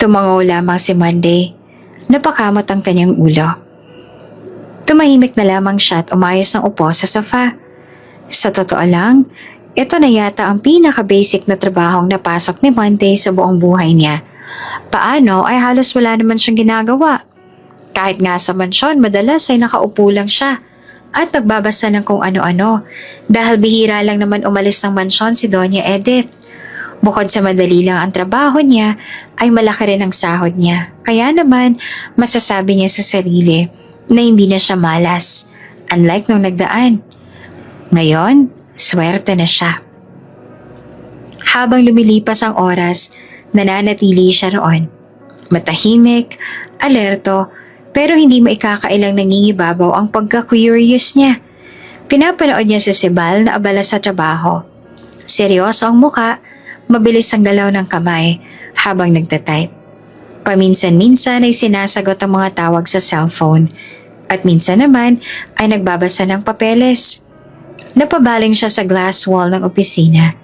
Tumango lamang si Monday. Napakamot ang kanyang ulo. Tumahimik na lamang siya at umayos ng upo sa sofa. Sa totoo lang, ito na yata ang pinaka-basic na trabahong napasok ni Monday sa buong buhay niya. Paano ay halos wala naman siyang ginagawa. Kahit nga sa mansyon, madalas ay nakaupo lang siya at nagbabasa ng kung ano-ano dahil bihira lang naman umalis ng mansyon si Doña Edith. Bukod sa madali lang ang trabaho niya, ay malaki rin ang sahod niya. Kaya naman, masasabi niya sa sarili na hindi na siya malas, unlike nung nagdaan. Ngayon, swerte na siya. Habang lumilipas ang oras, nananatili siya roon. Matahimik, alerto, pero hindi maikakailang nangingibabaw ang pagka-curious niya. Pinapanood niya si Sibal na abala sa trabaho. Seryoso ang muka, mabilis ang galaw ng kamay habang nagtatype. Paminsan-minsan ay sinasagot ang mga tawag sa cellphone at minsan naman ay nagbabasa ng papeles. Napabaling siya sa glass wall ng opisina.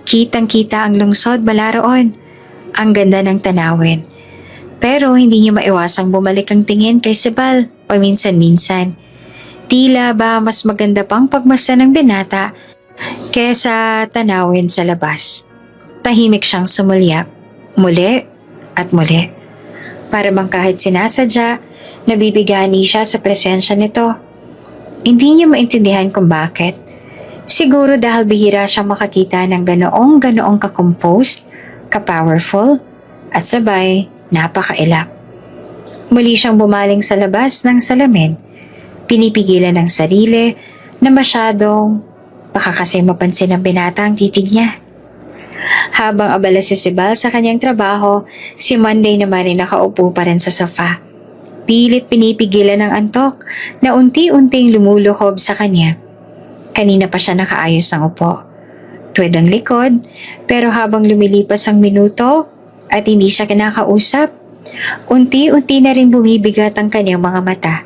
Kitang-kita ang lungsod mula roon. Ang ganda ng tanawin. Pero hindi niya maiwasang bumalik ang tingin kay Sibal paminsan-minsan. Tila ba mas maganda pang pagmasdan ng binata kesa tanawin sa labas. Tahimik siyang sumulyap, muli at muli. Para bang kahit sinasadya, nabibigani siya sa presensya nito. Hindi niya maintindihan kung bakit. Siguro dahil bihira siyang makakita ng ganoong ka-composed, ka-powerful, at sabay napakailap. Muli siyang bumaling sa labas ng salamin. Pinipigilan ng sarili na masyadong baka kasi mapansin ng binata ang titig niya. Habang abala si Sibal sa kanyang trabaho, si Monday naman ay nakaupo pa rin sa sofa. Pilit pinipigilan ng antok na unti-unting lumulukob sa kanya. Kanina pa siya nakaayos ng upo. Tuwid ang likod, pero habang lumilipas ang minuto at hindi siya kinakausap, unti-unti na rin bumibigat ang kanyang mga mata.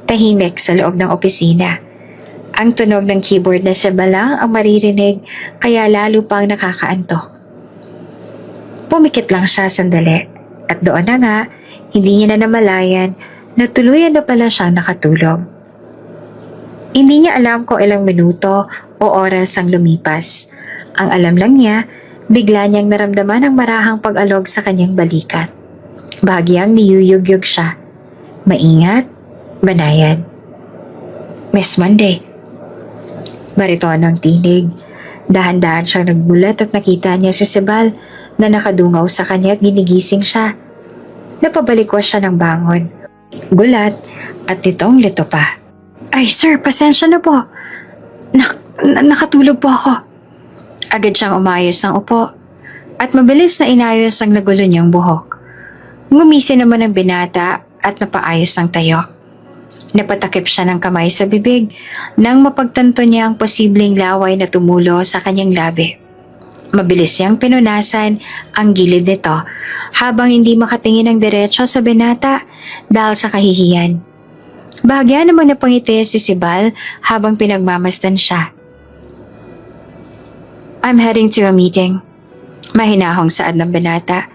Tahimik sa loob ng opisina. Ang tunog ng keyboard na Sibal lang ang maririnig kaya lalo pang nakakaantok. Pumikit lang siya sandali at doon na nga, hindi niya na namalayan na tuluyan na pala siyang nakatulog. Hindi niya alam kung ilang minuto o oras ang lumipas. Ang alam lang niya, bigla niyang naramdaman ang marahang pag-alog sa kanyang balikat. Bahagyang niyuyugyug siya. Maingat, banayad. Miss Monday. Baritono ang tinig. Dahan-dahan siyang nagmulat at nakita niya si Sibal na nakadungaw sa kanya at ginigising siya. Napabalikwas siya ng bangon. Gulat at litong-lito pa. Ay sir, pasensya na po. Nakatulog po ako. Agad siyang umayos ng upo at mabilis na inayos ang nagulo niyang buhok. Ngumisi naman ang binata at napaayos ng tayo. Napatakip siya ng kamay sa bibig nang mapagtanto niya ang posibleng laway na tumulo sa kanyang labi. Mabilis niyang pinunasan ang gilid nito habang hindi makatingin ng diretso sa binata dahil sa kahihiyan. Bahagya namang napangiti si Sibal habang pinagmamasdan siya. I'm heading to a meeting. Mahinahong saad ng binata.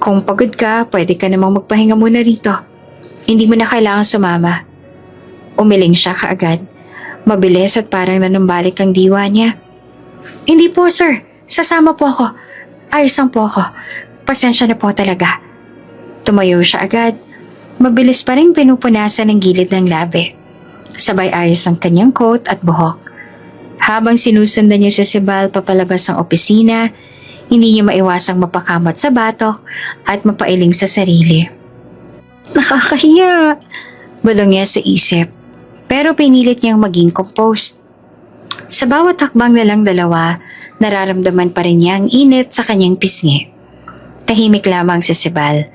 Kung pagod ka, pwede ka namang magpahinga muna rito. Hindi mo na kailangan sumama. Umiling siya kaagad. Mabilis at parang nanumbalik ang diwa niya. Hindi po sir, sasama po ako. Ayos lang po ako. Pasensya na po talaga. Tumayo siya agad. Mabilis pa rin pinupunasan ang gilid ng labi. Sabay ayos ang kanyang coat at buhok. Habang sinusundan niya si Sibal papalabas ng opisina, hindi niya maiwasang mapakamot sa batok at mapailing sa sarili. Nakakahiya, bulong niya sa isip, pero pinilit niyang maging composed. Sa bawat hakbang nilang dalawa, nararamdaman pa rin niya ang init sa kanyang pisngi. Tahimik lamang si Sibal,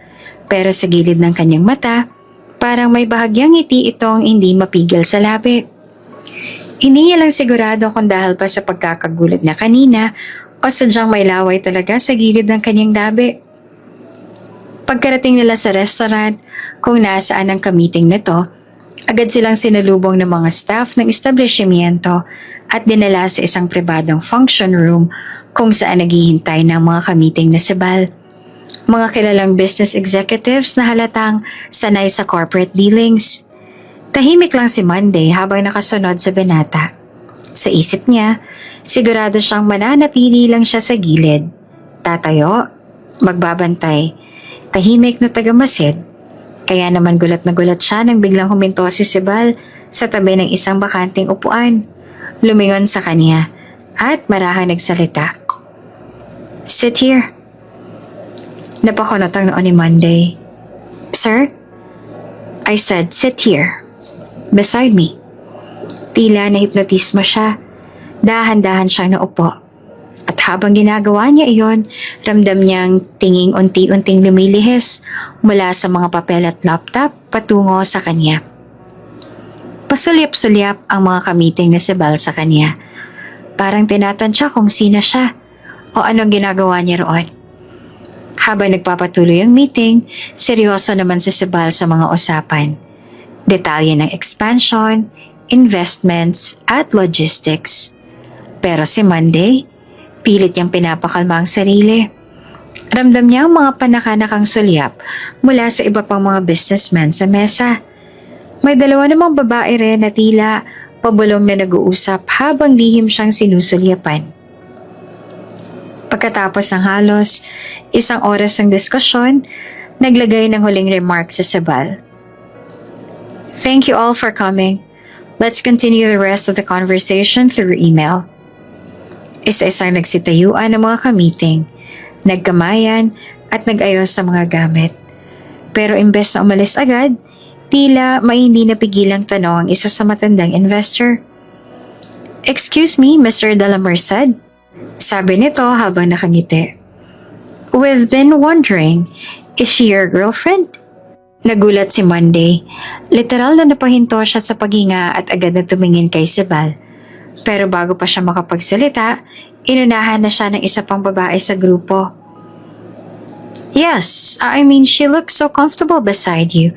pero sa gilid ng kanyang mata, parang may bahagyang ngiti itong hindi mapigil sa labi. Hindi niya lang sigurado kung dahil pa sa pagkakagulat niya kanina o sadyang may laway talaga sa gilid ng kanyang labi. Pagkarating nila sa restaurant, kung nasaan ang kamiting nito, agad silang sinalubong ng mga staff ng establishmento at dinala sa isang pribadong function room kung saan naghihintay ng mga kamiting na Sibal. Mga kilalang business executives na halatang sanay sa corporate dealings. Tahimik lang si Monday habang nakasunod sa binata. Sa isip niya, sigurado siyang mananatili lang siya sa gilid. Tatayo, magbabantay, tahimik na tagamasid. Kaya naman gulat na gulat siya nang biglang huminto si Sibal sa tabi ng isang bakanting upuan. Lumingon sa kanya at marahang nagsalita. Sit here. Napakunot ang noo ni Monday. Sir? I said, sit here. Beside me. Tila nahipnotismo siya. Dahan-dahan siyang naupo. At habang ginagawa niya iyon, ramdam niyang tinging unti-unting lumilihis mula sa mga papel at laptop patungo sa kanya. Pasulyap-sulyap ang mga kamiting na Sibal sa kanya. Parang tinatansya kung sino siya o anong ginagawa niya roon. Habang nagpapatuloy ang meeting, seryoso naman si Sibal sa mga usapan. Detalye ng expansion, investments at logistics. Pero si Monday, pilit niyang pinapakalma ang sarili. Ramdam niya ang mga panakanakang sulyap mula sa iba pang mga businessmen sa mesa. May dalawa namang babae rin na tila pabulong na nag-uusap habang lihim siyang sinusulyapan. Pagkatapos ng halos isang oras ng diskusyon, naglagay ng huling remarks sa Sibal. Thank you all for coming. Let's continue the rest of the conversation through email. Isa-isang nagsitayuan ng mga kamiting, nagkamayan at nag-ayos sa mga gamit. Pero imbes na umalis agad, tila may hindi napigilang tanong ang isa sa matandang investor. Excuse me, Mr. De La Merced? Sabi nito habang nakangiti. We've been wondering, is she your girlfriend? Nagulat si Monday. Literal na napahinto siya sa paghinga at agad na tumingin kay Sibal. Pero bago pa siya makapagsalita, inunahan na siya ng isa pang babae sa grupo. Yes, I mean she looks so comfortable beside you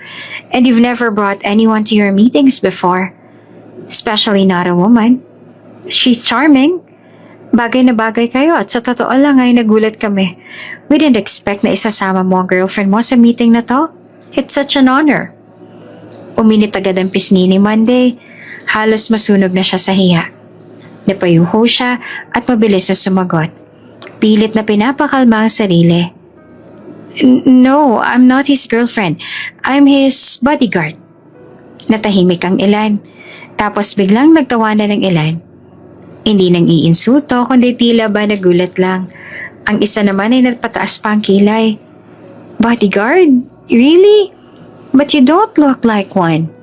and you've never brought anyone to your meetings before. Especially not a woman. She's charming. Bagay na bagay kayo at sa totoo lang ay nagulat kami. We didn't expect na isasama mo ang girlfriend mo sa meeting na to. It's such an honor. Uminit agad ang pisngi ni Monday. Halos masunog na siya sa hiya. Napayuho siya at mabilis na sumagot. Pilit na pinapakalma ang sarili. No, I'm not his girlfriend. I'm his bodyguard. Natahimik ang Ilan. Tapos biglang nagtawanan ng Ilan. Hindi nang iinsulto kundi tila ba nagulat lang. Ang isa naman ay napataas pa ang kilay. Bodyguard? Really? But you don't look like one.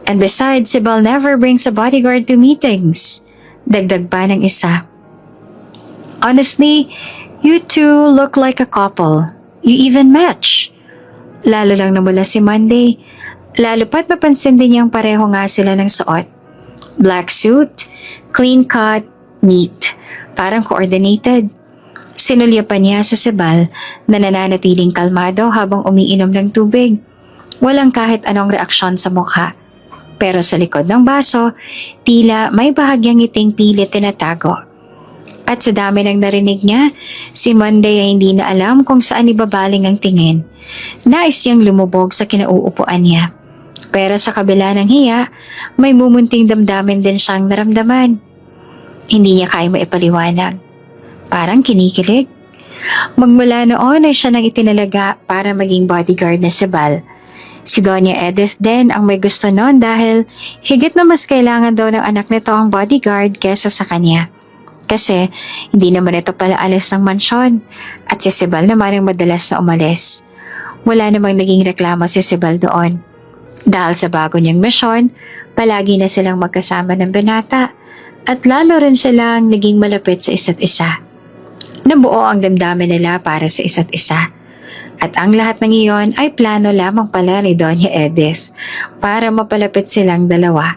And besides, Sibel never brings a bodyguard to meetings. Dagdag pa ng isa. Honestly, you two look like a couple. You even match. Lalo lang namula si Monday. Lalo pat napansin din niyang pareho nga sila ng suot. Black suit, clean cut, neat. Parang coordinated. Sinulya pa niya sa Sibel na nananatiling kalmado habang umiinom ng tubig. Walang kahit anong reaksyon sa mukha. Pero sa likod ng baso, tila may bahagyang ngiting pilit tinatago. At sa dami ng narinig niya, si Monday ay hindi na alam kung saan ibabaling ang tingin. Nais niyang lumubog sa kinauupuan niya. Pero sa kabila ng hiya, may mumunting damdamin din siyang naramdaman. Hindi niya kaya maipaliwanag. Parang kinikilig. Magmula noon ay siya nang itinalaga para maging bodyguard na si Bal. Si Doña Edith din ang may gusto noon dahil higit na mas kailangan daw ng anak nito ang bodyguard kesa sa kanya. Kasi hindi naman ito pala alis ng mansyon at si Sibel naman ang madalas na umalis. Wala namang naging reklamo si Sibel doon. Dahil sa bago niyang misyon, palagi na silang magkasama ng binata at lalo rin silang naging malapit sa isa't isa. Nabuo ang damdamin nila para sa isa't isa. At ang lahat ng iyon ay plano lamang pala ni Doña Edith para mapalapit silang dalawa.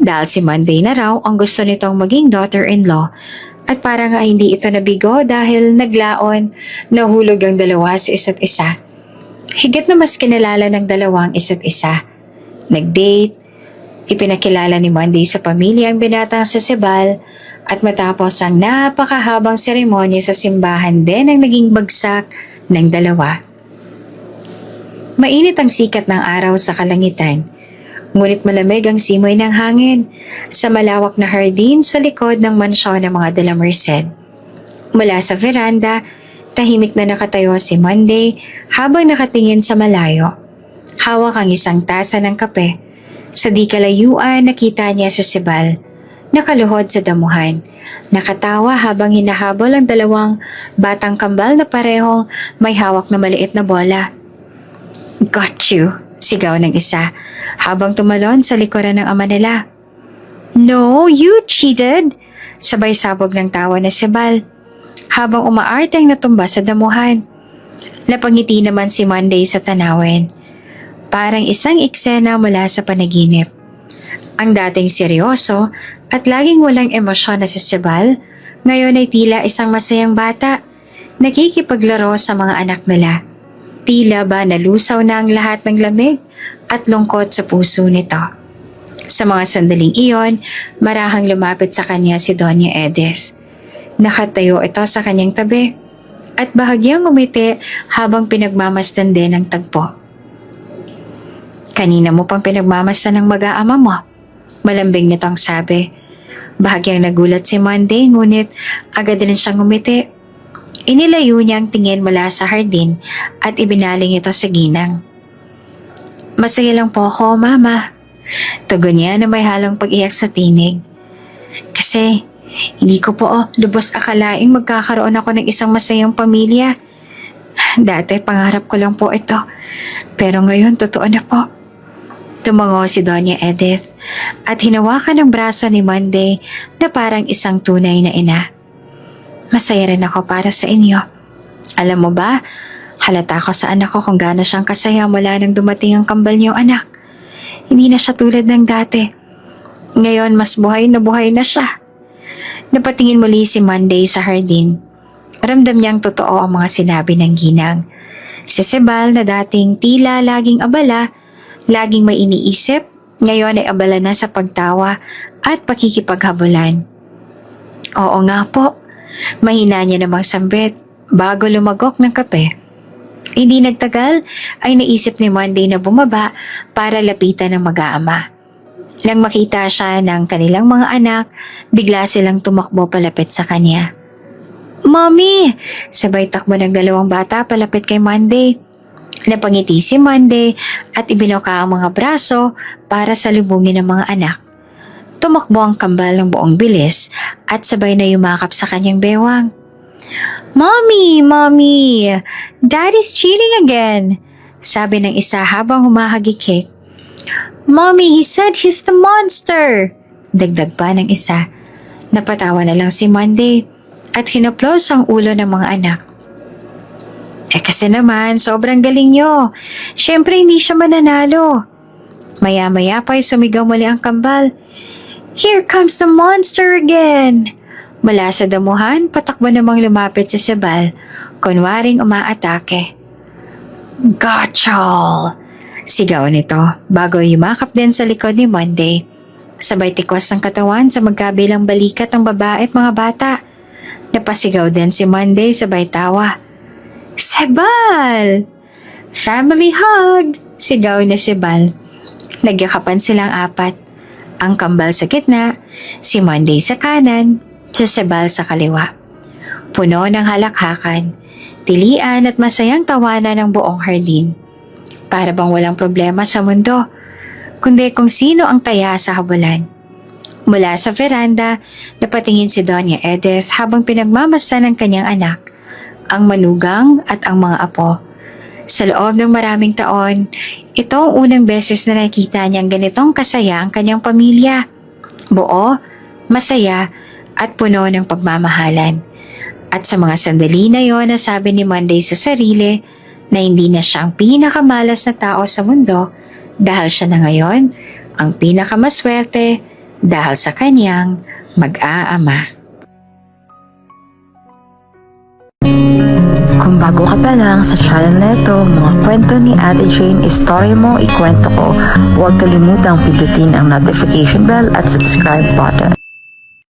Dahil si Monday na raw ang gusto nitong maging daughter-in-law at para nga hindi ito nabigo dahil naglaon, nahulog ang dalawa sa isa't isa. Higit na mas kinalala ng dalawang isa't isa. Nag-date, ipinakilala ni Monday sa pamilya ang binatang sa Sibal at matapos ang napakahabang seremonya sa simbahan din ang naging bagsak ng dalawa. Mainit ang sikat ng araw sa kalangitan, ngunit malamig ang simoy ng hangin sa malawak na hardin sa likod ng mansyon ng mga de la Merced. Mula sa veranda, tahimik na nakatayo si Monday habang nakatingin sa malayo. Hawak ang isang tasa ng kape. Sa di kalayuan, nakita niya si Sibel, nakaluhod sa damuhan. Nakatawa habang hinahabol ang dalawang batang kambal na parehong may hawak na maliit na bola. "Got you," sigaw ng isa habang tumalon sa likuran ng ama nila. "No, you cheated," sabay sabog ng tawa na Sibel habang umaarteng natumba sa damuhan. Napangiti naman si Monday sa tanawin. Parang isang eksena mula sa panaginip. Ang dating seryoso at laging walang emosyon na si Sibel, ngayon ay tila isang masayang bata, nakikipaglaro sa mga anak nila. Tila ba nalusaw na ang lahat ng lamig at lungkot sa puso nito. Sa mga sandaling iyon, marahang lumapit sa kanya si Doña Edith. Nakatayo ito sa kanyang tabi at bahagyang umiti habang pinagmamasdan din ang tagpo. "Kanina mo pang pinagmamasdan ng mag-aama mo," malambing nitong sabi. Bahagyang nagulat si Monday ngunit agad rin siyang umiti. Inilayo niya ang tingin mula sa hardin at ibinaling ito sa ginang. "Masaya lang po ako, Mama." Tugon niya na may halong pag-iyak sa tinig. "Kasi hindi ko po lubos akalaing magkakaroon ako ng isang masayang pamilya. Dati pangarap ko lang po ito, pero ngayon totoo na po." Tumango si Doña Edith at hinawakan ang braso ni Monday na parang isang tunay na ina. "Masaya rin ako para sa inyo. Alam mo ba, halata ko sa anak ko kung gaano siyang kasaya mula nang dumating ang kambal niyong anak. Hindi na siya tulad ng dati. Ngayon mas buhay na siya." Napatingin muli si Monday sa hardin. Ramdam niyang totoo ang mga sinabi ng ginang. Si Sibel na dating tila laging abala, laging may iniisip, ngayon ay abala na sa pagtawa at pakikipaghabulan. "Oo nga po," mahina niya namang sambit bago lumagok ng kape. Hindi nagtagal ay naisip ni Monday na bumaba para lapitan ng mag-aama. Nang makita siya ng kanilang mga anak, bigla silang tumakbo palapit sa kanya. Mommy! Sabay takbo ng dalawang bata palapit kay Monday. Napangiti si Monday at ibinuka ang mga braso para salubungin ng mga anak. Tumakbo ang kambal ng buong bilis at sabay na yumakap sa kanyang bewang. Mommy! Mommy! Daddy's cheating again! Sabi ng isa habang humahagikik. Mommy, he said he's the monster! Dagdag pa ng isa. Napatawa na lang si Monday at hinaplos ang ulo ng mga anak. Kasi naman, sobrang galing nyo. Siyempre hindi siya mananalo. Maya-maya pa'y sumigaw muli ang kambal. Here comes the monster again! Mula sa damuhan, patakbo namang lumapit si Sebal, kunwaring umaatake. Gotchal! Sigaw nito bago yumakap din sa likod ni Monday. Sabay tikwas ng katawan sa magkabilang balikat ng babae at mga bata. Napasigaw din si Monday sabay tawa. Sebal! Family hug! Sigaw ni Sebal. Nagyakapan silang apat. Ang kambal sa gitna, si Monday sa kanan, si Sebal sa kaliwa. Puno ng halakhakan, tilian at masayang tawanan ng buong hardin. Para bang walang problema sa mundo, kundi kung sino ang taya sa habulan. Mula sa veranda, napatingin si Doña Edith habang pinagmamasdan ng kanyang anak, ang manugang at ang mga apo. Sa loob ng maraming taon, ito ang unang beses na nakita niyang ganitong kasaya ang kanyang pamilya. Buo, masaya, at puno ng pagmamahalan. At sa mga sandali na yon, nasabi ni Monday sa sarili na hindi na siya ang pinakamalas na tao sa mundo dahil siya na ngayon ang pinakamaswerte dahil sa kanyang mag-aama. Kung bago ka pa lang sa channel na ito, mga kwento ni Ate Jane, Story Mo, Ikwento Ko, huwag kalimutang pindutin ang notification bell at subscribe button.